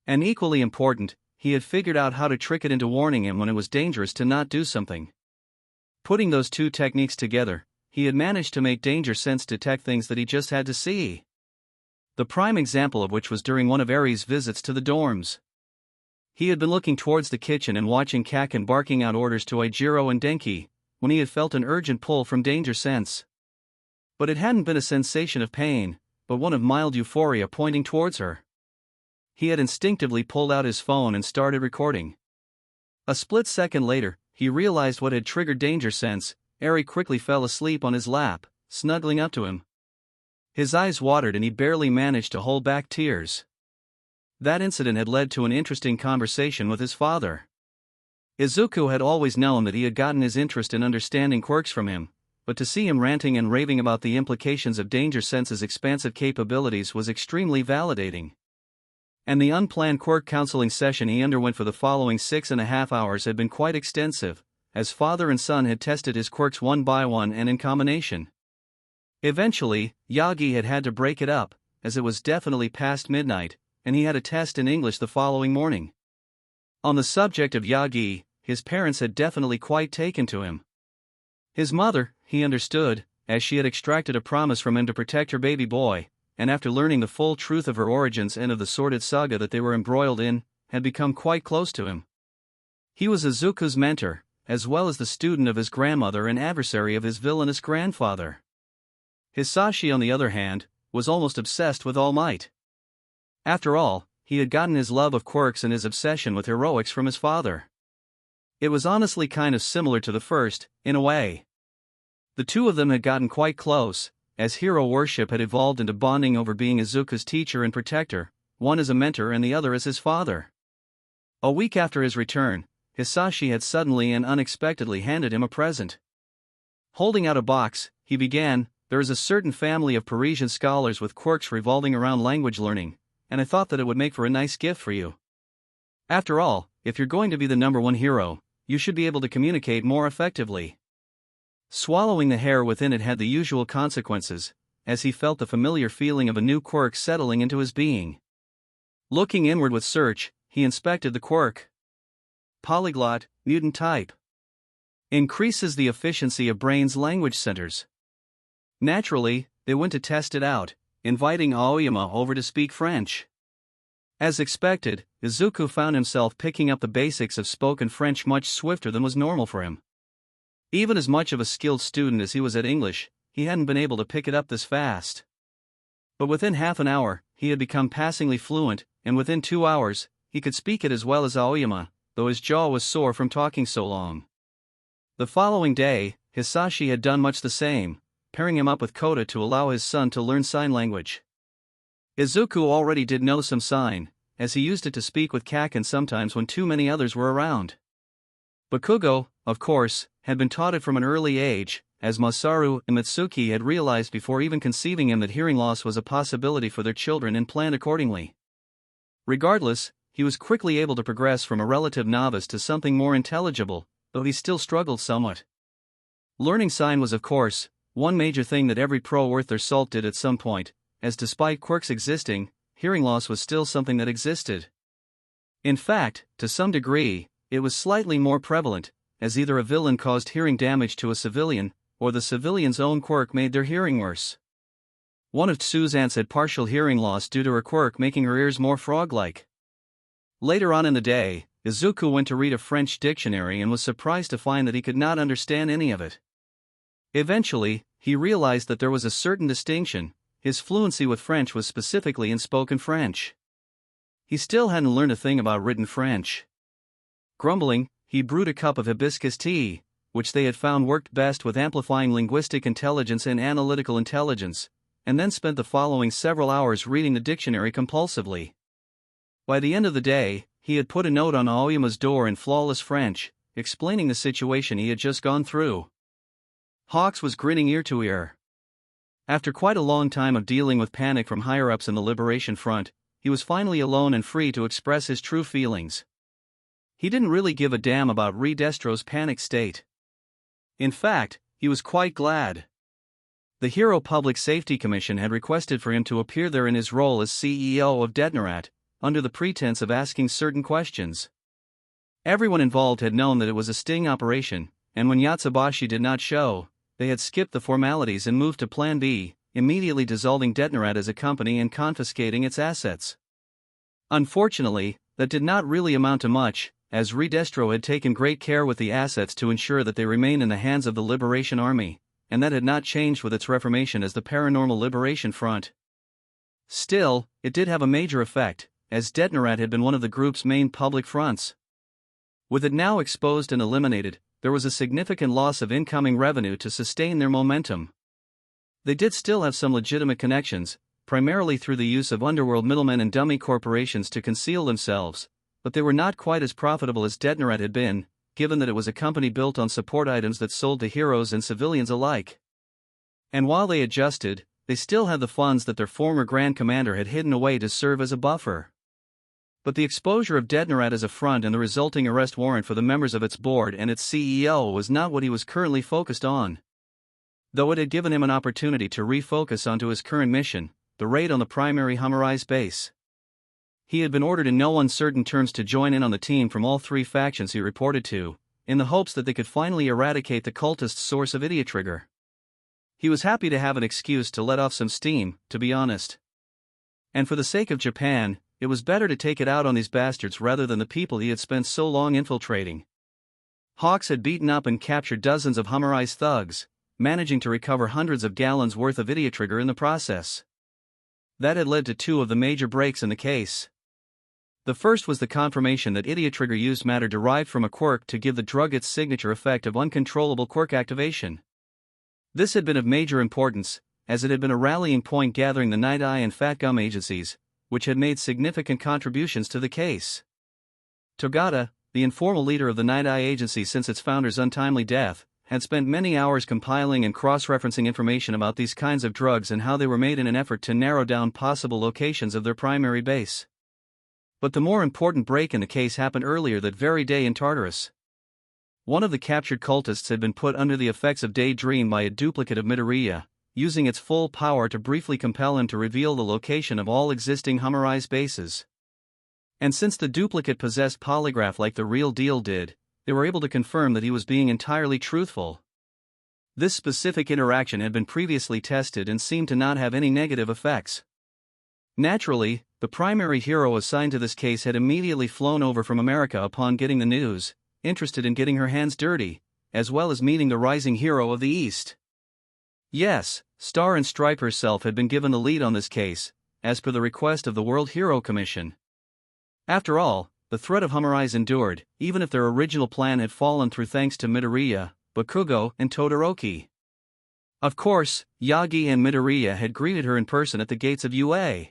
And equally important, he had figured out how to trick it into warning him when it was dangerous to not do something. Putting those two techniques together, he had managed to make danger sense detect things that he just had to see. The prime example of which was during one of Eri's visits to the dorms. He had been looking towards the kitchen and watching Kaken barking out orders to Ijiro and Denki, when he had felt an urgent pull from danger sense. But it hadn't been a sensation of pain, but one of mild euphoria pointing towards her. He had instinctively pulled out his phone and started recording. A split second later, he realized what had triggered danger sense. Eri quickly fell asleep on his lap, snuggling up to him. His eyes watered and he barely managed to hold back tears. That incident had led to an interesting conversation with his father. Izuku had always known that he had gotten his interest in understanding quirks from him, but to see him ranting and raving about the implications of Danger Sense's expansive capabilities was extremely validating. And the unplanned Quirk counseling session he underwent for the following 6.5 hours had been quite extensive, as father and son had tested his quirks one by one and in combination. Eventually, Yagi had to break it up, as it was definitely past midnight, and he had a test in English the following morning. On the subject of Yagi, his parents had definitely quite taken to him. His mother, he understood, as she had extracted a promise from him to protect her baby boy, and after learning the full truth of her origins and of the sordid saga that they were embroiled in, had become quite close to him. He was Izuku's mentor, as well as the student of his grandmother and adversary of his villainous grandfather. Hisashi, on the other hand, was almost obsessed with All Might. After all, he had gotten his love of quirks and his obsession with heroics from his father. It was honestly kind of similar to the first, in a way. The two of them had gotten quite close, as hero worship had evolved into bonding over being Izuku's teacher and protector, one as a mentor and the other as his father. A week after his return, Hisashi had suddenly and unexpectedly handed him a present. Holding out a box, he began, "There is a certain family of Parisian scholars with quirks revolving around language learning, and I thought that it would make for a nice gift for you. After all, if you're going to be the #1 hero, you should be able to communicate more effectively." Swallowing the hair within it had the usual consequences, as he felt the familiar feeling of a new quirk settling into his being. Looking inward with search, he inspected the quirk. Polyglot, mutant type. Increases the efficiency of brain's language centers. Naturally, they went to test it out, inviting Aoyama over to speak French. As expected, Izuku found himself picking up the basics of spoken French much swifter than was normal for him. Even as much of a skilled student as he was at English, he hadn't been able to pick it up this fast. But within half an hour, he had become passingly fluent, and within 2 hours, he could speak it as well as Aoyama, though his jaw was sore from talking so long. The following day, Hisashi had done much the same, pairing him up with Kota to allow his son to learn sign language. Izuku already did know some sign, as he used it to speak with Kaken sometimes when too many others were around. Bakugo, of course, had been taught it from an early age, as Masaru and Mitsuki had realized before even conceiving him that hearing loss was a possibility for their children and planned accordingly. Regardless, he was quickly able to progress from a relative novice to something more intelligible, though he still struggled somewhat. Learning sign was, of course, one major thing that every pro worth their salt did at some point, as despite quirks existing, hearing loss was still something that existed. In fact, to some degree, it was slightly more prevalent, as either a villain caused hearing damage to a civilian, or the civilian's own quirk made their hearing worse. One of Tsu's aunts had partial hearing loss due to her quirk making her ears more frog-like. Later on in the day, Izuku went to read a French dictionary and was surprised to find that he could not understand any of it. Eventually, he realized that there was a certain distinction. His fluency with French was specifically in spoken French. He still hadn't learned a thing about written French. Grumbling, he brewed a cup of hibiscus tea, which they had found worked best with amplifying linguistic intelligence and analytical intelligence, and then spent the following several hours reading the dictionary compulsively. By the end of the day, he had put a note on Aoyama's door in flawless French, explaining the situation he had just gone through. Hawks was grinning ear to ear. After quite a long time of dealing with panic from higher-ups in the Liberation Front, he was finally alone and free to express his true feelings. He didn't really give a damn about Ridestro's panic state. In fact, he was quite glad. The Hero Public Safety Commission had requested for him to appear there in his role as CEO of Detnerat, under the pretense of asking certain questions. Everyone involved had known that it was a sting operation, and when Yatsubashi did not show, they had skipped the formalities and moved to Plan B, immediately dissolving Detnerat as a company and confiscating its assets. Unfortunately, that did not really amount to much, as Ridestro had taken great care with the assets to ensure that they remain in the hands of the Liberation Army, and that had not changed with its reformation as the Paranormal Liberation Front. Still, it did have a major effect, as Detnerat had been one of the group's main public fronts. With it now exposed and eliminated, there was a significant loss of incoming revenue to sustain their momentum. They did still have some legitimate connections, primarily through the use of underworld middlemen and dummy corporations to conceal themselves, but they were not quite as profitable as Detnerat had been, given that it was a company built on support items that sold to heroes and civilians alike. And while they adjusted, they still had the funds that their former Grand Commander had hidden away to serve as a buffer. But the exposure of Detenrat as a front and the resulting arrest warrant for the members of its board and its CEO was not what he was currently focused on. Though it had given him an opportunity to refocus onto his current mission, the raid on the primary ⴅ base. He had been ordered in no uncertain terms to join in on the team from all three factions he reported to, in the hopes that they could finally eradicate the cultist source of ᴅᴚᴟᴟ. He was happy to have an excuse to let off some steam, to be honest. And for the sake of Japan, it was better to take it out on these bastards rather than the people he had spent so long infiltrating. Hawks had beaten up and captured dozens of ⴅ thugs, managing to recover hundreds of gallons worth of ᴅᴚᴟᴟ in the process. That had led to two of the major breaks in the case. The first was the confirmation that ᴅᴚᴟᴟ used matter derived from a quirk to give the drug its signature effect of uncontrollable quirk activation. This had been of major importance, as it had been a rallying point gathering the Night Eye and Fat Gum agencies, which had made significant contributions to the case. ᴚᴇ, the informal leader of the Night Eye agency since its founder's untimely death, had spent many hours compiling and cross-referencing information about these kinds of drugs and how they were made in an effort to narrow down possible locations of their primary base. But the more important break in the case happened earlier that very day in Tartarus. One of the captured cultists had been put under the effects of daydream by a duplicate of Midoriya, using its full power to briefly compel him to reveal the location of all existing ⴅ bases. And since the duplicate possessed polygraph like the real deal did, they were able to confirm that he was being entirely truthful. This specific interaction had been previously tested and seemed to not have any negative effects. Naturally, the primary hero assigned to this case had immediately flown over from America upon getting the news, interested in getting her hands dirty, as well as meeting the rising hero of the East. Yes, Star and Stripe herself had been given the lead on this case, as per the request of the World Hero Commission. After all, the threat of ⴅ endured, even if their original plan had fallen through thanks to Midoriya, Bakugo, and Todoroki. Of course, Yagi and Midoriya had greeted her in person at the gates of UA.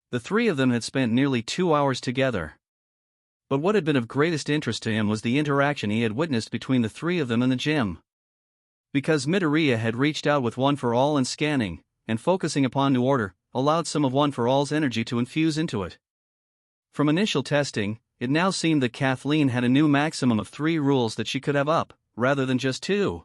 The three of them had spent nearly 2 hours together. But what had been of greatest interest to him was the interaction he had witnessed between the three of them in the gym. Because Midoriya had reached out with One for All and scanning, and focusing upon New Order, allowed some of One for All's energy to infuse into it. From initial testing, it now seemed that Kathleen had a new maximum of 3 rules that she could have up, rather than just 2.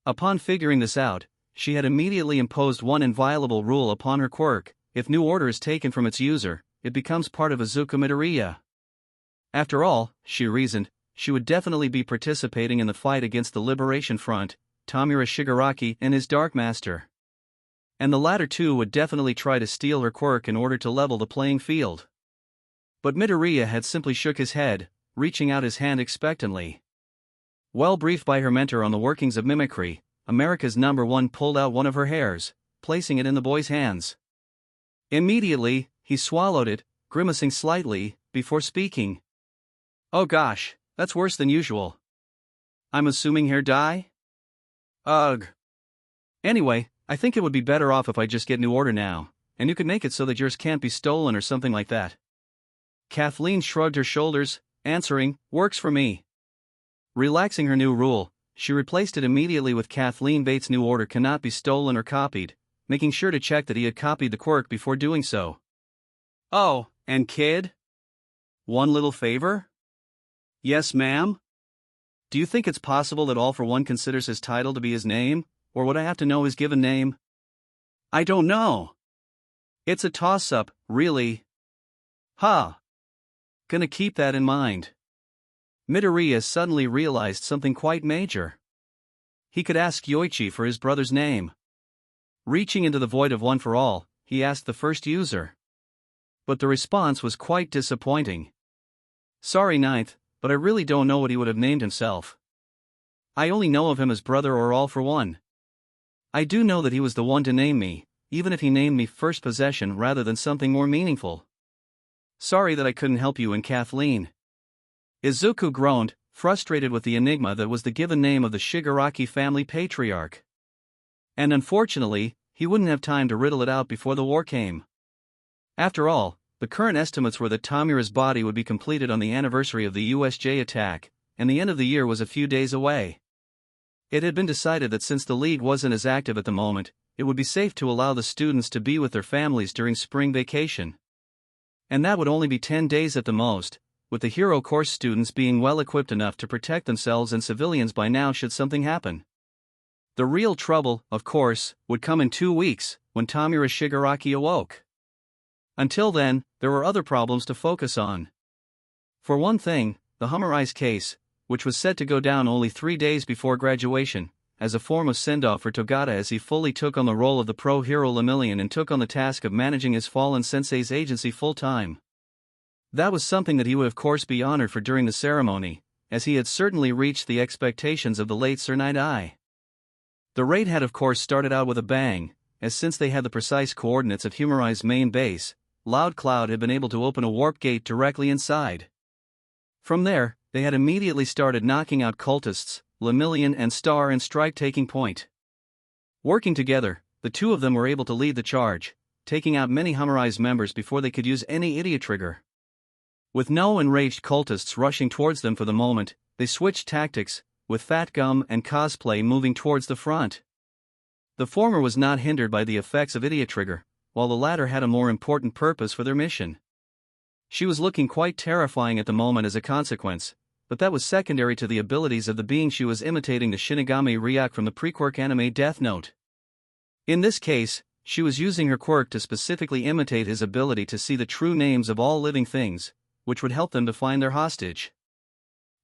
Upon figuring this out, she had immediately imposed one inviolable rule upon her quirk: if New Order is taken from its user, it becomes part of Izuku Midoriya. After all, she reasoned, she would definitely be participating in the fight against the Liberation Front, Tamura Shigaraki and his Dark Master. And the latter two would definitely try to steal her quirk in order to level the playing field. But Midoriya had simply shook his head, reaching out his hand expectantly. Well briefed by her mentor on the workings of mimicry, America's #1 pulled out one of her hairs, placing it in the boy's hands. Immediately, he swallowed it, grimacing slightly, before speaking. "Oh gosh, that's worse than usual. I'm assuming hair dye? Ugh. Anyway, I think it would be better off if I just get New Order now, and you could make it so that yours can't be stolen or something like that." Kathleen shrugged her shoulders, answering, "Works for me." Relaxing her new rule, she replaced it immediately with Kathleen Bates' New Order cannot be stolen or copied, making sure to check that he had copied the quirk before doing so. "Oh, and kid? One little favor?" "Yes, ma'am?" "Do you think it's possible that All for One considers his title to be his name, or would I have to know his given name?" "I don't know. It's a toss-up, really." "Huh. Gonna keep that in mind." Midoriya suddenly realized something quite major. He could ask Yoichi for his brother's name. Reaching into the void of One for All, he asked the first user. But the response was quite disappointing. "Sorry, Ninth, but I really don't know what he would have named himself. I only know of him as Brother or All for One. I do know that he was the one to name me, even if he named me First Possession rather than something more meaningful. Sorry that I couldn't help you and Kathleen." Izuku groaned, frustrated with the enigma that was the given name of the Shigaraki family patriarch. And unfortunately, he wouldn't have time to riddle it out before the war came. After all, the current estimates were that Tamura's body would be completed on the anniversary of the USJ attack, and the end of the year was a few days away. It had been decided that since the league wasn't as active at the moment, it would be safe to allow the students to be with their families during spring vacation. And that would only be 10 days at the most, with the hero course students being well equipped enough to protect themselves and civilians by now should something happen. The real trouble, of course, would come in 2 weeks, when Tamura Shigaraki awoke. Until then, there were other problems to focus on. For one thing, the Humorize case, which was set to go down only 3 days before graduation, as a form of send-off for Togata as he fully took on the role of the pro-hero Lemillion and took on the task of managing his fallen sensei's agency full-time. That was something that he would of course be honored for during the ceremony, as he had certainly reached the expectations of the late Sir Night-Eye. The raid had of course started out with a bang, as since they had the precise coordinates of Humorize's main base, Loud Cloud had been able to open a warp gate directly inside. From there, they had immediately started knocking out cultists, Lemillion and Star and Strike taking point. Working together, the two of them were able to lead the charge, taking out many Humorize members before they could use any idiot trigger. With no enraged cultists rushing towards them for the moment, they switched tactics, with Fat Gum and Cosplay moving towards the front. The former was not hindered by the effects of idiot trigger, while the latter had a more important purpose for their mission. She was looking quite terrifying at the moment as a consequence, but that was secondary to the abilities of the being she was imitating, the Shinigami Ryuk from the pre-Quirk anime Death Note. In this case, she was using her quirk to specifically imitate his ability to see the true names of all living things, which would help them to find their hostage.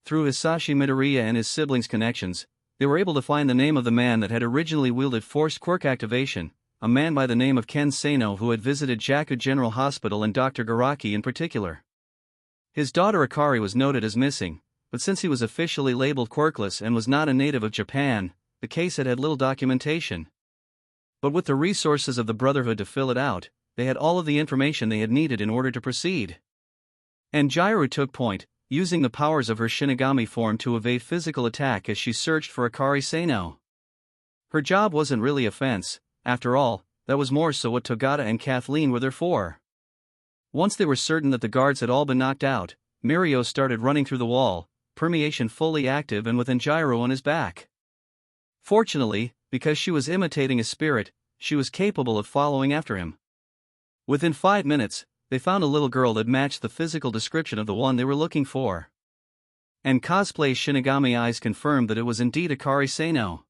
Through Hisashi Midoriya and his siblings' connections, they were able to find the name of the man that had originally wielded forced quirk activation, a man by the name of Ken Sano who had visited Jaku General Hospital and Dr. Garaki in particular. His daughter Akari was noted as missing, but since he was officially labeled quirkless and was not a native of Japan, the case had little documentation. But with the resources of the Brotherhood to fill it out, they had all of the information they had needed in order to proceed. And Jairu took point, using the powers of her Shinigami form to evade physical attack as she searched for Akari Sano. Her job wasn't really a fence, after all, that was more so what Togata and Kathleen were there for. Once they were certain that the guards had all been knocked out, Mirio started running through the wall, permeation fully active and with Jairu on his back. Fortunately, because she was imitating a spirit, she was capable of following after him. Within 5 minutes, they found a little girl that matched the physical description of the one they were looking for. And Cosplay's Shinigami eyes confirmed that it was indeed Akari Sano.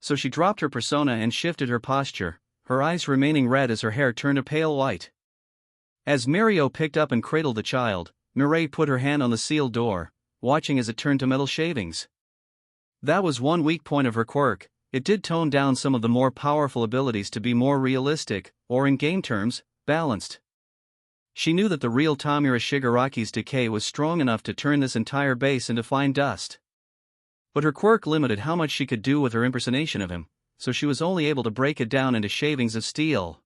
So she dropped her persona and shifted her posture, her eyes remaining red as her hair turned a pale white. As Mirio picked up and cradled the child, Mireille put her hand on the sealed door, watching as it turned to metal shavings. That was one weak point of her quirk. It did tone down some of the more powerful abilities to be more realistic, or in game terms, balanced. She knew that the real Tamura Shigaraki's decay was strong enough to turn this entire base into fine dust. But her quirk limited how much she could do with her impersonation of him, so she was only able to break it down into shavings of steel.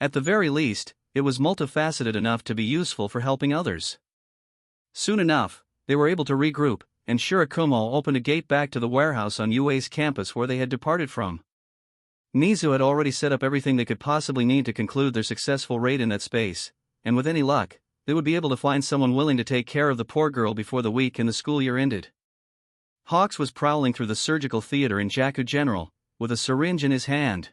At the very least, it was multifaceted enough to be useful for helping others. Soon enough, they were able to regroup, and Shirakumo opened a gate back to the warehouse on UA's campus where they had departed from. Nizu had already set up everything they could possibly need to conclude their successful raid in that space, and with any luck, they would be able to find someone willing to take care of the poor girl before the week and the school year ended. Hawks was prowling through the surgical theater in Jaku General, with a syringe in his hand.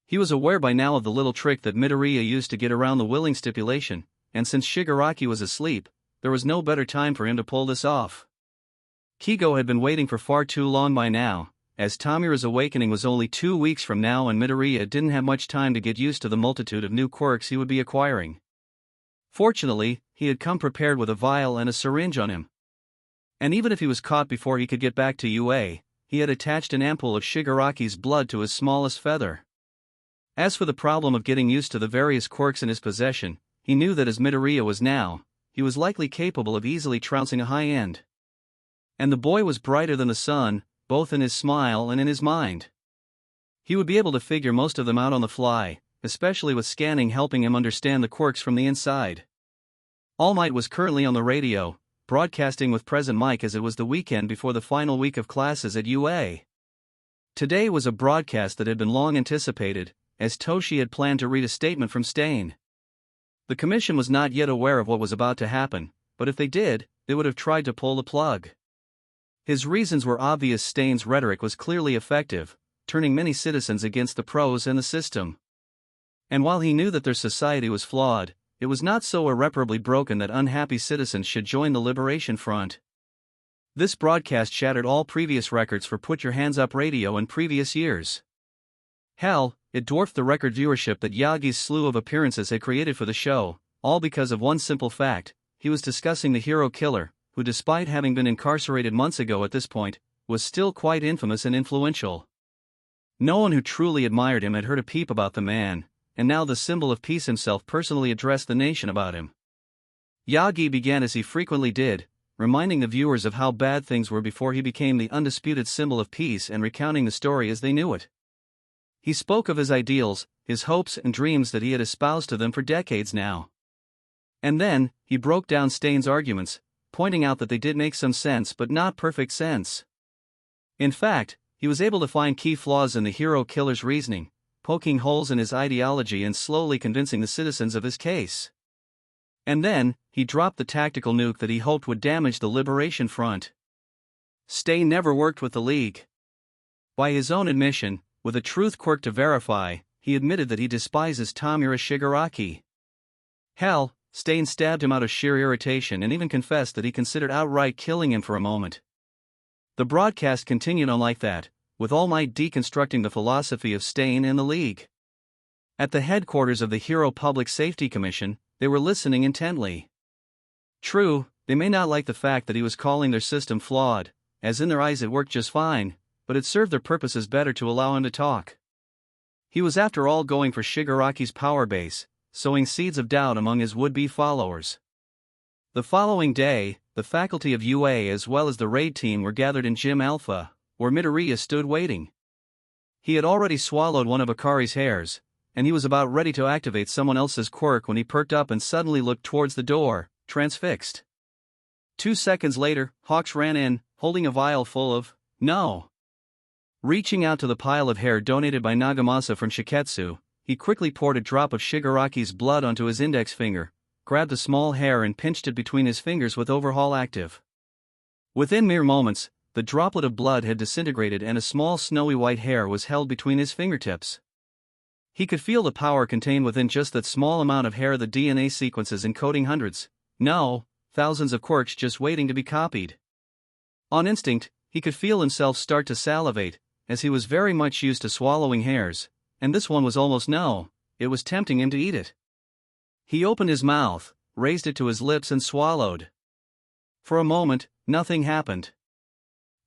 He was aware by now of the little trick that Midoriya used to get around the willing stipulation, and since Shigaraki was asleep, there was no better time for him to pull this off. Kigo had been waiting for far too long by now, as Tamura's awakening was only 2 weeks from now and Midoriya didn't have much time to get used to the multitude of new quirks he would be acquiring. Fortunately, he had come prepared with a vial and a syringe on him. And even if he was caught before he could get back to UA, he had attached an ampoule of Shigaraki's blood to his smallest feather. As for the problem of getting used to the various quirks in his possession, he knew that as Midoriya was now, he was likely capable of easily trouncing a high end. And the boy was brighter than the sun, both in his smile and in his mind. He would be able to figure most of them out on the fly, especially with scanning helping him understand the quirks from the inside. All Might was currently on the radio, broadcasting with present mic as it was the weekend before the final week of classes at UA. Today was a broadcast that had been long anticipated, as Toshi had planned to read a statement from Stain. The commission was not yet aware of what was about to happen, but if they did, they would have tried to pull the plug. His reasons were obvious. Stain's rhetoric was clearly effective, turning many citizens against the pros and the system. And while he knew that their society was flawed, it was not so irreparably broken that unhappy citizens should join the Liberation Front. This broadcast shattered all previous records for Put Your Hands Up radio in previous years. Hell, it dwarfed the record viewership that Yagi's slew of appearances had created for the show, all because of one simple fact: he was discussing the hero killer, who, despite having been incarcerated months ago at this point, was still quite infamous and influential. No one who truly admired him had heard a peep about the man, and now the symbol of peace himself personally addressed the nation about him. Yagi began as he frequently did, reminding the viewers of how bad things were before he became the undisputed symbol of peace and recounting the story as they knew it. He spoke of his ideals, his hopes and dreams that he had espoused to them for decades now. And then, he broke down Stain's arguments, pointing out that they did make some sense but not perfect sense. In fact, he was able to find key flaws in the hero killer's reasoning, poking holes in his ideology and slowly convincing the citizens of his case. And then, he dropped the tactical nuke that he hoped would damage the Liberation Front. Stain never worked with the League. By his own admission, with a truth quirk to verify, he admitted that he despises Tamura Shigaraki. Hell, Stain stabbed him out of sheer irritation and even confessed that he considered outright killing him for a moment. The broadcast continued on like that, with All Might deconstructing the philosophy of Stain and the League. At the headquarters of the Hero Public Safety Commission, they were listening intently. True, they may not like the fact that he was calling their system flawed, as in their eyes it worked just fine, but it served their purposes better to allow him to talk. He was after all going for Shigaraki's power base, sowing seeds of doubt among his would-be followers. The following day, the faculty of UA as well as the raid team were gathered in Gym Alpha, where Midoriya stood waiting. He had already swallowed one of Akari's hairs, and he was about ready to activate someone else's quirk when he perked up and suddenly looked towards the door, transfixed. 2 seconds later, Hawks ran in, holding a vial full of no. Reaching out to the pile of hair donated by Nagamasa from Shiketsu, he quickly poured a drop of Shigaraki's blood onto his index finger, grabbed the small hair and pinched it between his fingers with overhaul active. Within mere moments, the droplet of blood had disintegrated and a small snowy white hair was held between his fingertips. He could feel the power contained within just that small amount of hair, the DNA sequences encoding hundreds, no, thousands of quirks just waiting to be copied. On instinct, he could feel himself start to salivate, as he was very much used to swallowing hairs, and this one was almost no, it was tempting him to eat it. He opened his mouth, raised it to his lips and swallowed. For a moment, nothing happened.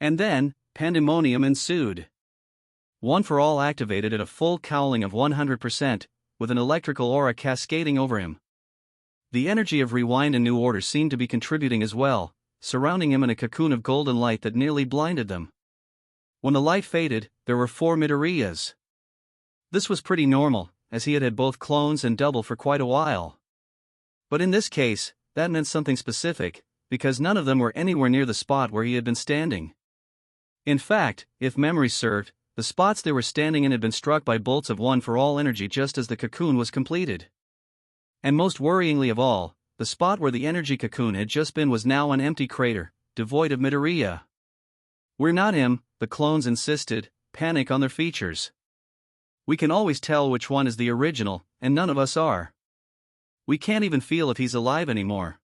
And then, pandemonium ensued. One for All activated at a full cowling of 100%, with an electrical aura cascading over him. The energy of Rewind and New Order seemed to be contributing as well, surrounding him in a cocoon of golden light that nearly blinded them. When the light faded, there were 4 Midoriyas. This was pretty normal, as he had had both clones and double for quite a while. But in this case, that meant something specific, because none of them were anywhere near the spot where he had been standing. In fact, if memory served, the spots they were standing in had been struck by bolts of 1 for All energy just as the cocoon was completed. And most worryingly of all, the spot where the energy cocoon had just been was now an empty crater, devoid of Midoriya. "We're not him," the clones insisted, panic on their features. "We can always tell which one is the original, and none of us are. We can't even feel if he's alive anymore."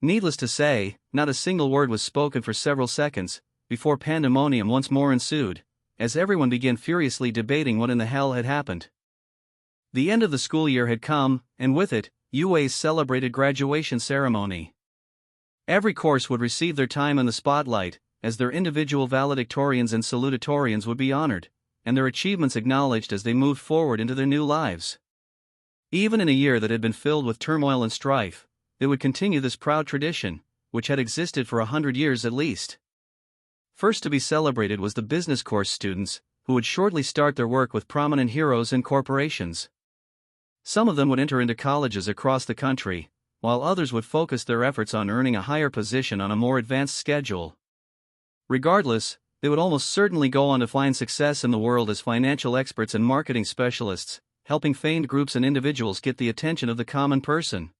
Needless to say, not a single word was spoken for several seconds, before pandemonium once more ensued, as everyone began furiously debating what in the hell had happened. The end of the school year had come, and with it, UA's celebrated graduation ceremony. Every course would receive their time in the spotlight, as their individual valedictorians and salutatorians would be honored, and their achievements acknowledged as they moved forward into their new lives. Even in a year that had been filled with turmoil and strife, they would continue this proud tradition, which had existed for 100 years at least. First to be celebrated was the business course students, who would shortly start their work with prominent heroes and corporations. Some of them would enter into colleges across the country, while others would focus their efforts on earning a higher position on a more advanced schedule. Regardless, they would almost certainly go on to find success in the world as financial experts and marketing specialists, helping famed groups and individuals get the attention of the common person.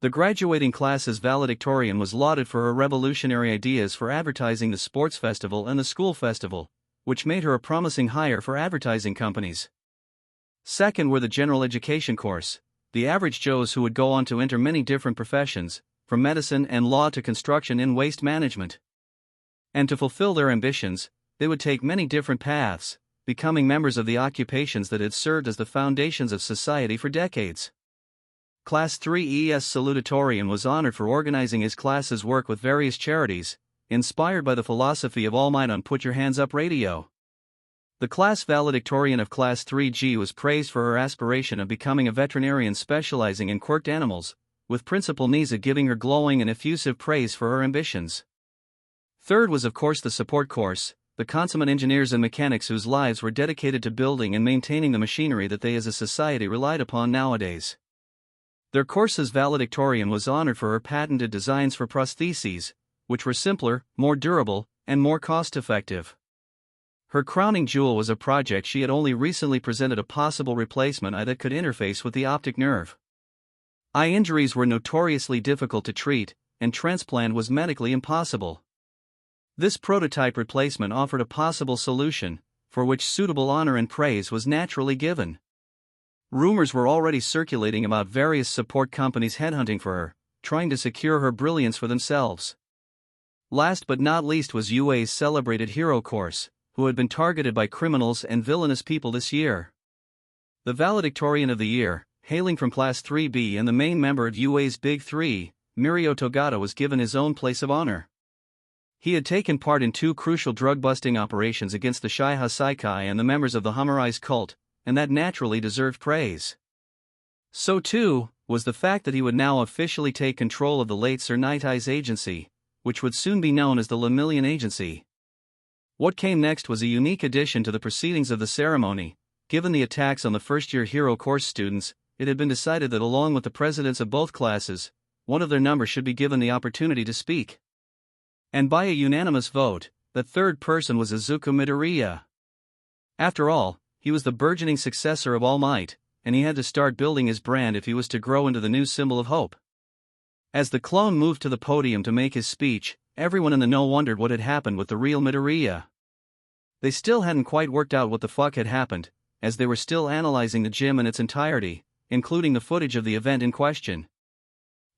The graduating class's valedictorian was lauded for her revolutionary ideas for advertising the sports festival and the school festival, which made her a promising hire for advertising companies. Second were the general education course, the average Joes who would go on to enter many different professions, from medicine and law to construction and waste management. And to fulfill their ambitions, they would take many different paths, becoming members of the occupations that had served as the foundations of society for decades. Class 3's salutatorian was honored for organizing his class's work with various charities, inspired by the philosophy of All Might on Put Your Hands Up Radio. The class valedictorian of Class 3G was praised for her aspiration of becoming a veterinarian specializing in quirked animals, with Principal Niza giving her glowing and effusive praise for her ambitions. Third was of course the support course, the consummate engineers and mechanics whose lives were dedicated to building and maintaining the machinery that they as a society relied upon nowadays. Their course's valedictorian was honored for her patented designs for prostheses, which were simpler, more durable, and more cost-effective. Her crowning jewel was a project she had only recently presented a possible replacement eye that could interface with the optic nerve. Eye injuries were notoriously difficult to treat, and transplant was medically impossible. This prototype replacement offered a possible solution, for which suitable honor and praise was naturally given. Rumors were already circulating about various support companies headhunting for her, trying to secure her brilliance for themselves. Last but not least was UA's celebrated hero course, who had been targeted by criminals and villainous people this year. The valedictorian of the year, hailing from Class 3B and the main member of UA's Big Three, ᴅᴇʟᴜ was given his own place of honor. He had taken part in 2 crucial drug-busting operations against the Shiha Saikai and the members of the Hamurais cult, and that naturally deserved praise. So too was the fact that he would now officially take control of the late Sir Nighteyes agency, which would soon be known as the Lemillion Agency. What came next was a unique addition to the proceedings of the ceremony. Given the attacks on the first-year hero course students, it had been decided that along with the presidents of both classes, one of their number should be given the opportunity to speak. And by a unanimous vote, the third person was Izuku Midoriya. After all, he was the burgeoning successor of All Might, and he had to start building his brand if he was to grow into the new symbol of hope. As the clone moved to the podium to make his speech, everyone in the know wondered what had happened with the real Midoriya. They still hadn't quite worked out what the fuck had happened, as they were still analyzing the gym in its entirety, including the footage of the event in question.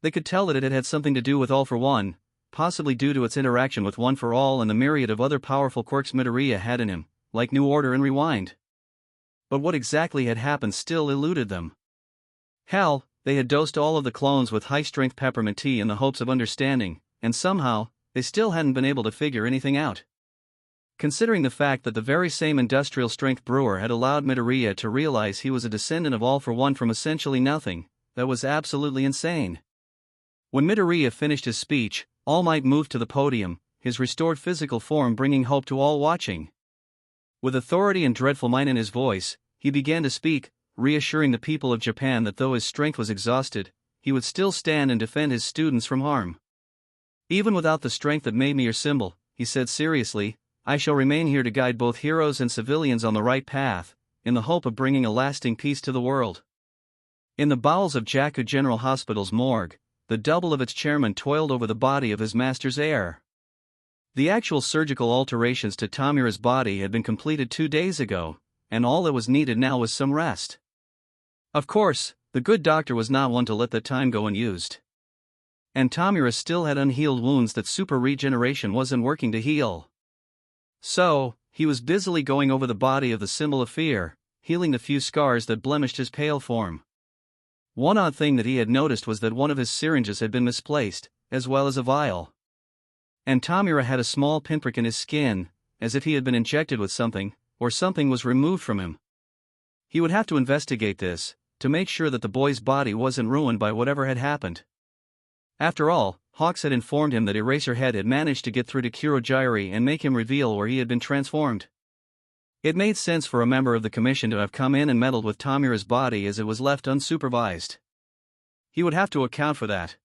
They could tell that it had had something to do with All for One, possibly due to its interaction with One for All and the myriad of other powerful quirks Midoriya had in him, like New Order and Rewind. But what exactly had happened still eluded them. Hell, they had dosed all of the clones with high-strength peppermint tea in the hopes of understanding, and somehow, they still hadn't been able to figure anything out. Considering the fact that the very same industrial-strength brewer had allowed Midoriya to realize he was a descendant of All for One from essentially nothing, that was absolutely insane. When Midoriya finished his speech, All Might moved to the podium, his restored physical form bringing hope to all watching. With authority and dreadful might in his voice, he began to speak, reassuring the people of Japan that though his strength was exhausted, he would still stand and defend his students from harm. Even without the strength that made me your symbol, he said seriously, I shall remain here to guide both heroes and civilians on the right path, in the hope of bringing a lasting peace to the world. In the bowels of Jaku General Hospital's morgue, the double of its chairman toiled over the body of his master's heir. The actual surgical alterations to Tamira's body had been completed 2 days ago, and all that was needed now was some rest. Of course, the good doctor was not one to let that time go unused. And Tamira still had unhealed wounds that super regeneration wasn't working to heal. So, he was busily going over the body of the symbol of fear, healing the few scars that blemished his pale form. One odd thing that he had noticed was that one of his syringes had been misplaced, as well as a vial. And Tamira had a small pinprick in his skin, as if he had been injected with something, or something was removed from him. He would have to investigate this, to make sure that the boy's body wasn't ruined by whatever had happened. After all, Hawks had informed him that Eraserhead had managed to get through to Kurogyuri and make him reveal where he had been transformed. It made sense for a member of the commission to have come in and meddled with Tamira's body as it was left unsupervised. He would have to account for that.